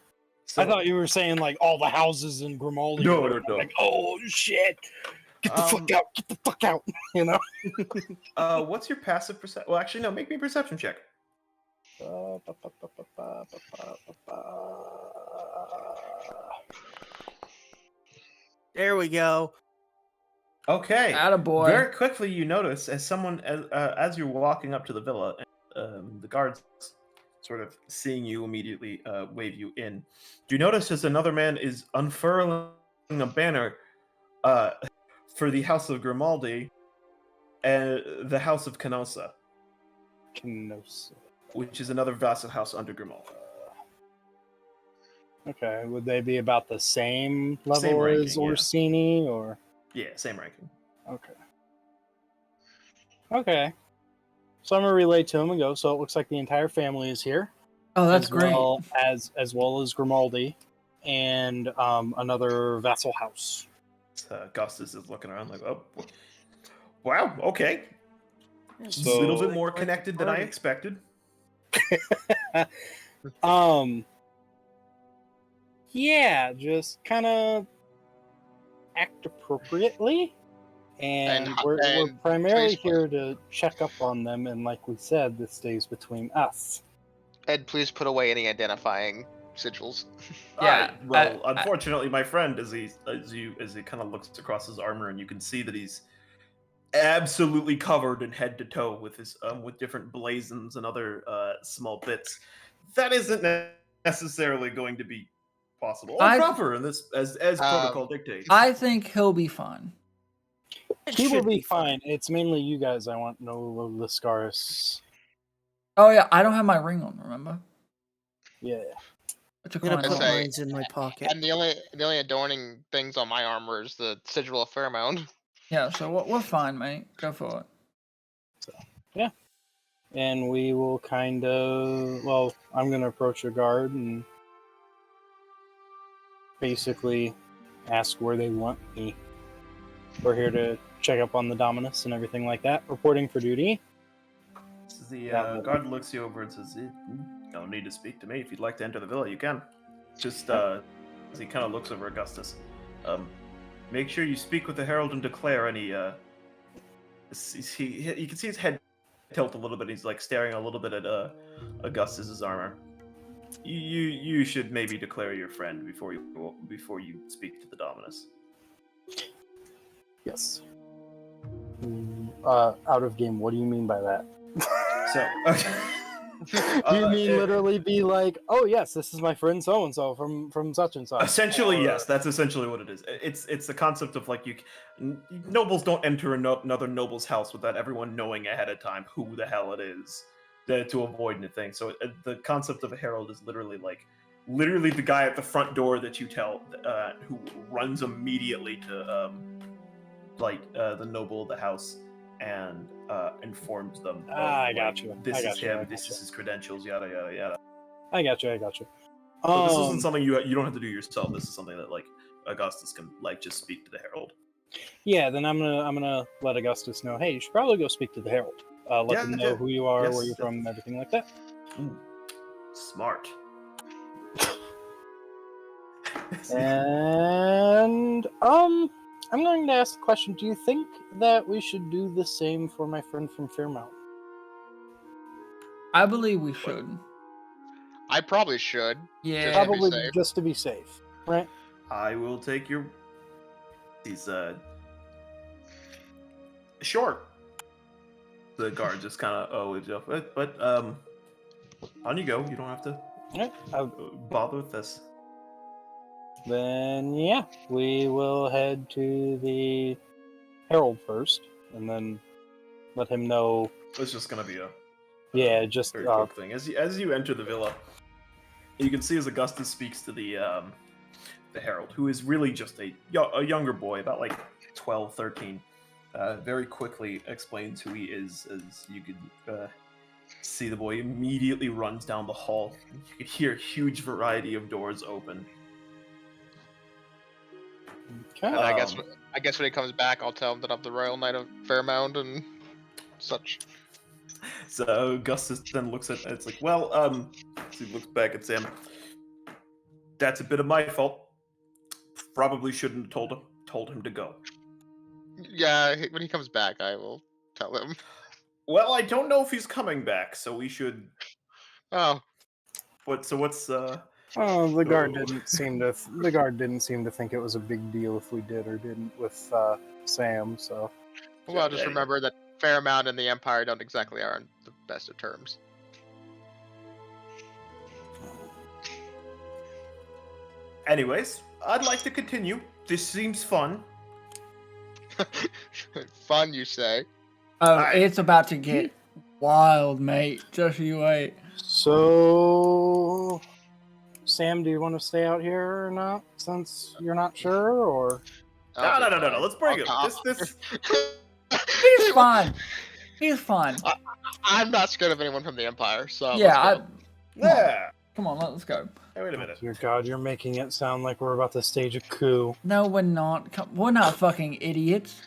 So, I thought you were saying like all the houses in Grimaldi. No. Like, oh shit! Get the fuck out! Get the fuck out! You know. What's your passive perception? Well, actually, no. Make me a perception check. There we go. Okay. Attaboy. Very quickly, you notice as you're walking up to the villa, the guards sort of seeing you immediately wave you in. Do you notice as another man is unfurling a banner for the House of Grimaldi and the House of Canossa, which is another vassal house under Grimaldi. Okay, would they be about the same level Same ranking, as Orsini, or? Yeah, same ranking. Okay. So I'm gonna relay to him and go. So it looks like the entire family is here. Oh, that's great. Well as well as Grimaldi and another vassal house. Augustus is looking around like, oh, wow, okay. So- A little bit more connected than I expected. Yeah, just kind of act appropriately, and we're primarily please- here to check up on them. And like we said, this stays between us. Ed, please put away any identifying sigils. Yeah, Unfortunately, my friend, as he kind of looks across his armor, and you can see that he's absolutely covered in head to toe with his with different blazons and other small bits. That isn't necessarily going to be possible or proper in this as protocol dictates. I think he'll be fine. He will be fine. It's mainly you guys I want no Lascaris. Oh yeah, I don't have my ring on. Remember? Yeah. What you I'm gonna calling put it? mine in my pocket. And the only adorning things on my armor is the sigil of Fairmount. Yeah, so we're fine, mate. Go for it. And we will kind of, well, I'm going to approach a guard and basically ask where they want me. We're here to check up on the Dominus and everything like that. Reporting for duty. The guard looks you over and says, "No need to speak to me. If you'd like to enter the villa, you can." Just as he kind of looks over Augustus. Make sure you speak with the herald and declare any. You can see his head tilt a little bit. He's like staring a little bit at Augustus's armor. You should maybe declare your friend before you speak to the Dominus. Yes. Out of game. What do you mean by that? So, do you mean literally be like, oh yes, this is my friend so and so from such and such? Essentially, yes. That's essentially what it is. It's the concept of like nobles don't enter another noble's house without everyone knowing ahead of time who the hell it is to avoid anything. So the concept of a herald is literally the guy at the front door that you tell who runs immediately to the noble of the house and informs them. I got you. This is him. This is his credentials. Yada yada yada. I got you. So this isn't something you don't have to do yourself. This is something that Augustus can just speak to the herald. Yeah, then I'm gonna let Augustus know. Hey, you should probably go speak to the herald. Let them know who you are, where you're from, and everything like that. Ooh, smart. And I'm going to ask the question: do you think that we should do the same for my friend from Fairmount? I believe we should. I probably should. Yeah. Just to be Probably safe. just to be safe, right? I will take your. He's short. The guard just kind of waves you off. But on you go. You don't have to Alright, bother with this. then yeah, we will head to the Herald first, and then let him know. It's just gonna be a Yeah, just very quick thing. As you enter the villa, you can see as Augustus speaks to the Herald, who is really just a younger boy, about like 12, 13. Very quickly explains who he is, as you could see the boy immediately runs down the hall. You could hear a huge variety of doors open. Okay. And I guess when he comes back, I'll tell him that I'm the Royal Knight of Fairmount and such. So Augustus then looks at it's like, well, so he looks back at Sam. That's a bit of my fault. Probably shouldn't have told him to go. Yeah, when he comes back, I will tell him. Well, I don't know if he's coming back, so we should. Oh, What's Oh, the guard Oh. didn't seem to. The guard didn't seem to think it was a big deal if we did or didn't with Sam. So well, just remember that Fairmount and the Empire don't exactly are on the best of terms. Anyways, I'd like to continue. This seems fun. Fun, you say? Oh, I- it's about to get wild, mate. Just you wait. So, Sam, do you want to stay out here or not? Since you're not sure, or No. Let's bring him. This. He's fun. He's fun. I'm not scared of anyone from the Empire, so Yeah, Yeah. come on, let's go. Hey, wait a minute. dear God, you're making it sound like we're about to stage a coup. No, we're not. We're not fucking idiots.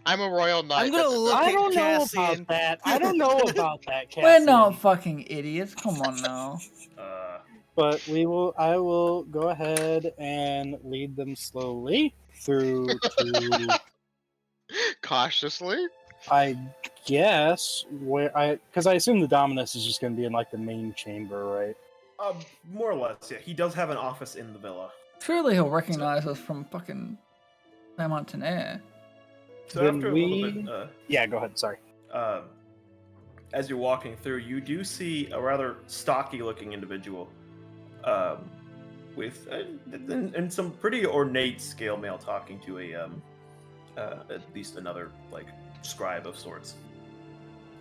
I'm a Royal Knight. I'm gonna look I at don't know Cassian. about that. I don't know about that, Cassian. We're not fucking idiots. Come on now. But we will. I will go ahead and lead them slowly through to. Cautiously. I guess because I assume the Dominus is just going to be in like the main chamber, right? More or less, yeah. He does have an office in the villa. Surely he'll recognize us from fucking Montanair. So Then after a little bit, Yeah, go ahead. Sorry. as you're walking through, you do see a rather stocky-looking individual, with and some pretty ornate scale mail talking to at least another like scribe of sorts.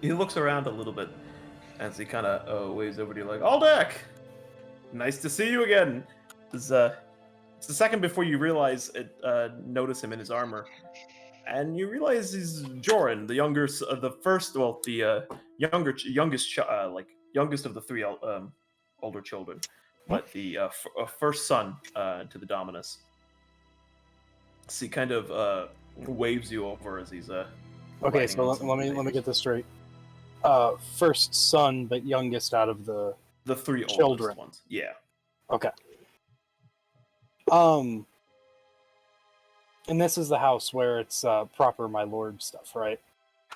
He looks around a little bit as he kind of waves over to you like, "Aldeck, nice to see you again." It's a second before you notice him in his armor, and you realize he's Joran, the younger, youngest of the three older children, but the first son to the Dominus. So he kind of waves you over as he's Okay, writing so on some let me papers. get this straight. First son, but youngest out of the The three children. oldest ones. Yeah. Okay. And this is the house where it's proper my lord stuff, right?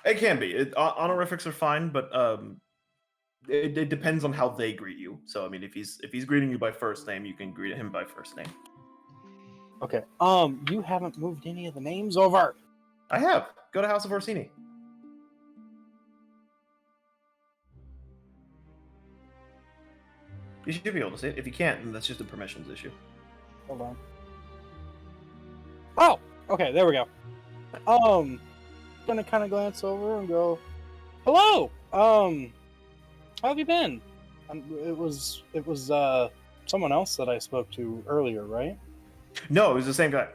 It can be. Honorifics are fine, but it depends on how they greet you. So I mean, if he's greeting you by first name, you can greet him by first name. Okay. You haven't moved any of the names over. I have. Go to House of Orsini. You should be able to see it. If you can't, then that's just a permissions issue. Hold on. Oh, okay, there we go. Gonna kind of glance over and go, "Hello. How have you been?" It was someone else that I spoke to earlier, right? No, it was the same guy.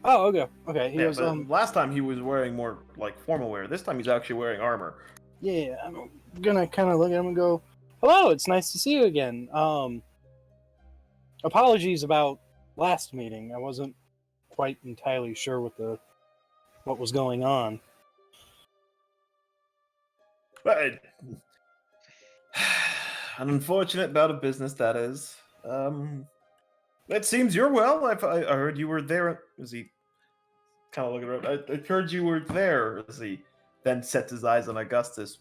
Oh, okay, okay. He Yeah, was but last time he was wearing more like formal wear. This time he's actually wearing armor. Yeah, I'm gonna kind of look at him and go, "Hello, it's nice to see you again. Apologies about last meeting. I wasn't quite entirely sure what was going on." But an unfortunate bout of business, that is. It seems you're well. I heard you were there. As he kind of looking around, I heard you were there. As he then sets his eyes on Augustus,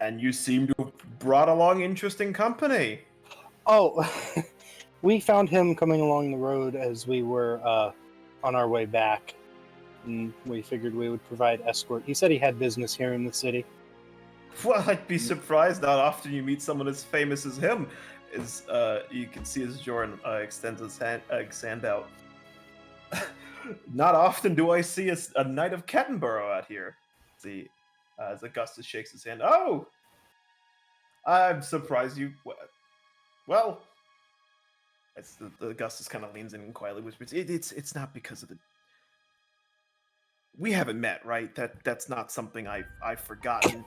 and you seem to have brought along interesting company. Oh, We found him coming along the road as we were on our way back, and we figured we would provide escort. He said he had business here in the city. Well, I'd be surprised not often you meet someone as famous as him. As you can see as Jordan extends his hand out. Not often do I see a knight of Kettenborough out here. See, as Augustus shakes his hand. Oh, I'm surprised you. Well, as the Augustus kind of leans in and quietly whispers, "It's not because of the. We haven't met, right? That's not something I've forgotten."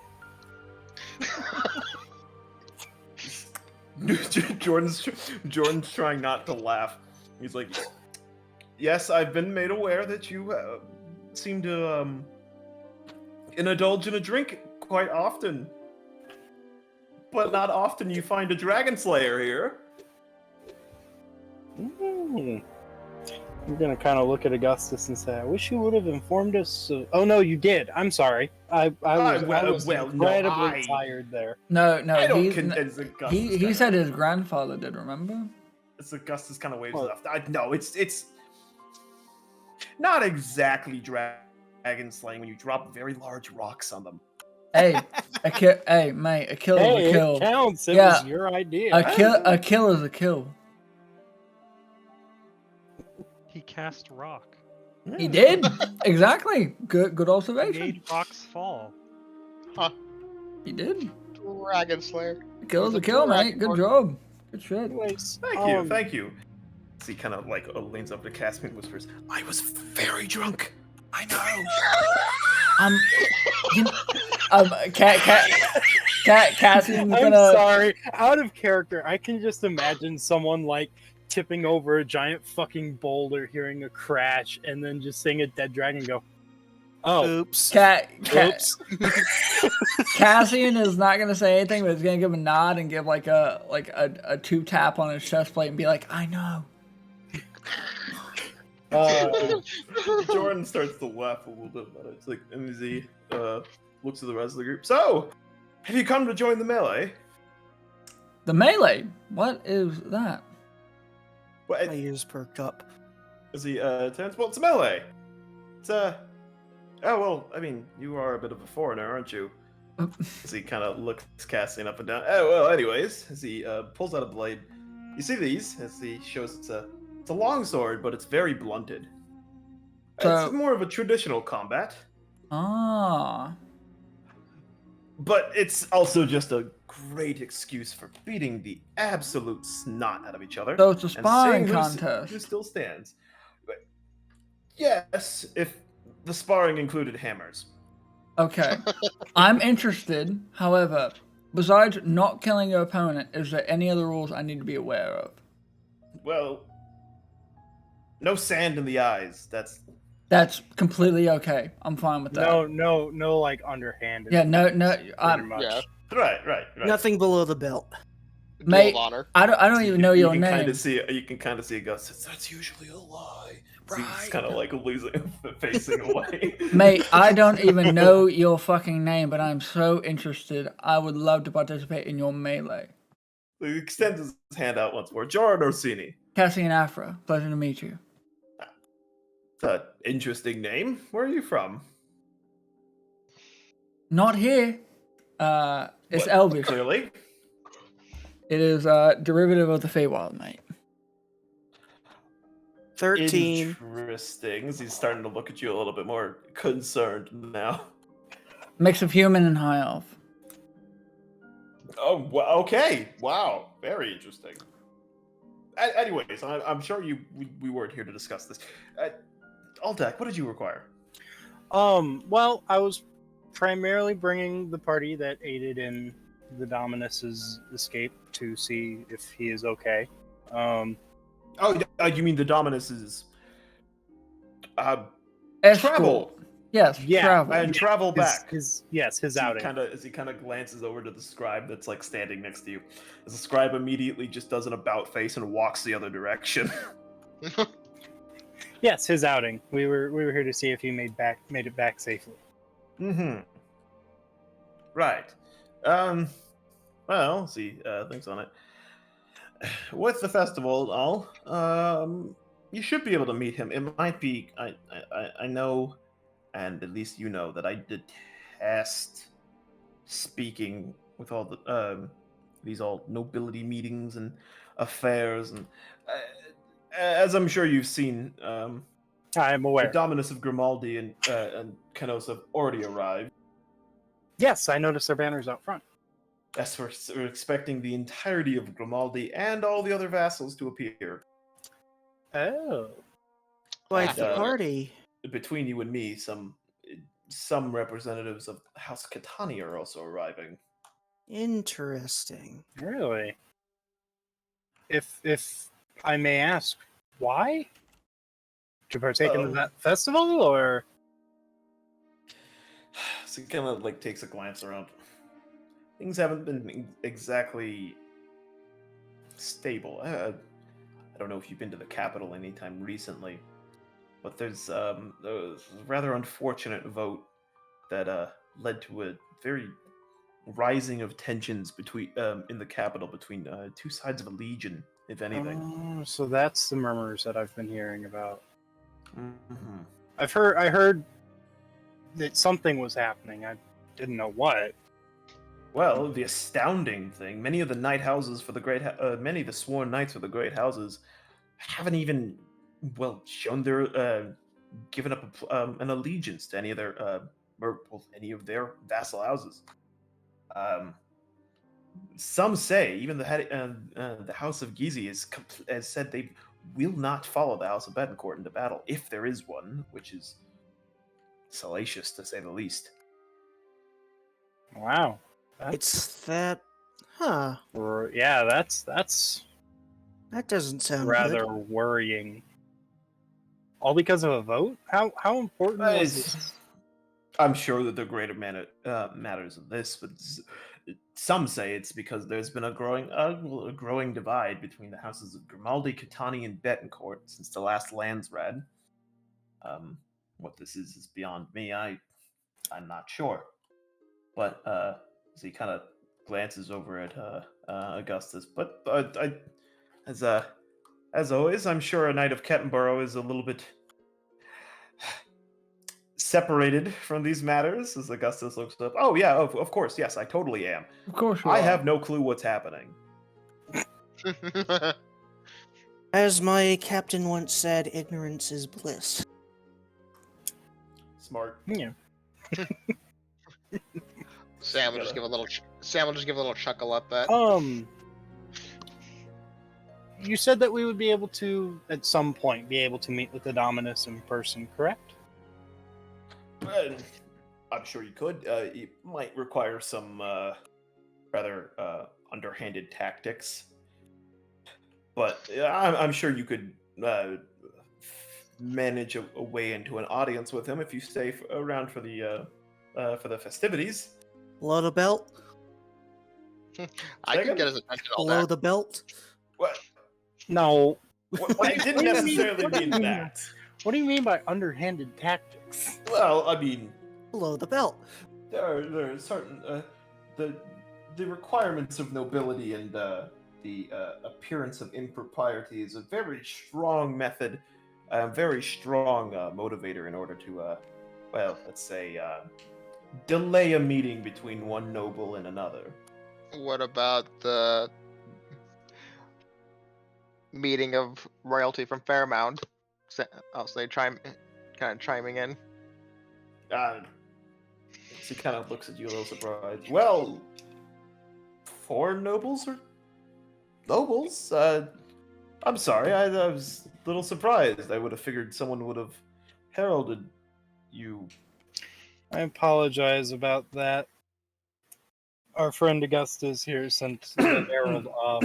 Jordan's trying not to laugh. He's like, "Yes, I've been made aware that you seem to indulge in a drink quite often, but not often you find a dragon slayer here." I'm gonna kind of look at Augustus and say, "I wish you would have informed us." Oh no, you did. I'm sorry. I was incredibly tired there. No, I don't he's, as Augustus he kinda- said his grandfather did. Remember? As Augustus kind of waves Well- it off. No, it's not exactly dragon slaying when you drop very large rocks on them. Hey, hey, mate, a kill is Hey, a kill. it counts. It Yeah. was your idea. A kill is a kill. He cast rock. He did exactly. Good He observation. made rocks fall. He did. Dragon Slayer. A kill is a He's a kill, dragon mate. Good lord. job. Good shit. Anyways, Thank you. So he kind of like leans up to Cassian and whispers, "I was very drunk. I know." Cassian's I'm gonna. sorry. Out of character, I can just imagine someone like tipping over a giant fucking boulder, hearing a crash, and then just seeing a dead dragon go, "Oh, Oops. oops." Cassian is not gonna say anything, but he's gonna give a nod and give like a 2 tap on his chest plate and be like, "I know." Jordan starts to laugh a little bit about it. It's like, and as he looks at the rest of the group. "So, have you come to join the melee?" The melee. What is that? Well, My ears perked up. as he turns, "Well, it's a melee. It's oh well, I mean, you are a bit of a foreigner, aren't you?" As he kind of looks Cassian up and down. "Oh well, anyways," as he pulls out a blade. "You see these?" As he shows it's a long sword, but it's very blunted. So- It's more of a traditional combat, Ah. but it's also just a great excuse for beating the absolute snot out of each other. So it's a and sparring seeing contest. Who still stands? But yes, if the sparring included hammers. Okay. I'm interested. However, besides not killing your opponent, is there any other rules I need to be aware of? Well, no sand in the eyes. That's completely okay. I'm fine with that. No, like underhanded. Yeah, no. pretty much. Yeah. Right. Nothing below the belt. Mate, Duel of honor. I don't even know your you name. can kind of see Augustus. That's usually a lie. He's kind of like facing away. Mate, I don't even know your fucking name, but I'm so interested. I would love to participate in your melee. He extends his hand out once more. "Jordan Orsini. Cassian Afra, pleasure to meet you. It's an interesting name. Where are you from?" Not here. It's What, Elvish. Clearly. It is derivative of the Feywild, mate. 13. Interesting. He's starting to look at you a little bit more concerned now. Mix of human and high elf. Oh, well, okay. Wow. Very interesting. Anyways, I'm sure we weren't here to discuss this. Aldak, what did you require? Well, I was primarily bringing the party that aided in the Dominus's escape to see if he is okay. Oh, you mean the Dominus is Escort. travel Yes, Yeah, travel. and travel back. His outing. As he kind of glances over to the scribe that's like standing next to you, as the scribe immediately just does an about face and walks the other direction. Yes, his outing. We were here to see if he made it back safely. Mm-hmm. Right. Well, let's see. Things on it. with the festival and all, you should be able to meet him. It might be. I know, and at least you know that I detest speaking with all the these all nobility meetings and affairs, and as I'm sure you've seen, I'm the aware. Dominus of Grimaldi and Canos have already arrived. Yes, I noticed their banners out front. Yes, we're expecting the entirety of Grimaldi and all the other vassals to appear. Oh. Quite the Uh, party. Between you and me, some representatives of House Catani are also arriving. Interesting. Really? If I may ask, why? To partake in that festival, or? So he kind of like takes a glance around. Things haven't been exactly stable. I don't know if you've been to the capital anytime recently, but there's a rather unfortunate vote that led to a very rising of tensions between in the capital between two sides of a legion, if anything. Oh, so that's the murmurs that I've been hearing about. Mm-hmm. I heard that something was happening. I didn't know what. Well, the astounding thing: many of the knight houses for the many of the sworn knights for the great houses haven't even shown their given up an allegiance to any of their any of their vassal houses. Some say even the House of Gizi has said they will not follow the House of Betancourt into battle if there is one, which is salacious to say the least. Wow. It's that. Huh. Yeah, that's That doesn't sound rather good. worrying. All because of a vote? How important was this? I'm sure that there are greater matters of this, but some say it's because there's been a growing divide between the houses of Grimaldi, Catani, and Betancourt since the last Landsrad. What this is beyond me. I'm not sure. But as he kind of glances over at Augustus, but as always, I'm sure a knight of Kettenborough is a little bit separated from these matters. As Augustus looks up, oh yeah, of course, yes, I totally am. Of course you I are. have no clue what's happening. As my captain once said, ignorance is bliss. Smart. Yeah. Sam will just give a little. Sam will just give a little chuckle at that. You said that we would be able to, at some point, be able to meet with the Dominus in person, correct? I'm sure you could. It might require some rather underhanded tactics, but I'm sure you could manage a way into an audience with him if you stay around for the festivities. Below the belt? I could get his attention all Below day. the belt? What? No. I didn't necessarily mean that. What do you mean by underhanded tactics? Well, I mean, Below the belt. there are certain the requirements of nobility and the appearance of impropriety is a very strong method, a very strong motivator in order to let's say delay a meeting between one noble and another. What about the meeting of royalty from Fairmount? I'll say kind of chiming in. He kind of looks at you a little surprised. Well, 4 nobles are nobles. I'm sorry, I was a little surprised. I would have figured someone would have heralded you. I apologize about that. Our friend Augustus here sent the herald off.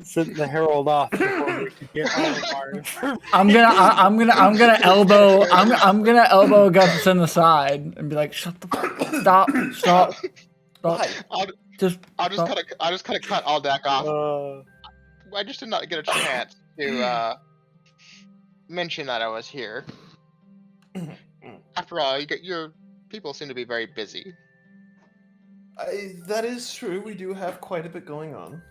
Sent the herald off before we could get all of our information. I'm gonna elbow Augustus in the side and be like, shut the fuck, stop. Why? I'll just kind of cut all deck off. I just did not get a chance to mention that I was here. After all, your people seem to be very busy. That is true. We do have quite a bit going on.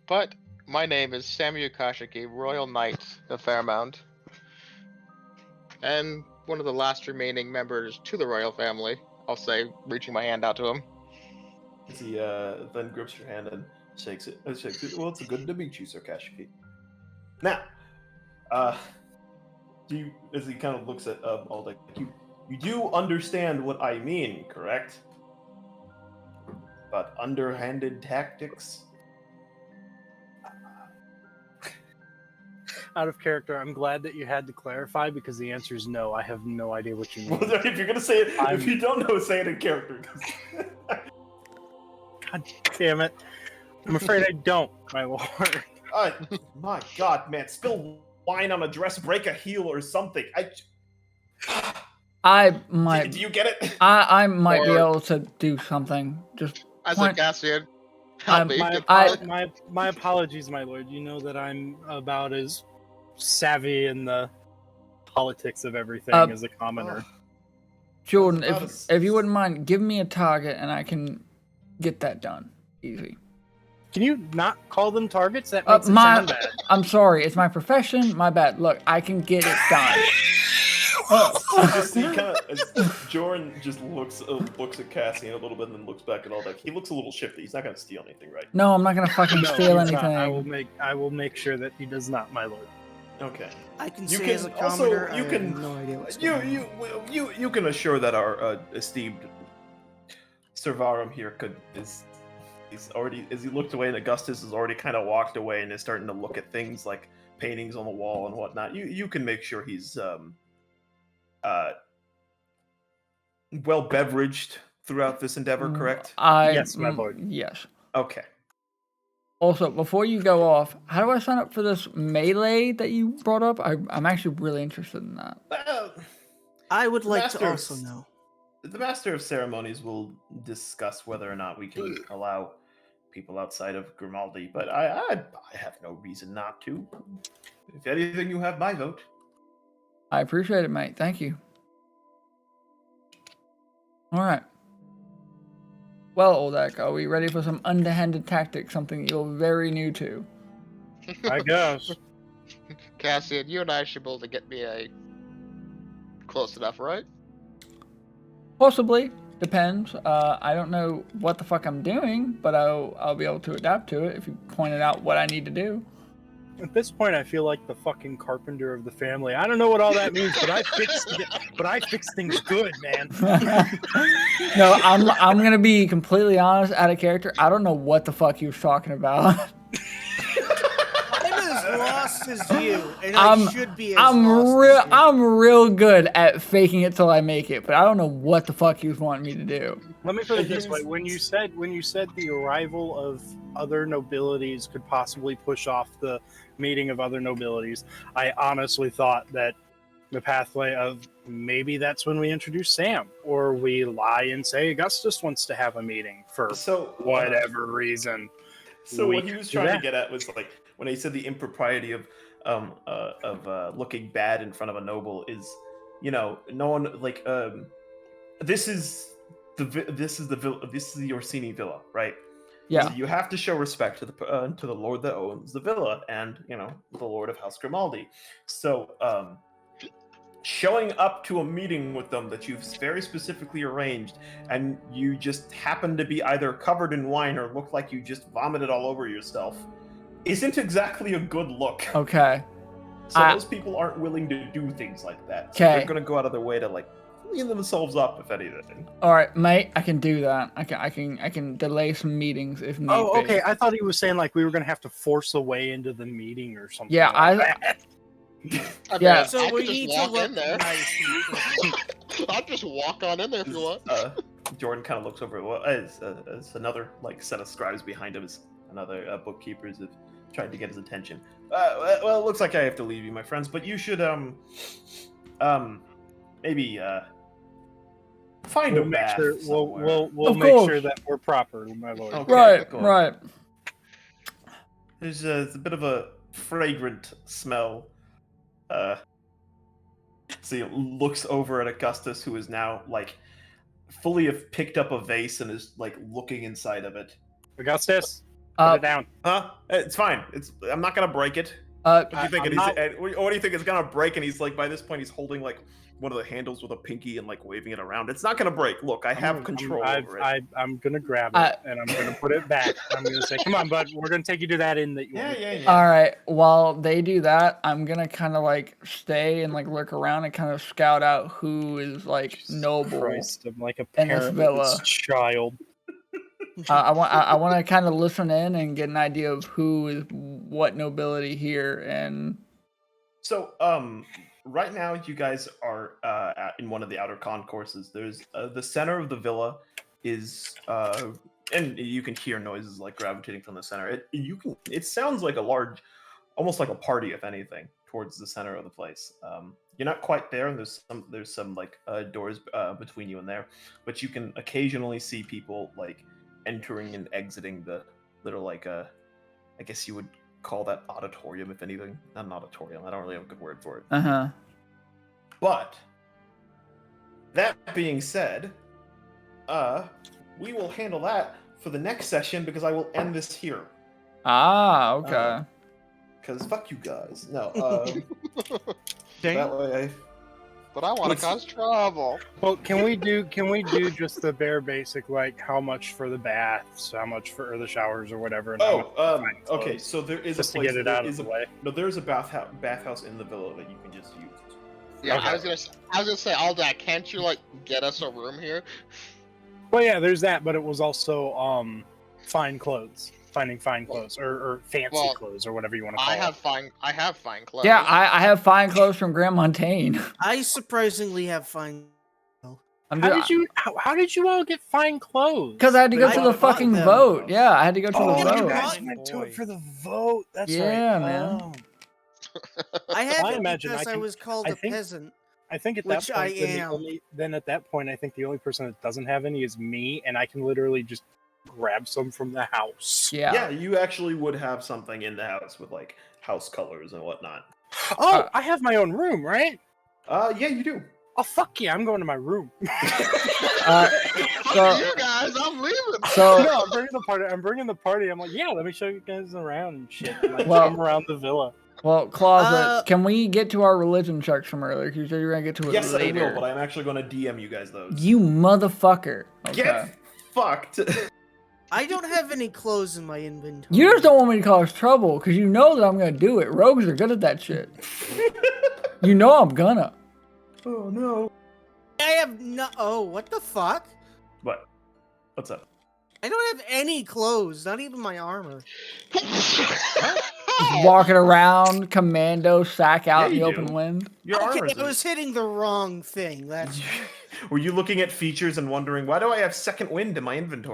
But my name is Sammy Ukashiki, Royal Knight of Fairmount, and one of the last remaining members to the royal family. I'll say, reaching my hand out to him. As he then grips your hand and shakes it. Well, it's good to meet you, Sir Kashiki. Now, as he kind of looks at Aldeck, you do understand what I mean, correct? But underhanded tactics? Out of character, I'm glad that you had to clarify because the answer is no. I have no idea what you mean. Well, if you're gonna say it, if you don't know, say it in character. God damn it. I'm afraid I don't, my lord. My God, man! Spill wine on a dress, break a heel, or something. I might. Do you get it? I might be able to do something. Just As point- a Cassian, help me. My apologies, my lord. You know that I'm about as savvy in the politics of everything as a commoner. Jordan, if you wouldn't mind, give me a target and I can get that done. Easy. Can you not call them targets? That makes it sound bad. I'm sorry, it's my profession. My bad. Look, I can get it done. Jordan just looks at Cassian a little bit and then looks back at Aldeck. He looks a little shifty. He's not gonna steal anything, right? No, I'm not gonna fucking steal he's anything. not. I will make sure that he does not, my lord. Okay. I can You say can as a also- commoner, you I can- have no idea what's going on. You can assure that our esteemed Servarum here he's already, as he looked away, and Augustus has already kind of walked away and is starting to look at things like paintings on the wall and whatnot. You can make sure he's well beveraged throughout this endeavor, correct? Yes, my lord. Yes. Okay. Also, before you go off, how do I sign up for this melee that you brought up? I'm actually really interested in that. I would like to Master of also know. The Master of Ceremonies will discuss whether or not we can allow people outside of Grimaldi, but I have no reason not to. If anything, you have my vote. I appreciate it, mate. Thank you. All right. Well, Aldeck, are we ready for some underhanded tactics, something you're very new to? I guess. Cassian, you and I should be able to get me a close enough, right? Possibly. Depends. I don't know what the fuck I'm doing, but I'll be able to adapt to it if you pointed out what I need to do. At this point, I feel like the fucking carpenter of the family. I don't know what all that means, but I fix things good, man. No, I'm gonna be completely honest, out of character. I don't know what the fuck he was talking about. I'm as lost as you, and I should be as I'm lost as you. I'm real good at faking it till I make it, but I don't know what the fuck he was wanting me to do. Let me put it this way: when you said the arrival of other nobilities could possibly push off the meeting of other nobilities, I honestly thought that the pathway of maybe that's when we introduce Sam, or we lie and say Augustus wants to have a meeting for whatever reason. So what he was trying to get at was like when he said the impropriety of looking bad in front of a noble is, no one like this is the Orsini villa, right? Yeah. So you have to show respect to the lord that owns the villa and the lord of House Grimaldi. So showing up to a meeting with them that you've very specifically arranged, and you just happen to be either covered in wine or look like you just vomited all over yourself, isn't exactly a good look. Okay. So those people aren't willing to do things like that. So they're gonna go out of their way to like clean themselves up, if anything. All right, mate. I can do that. I can delay some meetings if need be. Oh, okay. I thought he was saying like we were gonna have to force a way into the meeting or something. Yeah, Yeah. So we need to look nice. I'll just walk on in there if you want. Jordan kind of looks over. Well, as another like set of scribes behind him, as another bookkeepers have tried to get his attention. Well, it looks like I have to leave you, my friends. But you should maybe find a bath somewhere. We'll make sure that we're proper, my lord. Okay, Right. There's a bit of a fragrant smell. So he looks over at Augustus, who is now like fully have picked up a vase and is like looking inside of it. Augustus, put it down. Huh? It's fine. I'm not gonna break it. Uh, What do you think? I'm And not- what do you think? It's gonna break, and he's like, by this point, he's holding like one of the handles with a pinky and like waving it around. It's not gonna break. Look, I have control over it. I'm gonna grab it and I'm gonna put it back. I'm gonna say, "Come on, bud, we're gonna take you to that inn that you want." Yeah. All right. While they do that, I'm gonna kind of like stay and like look around and kind of scout out who is like noble. Christ, I'm like a in this parent villa. with its child. I want to kind of listen in and get an idea of who is what nobility here. And So, right now you guys are in one of the outer concourses. There's the center of the villa is and you can hear noises like gravitating from the center. It sounds like a large, almost like a party, if anything, towards the center of the place. You're not quite there, and there's some like doors between you and there, but you can occasionally see people like entering and exiting the little like I guess you would call that auditorium, if anything. Not an auditorium. I don't really have a good word for it. But that being said, we will handle that for the next session because I will end this here. Okay. Because fuck you guys. No. Dang. That way But I want to cause trouble. Well, can we do just the bare basic, like how much for the baths, how much for the showers or whatever? And how much for the fine okay. clothes, So there is just a place. to get it there out is of a, the way. No, there is a bathhouse in the villa that you can just use. Yeah, Okay. I was gonna say all that. Can't you like get us a room here? Well, yeah, there's that, but it was also fine clothes, finding fine clothes or fancy clothes or whatever you want to call I it. have fine clothes. Yeah, I have fine clothes from Grand Montaigne. I surprisingly have fine. How did you all get fine clothes? Because I had to go I to the bought fucking them. vote. Yeah, I had to go to the you vote. bought- You went to it for the vote. That's Yeah, right. man. Oh. I had I it imagine because I I can- was called I a think- peasant. I think at that Which point, I then, am. then at that point, I think the only person that doesn't have any is me, and I can literally just grab some from the house. Yeah. You actually would have something in the house with like house colors and whatnot. Oh, I have my own room, right? Yeah, you do. Oh, fuck yeah, I'm going to my room. So, you guys, I'm leaving. so No, I'm bringing the party. I'm like, yeah, let me show you guys around and shit. Like, Well- come around the villa. well, Closet, can we get to our religion checks from earlier? Because you said you were gonna get to it Yes, later. I will, but I'm actually going to DM you guys those. You motherfucker. Okay. Get fucked. I don't have any clothes in my inventory. You just don't want me to cause trouble because you know that I'm gonna do it. Rogues are good at that shit. You know I'm gonna. Oh no. I have no. Oh, what the fuck? What? What's up? I don't have any clothes, not even my armor. Just walking around, commando, sack out in Yeah, the you open do. wind. Your Okay, armor's I was hitting the wrong thing. That's Were you looking at features and wondering why do I have second wind in my inventory?